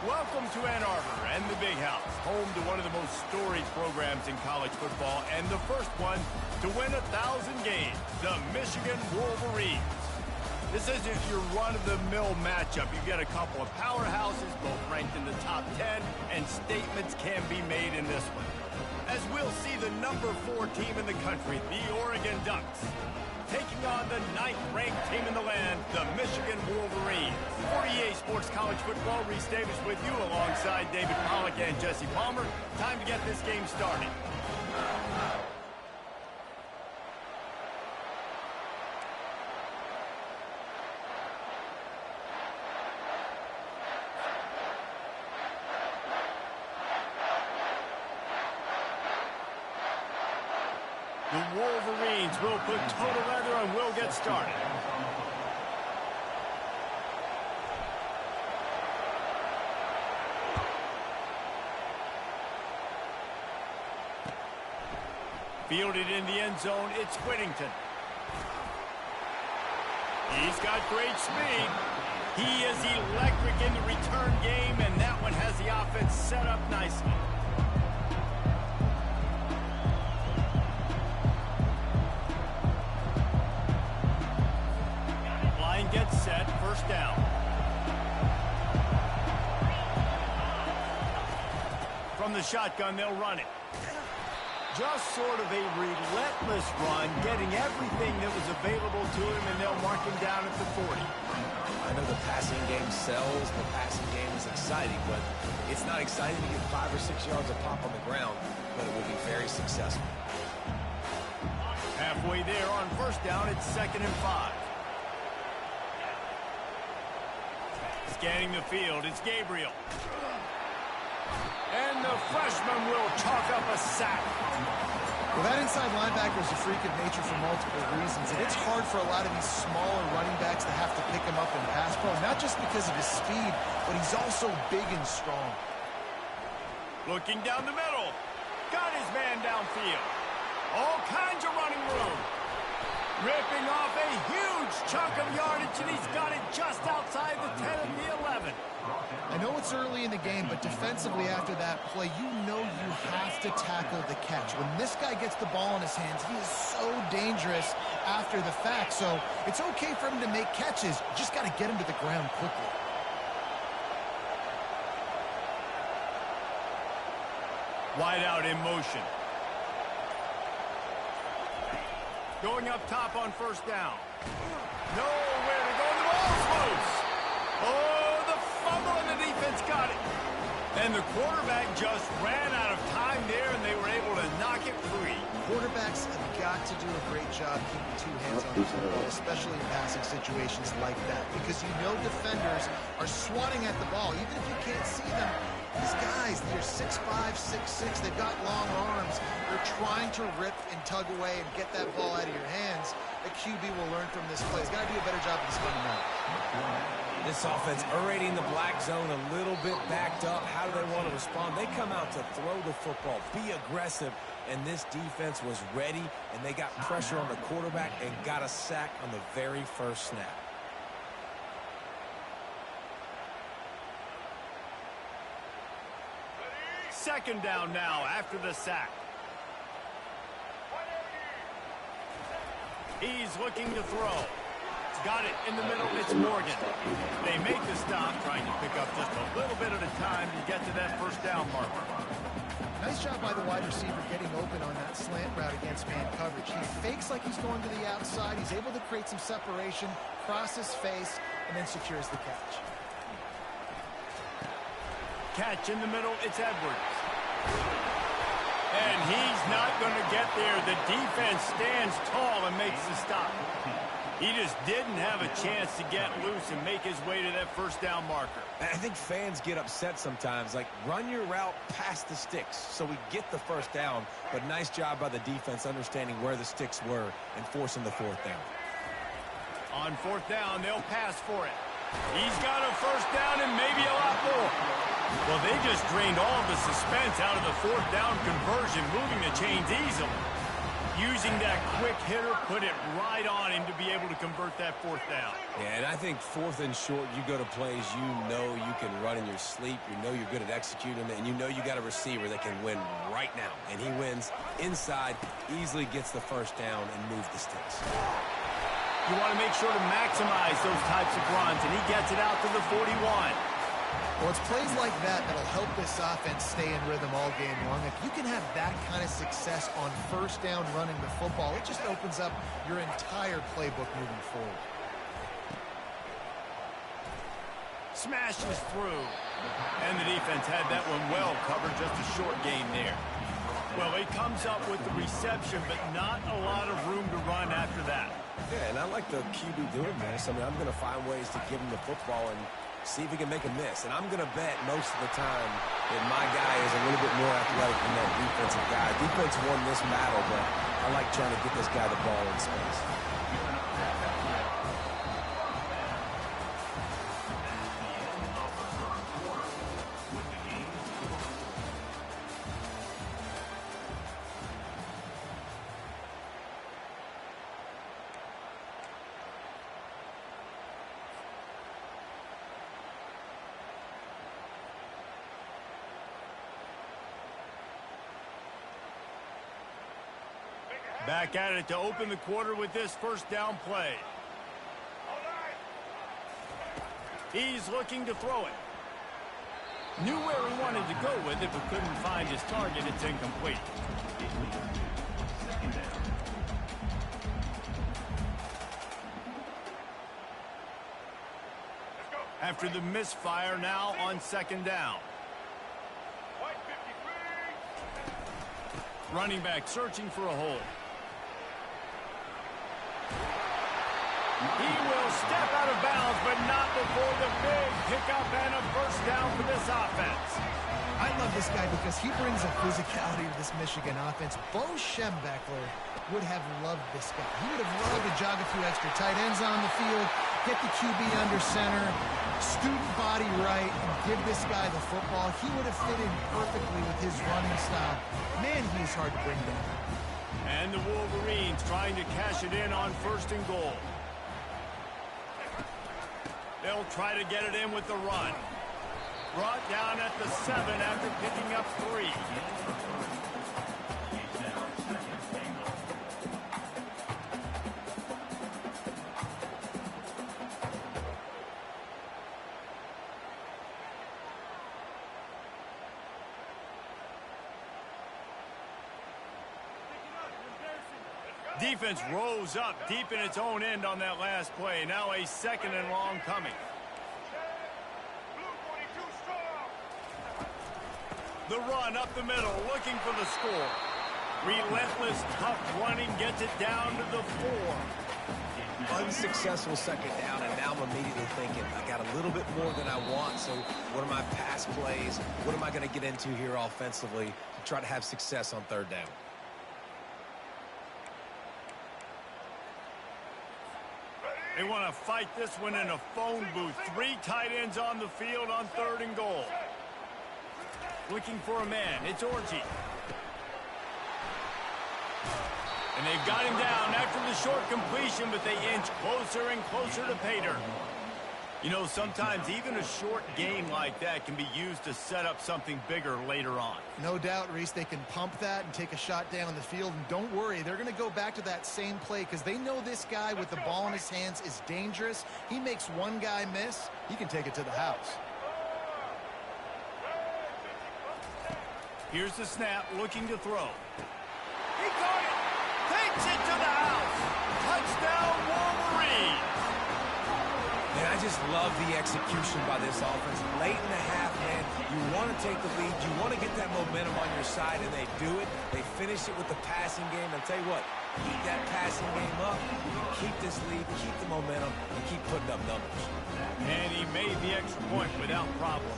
Welcome to Ann Arbor and the Big House, home to one of the most storied programs in college football and the first one to win 1,000 games, the Michigan Wolverines. This isn't your run-of-the-mill matchup. You've got a couple of powerhouses, both ranked in the top 10, and statements can be made in this one. As we'll see the number 4 team in the country, the Oregon Ducks, taking on the 9th-ranked team in the land, the Michigan Wolverines. For EA Sports College Football, Reese Davis with you alongside David Pollack and Jesse Palmer. Time to get this game started. The Wolverines will put total leather and will get started. Fielded in the end zone, it's Whittington. He's got great speed. He is electric in the return game, and that one has the offense set up nicely. Gets set, first down. From the shotgun, they'll run it. Just sort of a relentless run, getting everything that was available to him, and they'll mark him down at the 40.
I know the passing game sells, the passing game is exciting, but it's not exciting to get 5 or 6 yards of pop on the ground, but it will be very successful.
Halfway there on first down, it's 2nd and 5. Scanning the field, it's Gabriel. And the freshman will chalk up a sack.
Well, that inside linebacker is a freak of nature for multiple reasons, and it's hard for a lot of these smaller running backs to have to pick him up in pass pro, not just because of his speed, but he's also big and strong.
Looking down the middle. Got his man downfield. All kinds of running room. Ripping off a huge chunk of yardage, and he's got it just outside the 10 of the 11.
I know it's early in the game, but defensively after that play, you know you have to tackle the catch. When this guy gets the ball in his hands, he is so dangerous after the fact. So it's okay for him to make catches. You just got to get him to the ground quickly.
Wide out in motion. Going up top on first down. Nowhere to go, and the ball's loose. Oh, the fumble, and the defense got it. And the quarterback just ran out of time there, and they were able to knock it free.
Quarterbacks have got to do a great job keeping 2 hands on the football, especially in passing situations like that, because you know defenders are swatting at the ball. Even if you can't see them, these guys, they're 6'5", 6'6", they've got long arms. They're trying to rip and tug away and get that ball out of your hands. The QB will learn from this play. He's got to do a better job of this fundamental.
This offense already in the black zone, a little bit backed up. How do they want to respond? They come out to throw the football, be aggressive, and this defense was ready, and they got pressure on the quarterback and got a sack on the very first snap.
Second down now after the sack. He's looking to throw. Got it in the middle. It's Morgan. They make the stop, trying to pick up just a little bit at a time to get to that first down marker.
Nice job by the wide receiver getting open on that slant route against man coverage. He fakes like he's going to the outside. He's able to create some separation, cross his face, and then secures the catch.
Catch in the middle, it's Edwards. And he's not going to get there. The defense stands tall and makes the stop. He just didn't have a chance to get loose and make his way to that first down marker.
I think fans get upset sometimes, like run your route past the sticks so we get the first down, but nice job by the defense understanding where the sticks were and forcing the 4th down.
On 4th down, they'll pass for it. He's got a first down and maybe a lot more. Well, they just drained all of the suspense out of the 4th down conversion, moving the chains easily. Using that quick hitter, put it right on him to be able to convert that fourth down.
Yeah, and I think fourth and short, you go to plays you know you can run in your sleep, you know you're good at executing it, and you know you got a receiver that can win right now. And he wins inside, easily gets the first down, and moves the sticks.
You want to make sure to maximize those types of runs, and he gets it out to the 41.
Well, it's plays like that that'll help this offense stay in rhythm all game long. If you can have that kind of success on first down running the football, it just opens up your entire playbook moving forward.
Smashes through. And the defense had that one well covered, just a short gain there. Well, he comes up with the reception, but not a lot of room to run after that.
Yeah, and I like the QB doing this. I mean, I'm going to find ways to give him the football and see if he can make a miss. And I'm going to bet most of the time that my guy is a little bit more athletic than that defensive guy. Defense won this battle, but I like trying to get this guy the ball in space.
Back at it to open the quarter with this first down play. He's looking to throw it. Knew where he wanted to go with it, but couldn't find his target. It's incomplete. After the misfire, now on second down. Running back searching for a hole. He will step out of bounds, but not before the big pickup and a first down for this offense.
I love this guy because he brings a physicality to this Michigan offense. Bo Schembechler would have loved this guy. He would have loved to jog a few extra tight ends on the field, get the QB under center, student body right, and give this guy the football. He would have fit in perfectly with his running style. Man, he's hard to bring down.
And the Wolverines trying to cash it in on first and goal. They'll try to get it in with the run. Brought down at the 7 after picking up 3. Defense rose up deep in its own end on that last play. Now a second and long coming. The run up the middle, looking for the score. Relentless, tough running gets it down to the 4.
Unsuccessful second down, and now I'm immediately thinking, I got a little bit more than I want, so what are my pass plays? What am I going to get into here offensively to try to have success on third down?
They want to fight this one in a phone booth. 3 tight ends on the field on third and goal. Looking for a man. It's Orji. And they've got him down after the short completion, but they inch closer and closer to pay dirt. You know, sometimes even a short game like that can be used to set up something bigger later on.
No doubt, Reese, they can pump that and take a shot down the field. And don't worry, they're going to go back to that same play because they know this guy with the ball in his hands is dangerous. He makes one guy miss, he can take it to the house.
Here's the snap, looking to throw. He caught it! Takes it to the house! Touchdown, Wolverine!
Man, I just love the execution by this offense. Late in the half, man, you want to take the lead. You want to get that momentum on your side, and they do it. They finish it with the passing game. And tell you what, keep that passing game up. You can keep this lead, keep the momentum, and keep putting up numbers.
And he made the extra point without problem.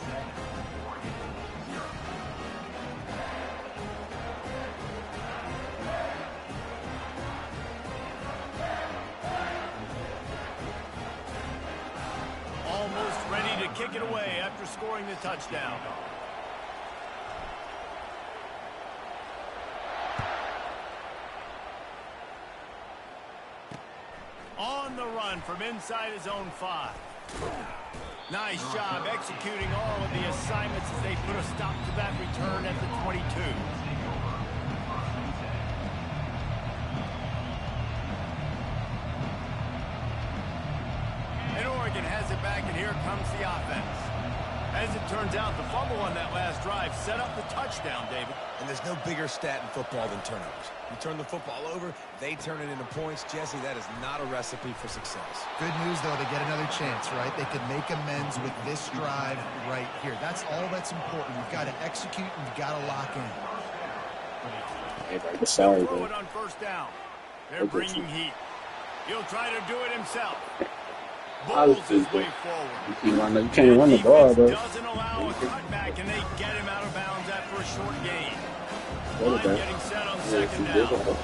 Almost ready to kick it away after scoring the touchdown. On the run from inside his own 5. Nice job executing all of the assignments as they put a stop to that return at the 22. And Oregon has it back, and here comes the offense. As it turns out, the fumble on that last drive set up the touchdown, David.
And there's no bigger stat in football than turnovers. You turn the football over, they turn it into points. Jesse, that is not a recipe for success.
Good news, though, to get another chance, right? They could make amends with this drive right here. That's all that's important. You've got to execute and you've got to lock in.
Hey, bro, good sorry,
Throw
bro.
it on first down. They're bringing heat. He'll try to do it himself. Bowls his way forward.
You can't run the ball, bro.
Doesn't allow a cutback, and they get him out of bounds after a short gain.
What
Line
about?
getting set on
Yeah,
second
he did
down.
that.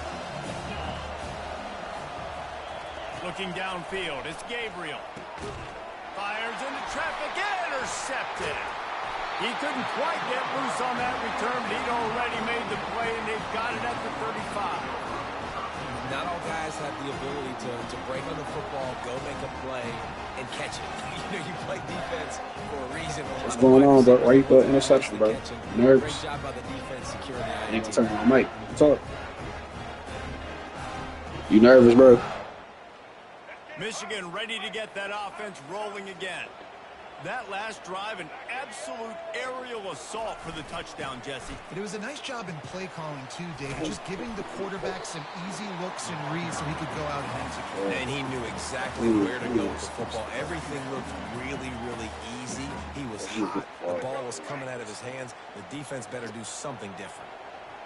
Looking downfield, it's Gabriel. Fires into traffic, intercepted. He couldn't quite get loose on that return, but he'd already made the play, and they've got it at the 35.
Not all guys have the ability to break on the football, go make a play, and catch it. You play defense for a reason.
What's going on, bro? Why you throw interception, bro? Nerves.
Great job by the defense securing the
I need to
INT.
turn on my mic. Talk. You nervous, bro?
Michigan ready to get that offense rolling again. That last drive, an absolute aerial assault for the touchdown, Jesse.
But it was a nice job in play calling, too, David. Just giving the quarterback some easy looks and reads so he could go out and execute.
And he knew exactly where to go with the football. Everything looked really, really easy. He was hot. The ball was coming out of his hands. The defense better do something different.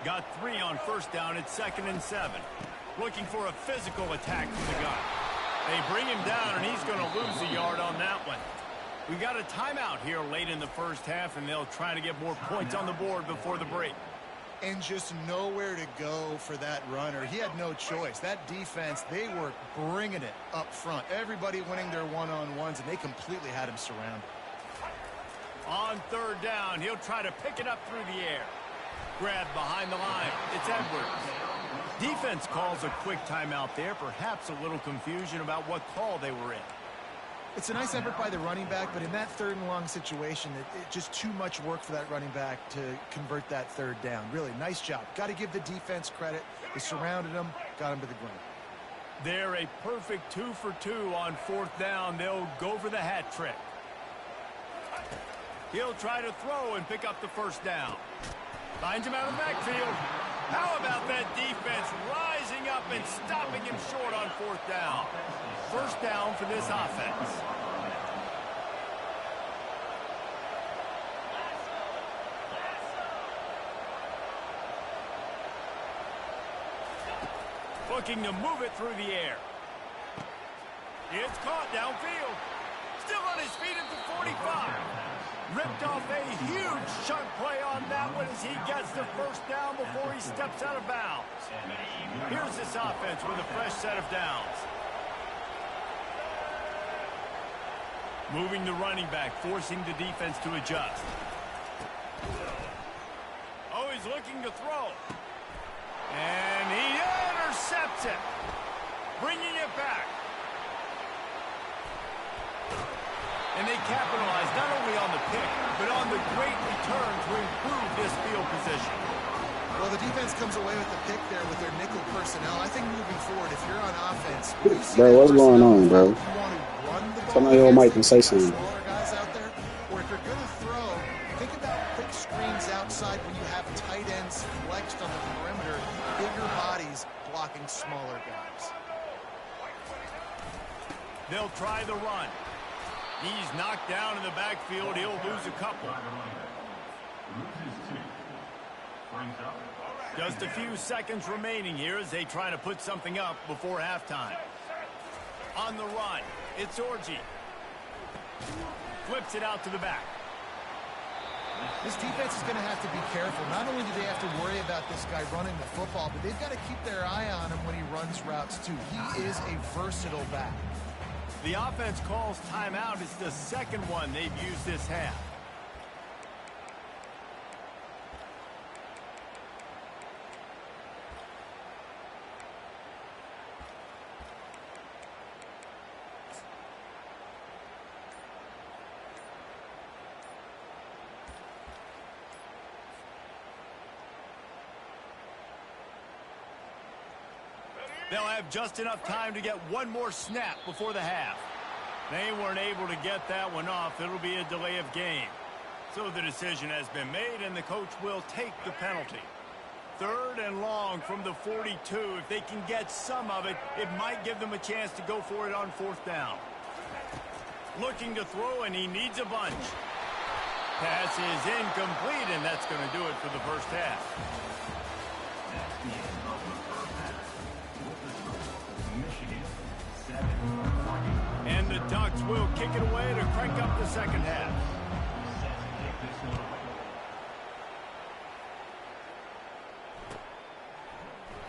Got 3 on first down at 2nd and 7. Looking for a physical attack from the gun. They bring him down, and he's going to lose a yard on that one. We got a timeout here late in the first half, and they'll try to get more points on the board before the break.
And just nowhere to go for that runner. He had no choice. That defense, they were bringing it up front. Everybody winning their one-on-ones, and they completely had him surrounded.
On 3rd down, he'll try to pick it up through the air. Grabbed behind the line. It's Edwards. Defense calls a quick timeout there. Perhaps a little confusion about what call they were in.
It's a nice effort by the running back, but in that 3rd and long situation, it just too much work for that running back to convert that 3rd down. Really, nice job. Got to give the defense credit. They surrounded him, got him to the ground.
They're a perfect 2 for 2 on 4th down. They'll go for the hat trick. He'll try to throw and pick up the first down. Finds him out of the backfield. How about that defense rising up and stopping him short on 4th down? First down for this offense. Looking to move it through the air. It's caught downfield. Still on his feet at the 45. Ripped off a huge chunk play on that one as he gets the first down before he steps out of bounds. Here's this offense with a fresh set of downs. Moving the running back, forcing the defense to adjust. Oh, he's looking to throw. And he intercepts it. Bringing it back. And they capitalize not only on the pick, but on the great return to improve this field position.
Well, the defense comes away with the pick there with their nickel personnel. I think moving forward, if you're on offense, you see
Bro,
that
what's going
personnel,
on, bro?
you want to run the ball.
Tell me your mic and say
against
something.
smaller guys out there, or if you're going to throw, think about quick screens outside when you have tight ends flexed on the perimeter, bigger bodies blocking smaller guys.
They'll try the run. He's knocked down in the backfield. He'll lose a couple.
Loses 2. Brings up.
Just a few seconds remaining here as they try to put something up before halftime. On the run, it's Orji. Flips it out to the back.
This defense is going to have to be careful. Not only do they have to worry about this guy running the football, but they've got to keep their eye on him when he runs routes, too. He is a versatile back.
The offense calls timeout. It's the second one they've used this half. They'll have just enough time to get one more snap before the half. They weren't able to get that one off. It'll be a delay of game. So the decision has been made, and the coach will take the penalty. 3rd and long from the 42. If they can get some of it, it might give them a chance to go for it on 4th down. Looking to throw, and he needs a bunch. Pass is incomplete, and that's going to do it for the first half. And the Ducks will kick it away to crank up the second half.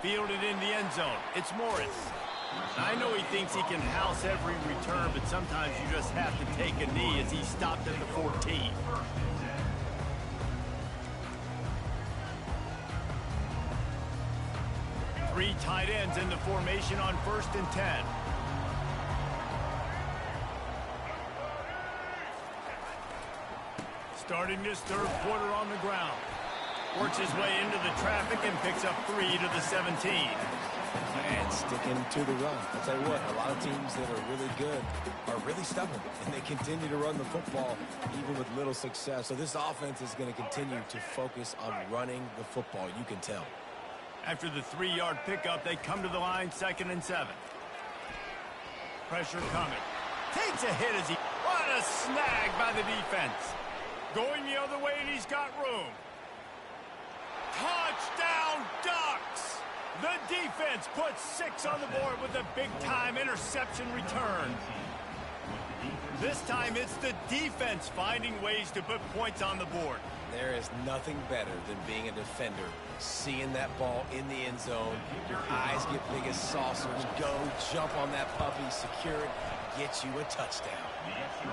Fielded in the end zone. It's Morris. I know he thinks he can house every return, but sometimes you just have to take a knee as he stopped at the 14. Three tight ends in the formation on 1st and 10. Starting this 3rd quarter on the ground. Works his way into the traffic and picks up 3 to the 17.
And sticking to the run. I'll tell you what, a lot of teams that are really good are really stubborn, and they continue to run the football even with little success. So this offense is going to continue to focus on running the football, you can tell.
After the 3-yard pickup, they come to the line 2nd and 7. Pressure coming. Takes a hit as he... What a snag by the defense. Going the other way, and he's got room. Touchdown, Ducks! The defense puts 6 on the board with a big-time interception return. This time, it's the defense finding ways to put points on the board.
There is nothing better than being a defender, seeing that ball in the end zone, your eyes get big as saucers, go, jump on that puppy, secure it, get you a touchdown.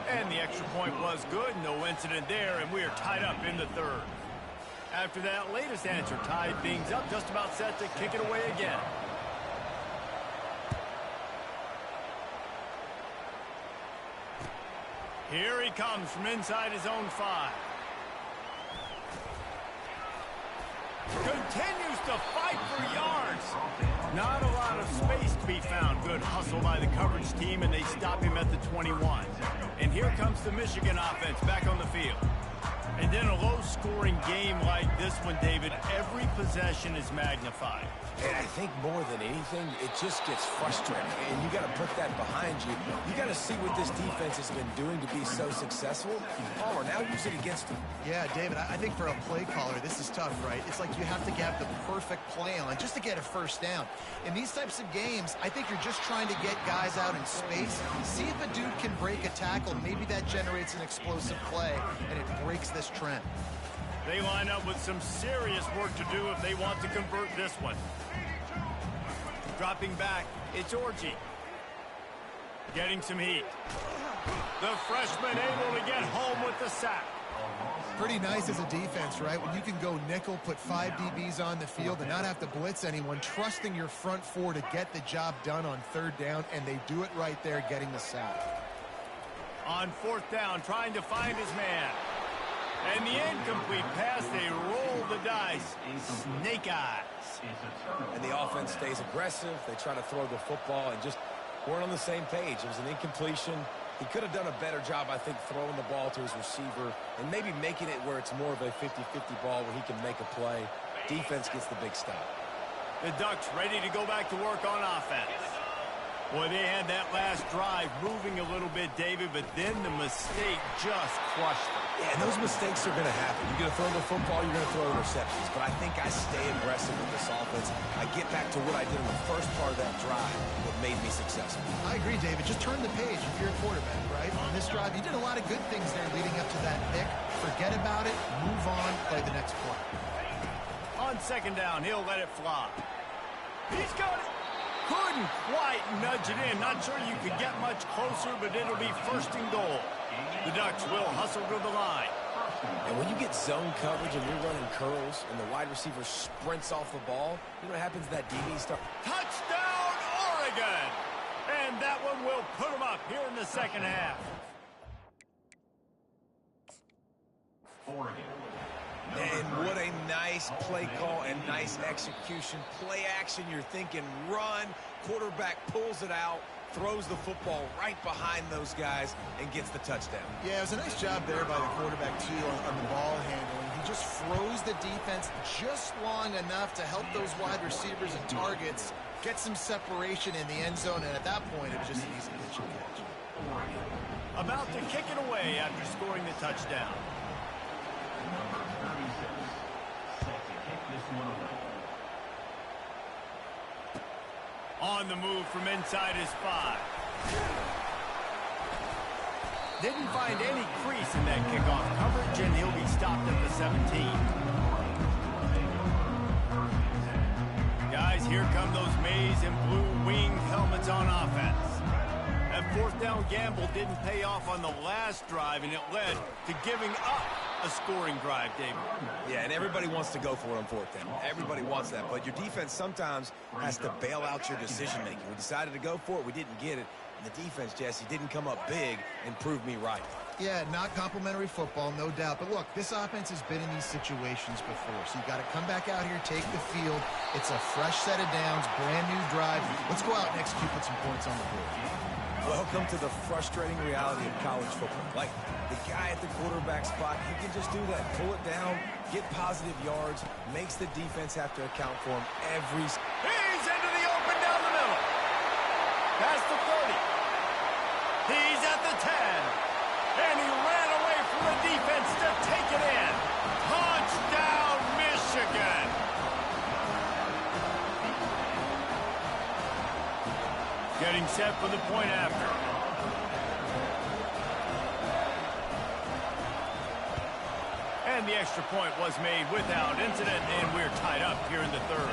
And the extra point was good, no incident there, and we are tied up in the 3rd. After that latest answer tied things up, just about set to kick it away again. Here he comes from inside his own 5. Continues to fight for yards. Not a lot of space to be found. Good hustle by the coverage team, and they stop him at the 21. And here comes the Michigan offense back on the field. And in a low-scoring game like this one, David, every possession is magnified.
And I think more than anything, it just gets frustrating. And you got to put that behind you. You got to see what this defense has been doing to be so successful. Palmer, now use it against them.
Yeah, David, I think for a play caller, this is tough, right? It's like you have to get the perfect play on just to get a first down. In these types of games, I think you're just trying to get guys out in space, see if a dude can break a tackle. Maybe that generates an explosive play, and it breaks this trend.
They line up with some serious work to do if they want to convert this one. Dropping back, it's Orji. Getting some heat. The freshman able to get home with the sack.
Pretty nice as a defense, right? When you can go nickel, put 5 DBs on the field and not have to blitz anyone, trusting your front 4 to get the job done on 3rd down, and they do it right there, getting the sack.
On 4th down, trying to find his man. And the incomplete pass, they roll the dice. Snake eyes.
And the offense stays aggressive. They try to throw the football and just weren't on the same page. It was an incompletion. He could have done a better job, I think, throwing the ball to his receiver and maybe making it where it's more of a 50-50 ball where he can make a play. Defense gets the big stop.
The Ducks ready to go back to work on offense. Boy, they had that last drive moving a little bit, David, but then the mistake just crushed them.
Yeah, and those mistakes are going to happen. You're going to throw the football, you're going to throw interceptions. But I think I stay aggressive with this offense. I get back to what I did in the first part of that drive, what made me successful.
I agree, David. Just turn the page if you're a quarterback, right? On this drive, you did a lot of good things there leading up to that pick. Forget about it, move on, play the next play.
On 2nd down, he'll let it fly. He's got it. Couldn't quite nudge it in. Not sure you could get much closer, but it'll be 1st and goal. The Ducks will hustle to the line.
And when you get zone coverage and you're running curls and the wide receiver sprints off the ball, you know what happens to that DB start?
Touchdown, Oregon! And that one will put them up here in the second half.
And What a nice play call and nice execution. Play action, you're thinking run. Quarterback pulls it out, throws the football right behind those guys, and gets the touchdown.
Yeah, it was a nice job there by the quarterback, too, on the ball handling. He just froze the defense just long enough to help those wide receivers and targets get some separation in the end zone, and at that point, it was just an easy pitch and catch.
About to kick it away after scoring the touchdown.
Number 36, set to kick this one away.
On the move from inside his 5. Didn't find any crease in that kickoff coverage, and he'll be stopped at the 17. Guys, here come those maize and blue winged helmets on offense. That fourth down gamble didn't pay off on the last drive, and it led to giving up a scoring drive, David.
Yeah, and everybody wants to go for it on fourth down. Everybody wants that, but your defense sometimes has to bail out your decision-making. We decided to go for it. We didn't get it. And the defense, Jesse, didn't come up big and prove me right.
Yeah, not complimentary football, no doubt. But look, this offense has been in these situations before, so you got to come back out here, take the field. It's a fresh set of downs, brand new drive. Let's go out and execute, put some points on the board.
Welcome to the frustrating reality of college football. Like, the guy at the quarterback spot, he can just do that. Pull it down, get positive yards, makes the defense have to account for him every...
He's into the open down the middle. Past the 30. He's at the 10. And he ran away from the defense to take it in. Touchdown, Michigan. Getting set for the point after. And the extra point was made without incident, and we're tied up here in the third.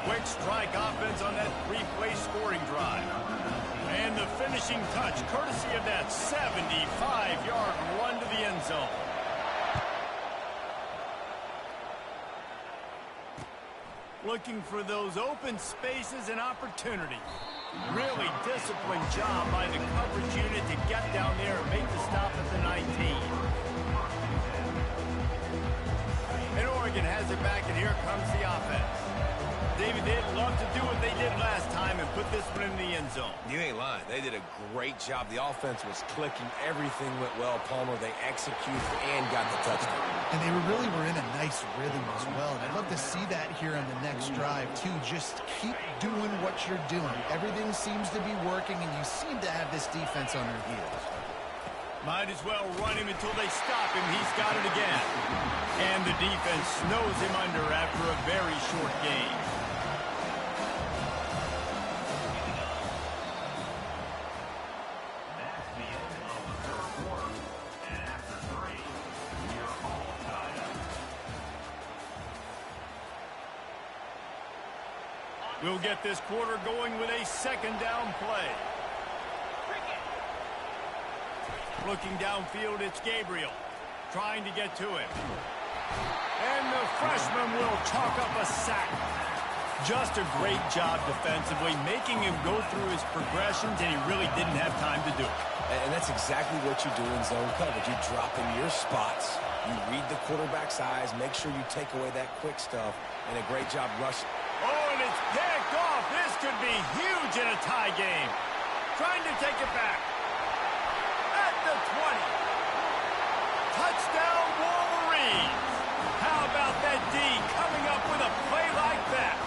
Quick strike offense on that three-play scoring drive. And the finishing touch, courtesy of that 75-yard run to the end zone. Looking for those open spaces and opportunities. Really disciplined job by the coverage unit to get down there and make the stop at the 19. And Oregon has it back, and here comes the offense. David, they'd love to do what they did last time and put this one in the end zone.
You ain't lying. They did a great job. The offense was clicking. Everything went well, Palmer. They executed and got the touchdown.
And they really were in a nice rhythm as well. And I'd love to see that here on the next drive, too. Just keep doing what you're doing. Everything seems to be working, and you seem to have this defense on their heels.
Might as well run him until they stop him. He's got it again. And the defense snows him under after a very short game.
That's the end of the third quarter. And after 3, we are all tied up.
We'll get this quarter going with a second down play. Looking downfield, it's Gabriel trying to get to him. And the freshman will chalk up a sack. Just a great job defensively, making him go through his progressions, and he really didn't have time to do it.
And that's exactly what you do in zone coverage. You drop in your spots. You read the quarterback's eyes, make sure you take away that quick stuff, and a great job rushing.
Oh, and it's picked off. This could be huge in a tie game. Trying to take it back. At the 20. Touchdown, Wolverines. How about that D coming up with a play like that?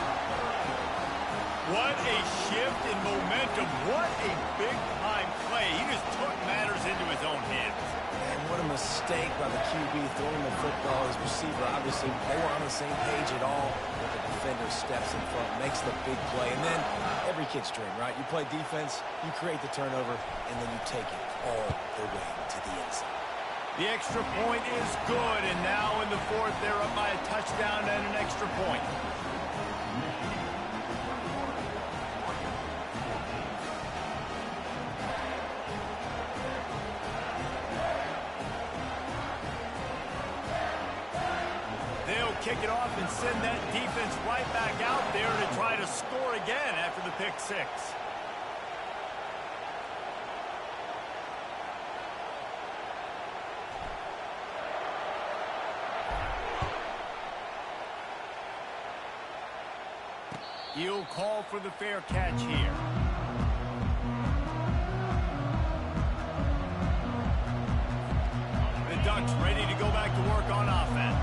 What a shift in momentum. What a big-time play. He just took matters into his own hands.
And what a mistake by the QB throwing the football. His receiver, obviously, they were on the same page at all. But the defender steps in front, makes the big play. And then every kid's dream, right? You play defense, you create the turnover, and then you take it all the way to the end zone.
The extra point is good, and now in the fourth, they're up by a touchdown and an extra point. They'll kick it off and send that defense right back out there to try to score again after the pick six. He'll call for the fair catch here. The Ducks ready to go back to work on offense.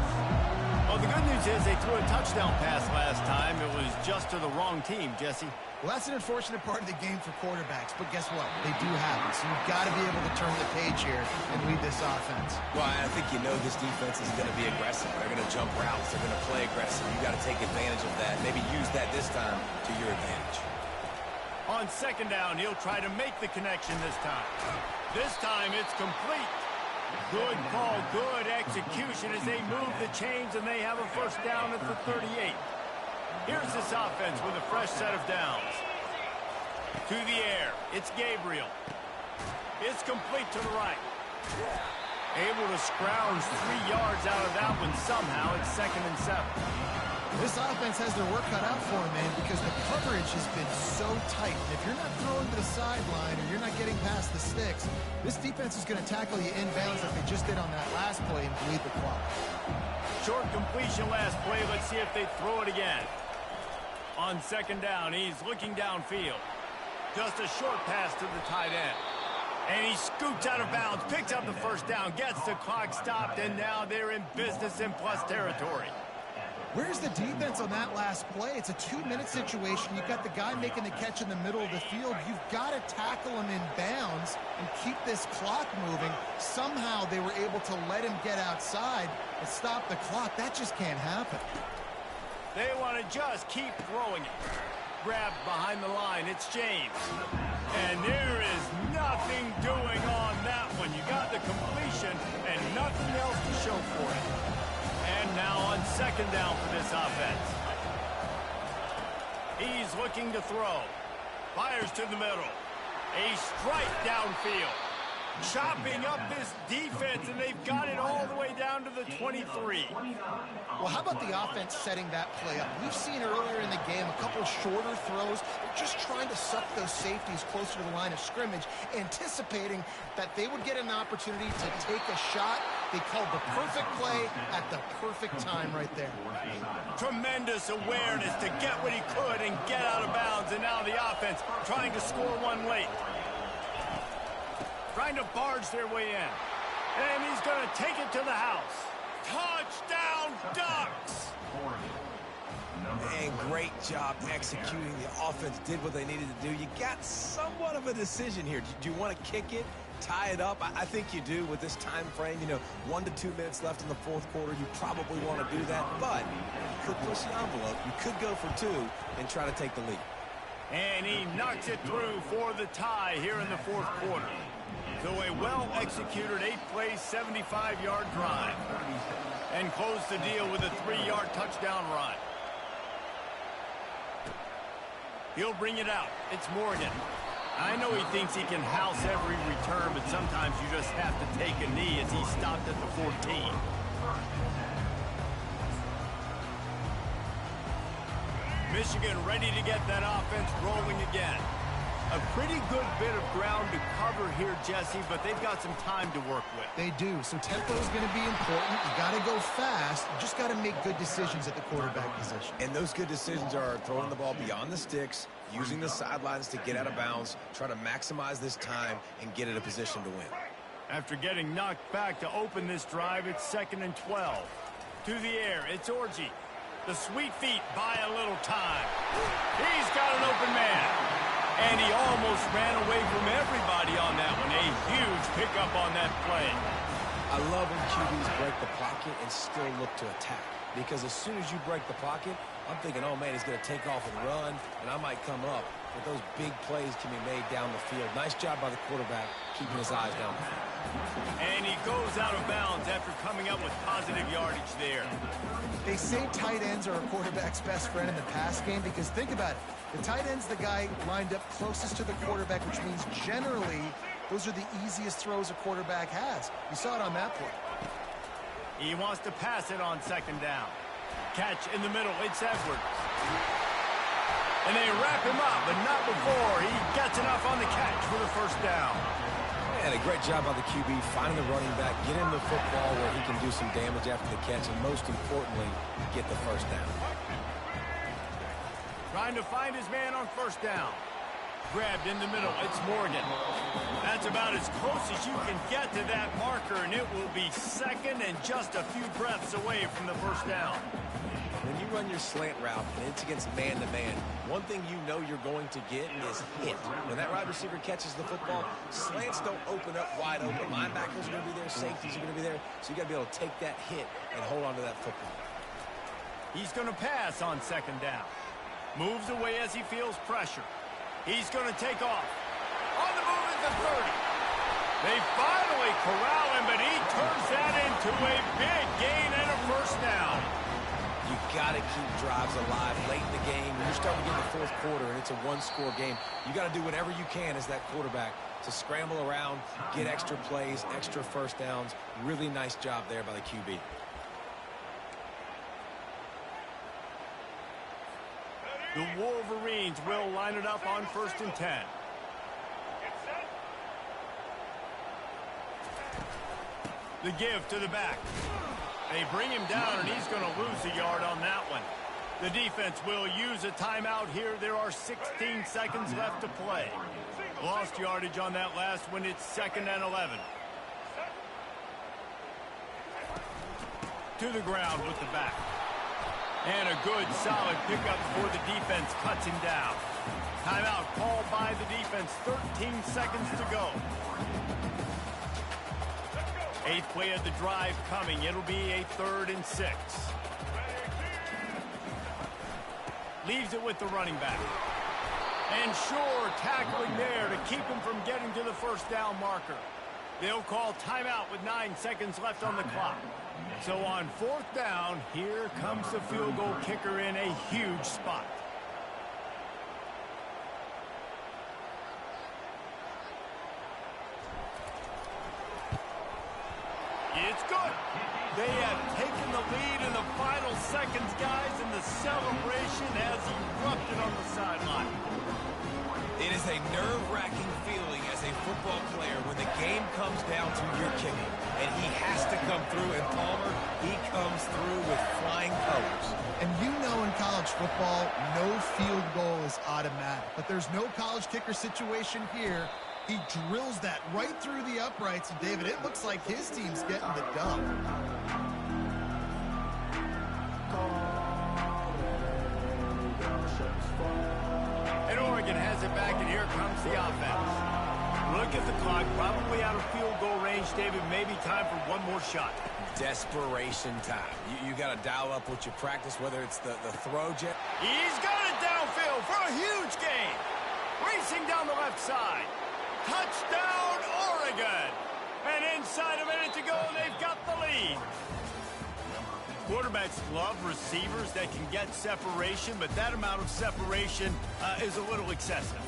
Well, the good news is they threw a touchdown pass last time. It was just to the wrong team, Jesse.
Well, that's an unfortunate part of the game for quarterbacks, but guess what? They do happen, so you've got to be able to turn the page here and lead this offense.
Well, I think you know this defense is going to be aggressive. They're going to jump routes. They're going to play aggressive. You've got to take advantage of that. Maybe use that this time to your advantage.
On second down, he'll try to make the connection this time. This time, it's complete. Good call, good execution as they move the chains and they have a first down at the 38. Here's this offense with a fresh set of downs. To the air, it's Gabriel. It's complete to the right. Able to scrounge 3 yards out of that one somehow. It's 2nd and 7.
This offense has their work cut out for them, man, because the coverage has been so tight. And if you're not throwing to the sideline or you're not getting past the sticks, this defense is going to tackle you inbounds like they just did on that last play and bleed the clock.
Short completion last play. Let's see if they throw it again. On second down, he's looking downfield. Just a short pass to the tight end. And he scoots out of bounds, picks up the first down, gets the clock stopped, and now they're in business in plus territory.
Where's the defense on that last play? It's a 2-minute situation. You've got the guy making the catch in the middle of the field. You've got to tackle him in bounds and keep this clock moving. Somehow they were able to let him get outside and stop the clock. That just can't happen.
They want to just keep throwing it. Grabbed behind the line. It's James. And there is nothing doing on that one. You got the completion and nothing else to show for it. And now on second down for this offense. He's looking to throw. Fires to the middle. A strike downfield. Chopping up this defense, and they've got it all the way down to the 23.
Well, how about the offense setting that play up? We've seen earlier in the game a couple shorter throws. They're just trying to suck those safeties closer to the line of scrimmage, anticipating that they would get an opportunity to take a shot. They called the perfect play at the perfect time right there.
Tremendous awareness to get what he could and get out of bounds, and now the offense trying to score one late. Trying to barge their way in. And he's going to take it to the house. Touchdown, Ducks!
And great job executing. The offense did what they needed to do. You got somewhat of a decision here. Do you want to kick it, tie it up? I think you do with this time frame. 1 to 2 minutes left in the fourth quarter. You probably want to do that, but you could push the envelope. You could go for 2 and try to take the lead.
And he knocks it through for the tie here in the fourth quarter. So a well-executed 8-play, 75-yard drive. And close the deal with a 3-yard touchdown run. He'll bring it out. It's Morgan. I know he thinks he can house every return, but sometimes you just have to take a knee as he stopped at the 14. Michigan ready to get that offense rolling again. A pretty good bit of ground to cover here, Jesse, but they've got some time to work with.
They do, so tempo is going to be important. You got to go fast. You just got to make good decisions at the quarterback position.
And those good decisions are throwing the ball beyond the sticks, using the sidelines to get out of bounds, try to maximize this time, and get in a position to win.
After getting knocked back to open this drive, it's 2nd and 12. To the air, it's Orji. The sweet feet buy a little time. He's got an open man. And he almost ran away from everybody on that one. A huge pickup on that play.
I love when QBs break the pocket and still look to attack. Because as soon as you break the pocket, I'm thinking, oh, man, he's going to take off and run, and I might come up. But those big plays can be made down the field. Nice job by the quarterback keeping his eyes down the field.
And he goes out of bounds after coming up with positive yardage there.
They say tight ends are a quarterback's best friend in the pass game because think about it. The tight end's the guy lined up closest to the quarterback, which means generally those are the easiest throws a quarterback has. You saw it on that play.
He wants to pass it on second down. Catch in the middle. It's Edwards. And they wrap him up, but not before he gets enough on the catch for the first down.
And a great job by the QB finding the running back, get him the football where he can do some damage after the catch, and most importantly, get the first down.
Trying to find his man on first down. Grabbed in the middle. It's Morgan. That's about as close as you can get to that marker, and it will be second and just a few breaths away from the first down.
When you run your slant route and it's against man-to-man, one thing you know you're going to get is hit. When that wide receiver catches the football, slants don't open up wide open. Linebackers are going to be there, safeties are going to be there, so you got to be able to take that hit and hold on to that football.
He's going to pass on second down. Moves away as he feels pressure. He's going to take off. On the move at the 30. They finally corral him, but he turns that into a big gain and a first down.
You got to keep drives alive late in the game. When you're starting to get in the fourth quarter and it's a one-score game, you got to do whatever you can as that quarterback to scramble around, get extra plays, extra first downs. Really nice job there by the QB.
The Wolverines will line it up on 1st and 10. The give to the back. They bring him down, and he's going to lose a yard on that one. The defense will use a timeout here. There are 16 seconds left to play. Lost yardage on that last one. It's 2nd and 11. To the ground with the back. And a good, solid pickup for the defense. Cuts him down. Timeout called by the defense. 13 seconds to go. 8th play of the drive coming. It'll be a 3rd and 6. Leaves it with the running back. And sure, tackling there to keep him from getting to the first down marker. They'll call timeout with 9 seconds left on the clock. So on 4th down, here comes the field goal kicker in a huge spot. It's good. They have taken the lead in the final seconds, guys, and the celebration has erupted on the sideline.
It is a nerve-wracking feeling as a football player when the game comes down to your kicker, and he has to come through, and Palmer, he comes through with flying colors.
And you know in college football, no field goal is automatic, but there's no college kicker situation here. He drills that right through the uprights, and David, it looks like his team's getting the dub.
And Oregon has it back, and here comes the offense. Look at the clock, probably out of field goal range, David. Maybe time for one more shot.
Desperation time. You got to dial up what you practice, whether it's the throw jet.
He's got it downfield for a huge gain. Racing down the left side. Touchdown, Oregon. And inside a minute to go, they've got the lead. Quarterbacks love receivers that can get separation, but that amount of separation is a little excessive.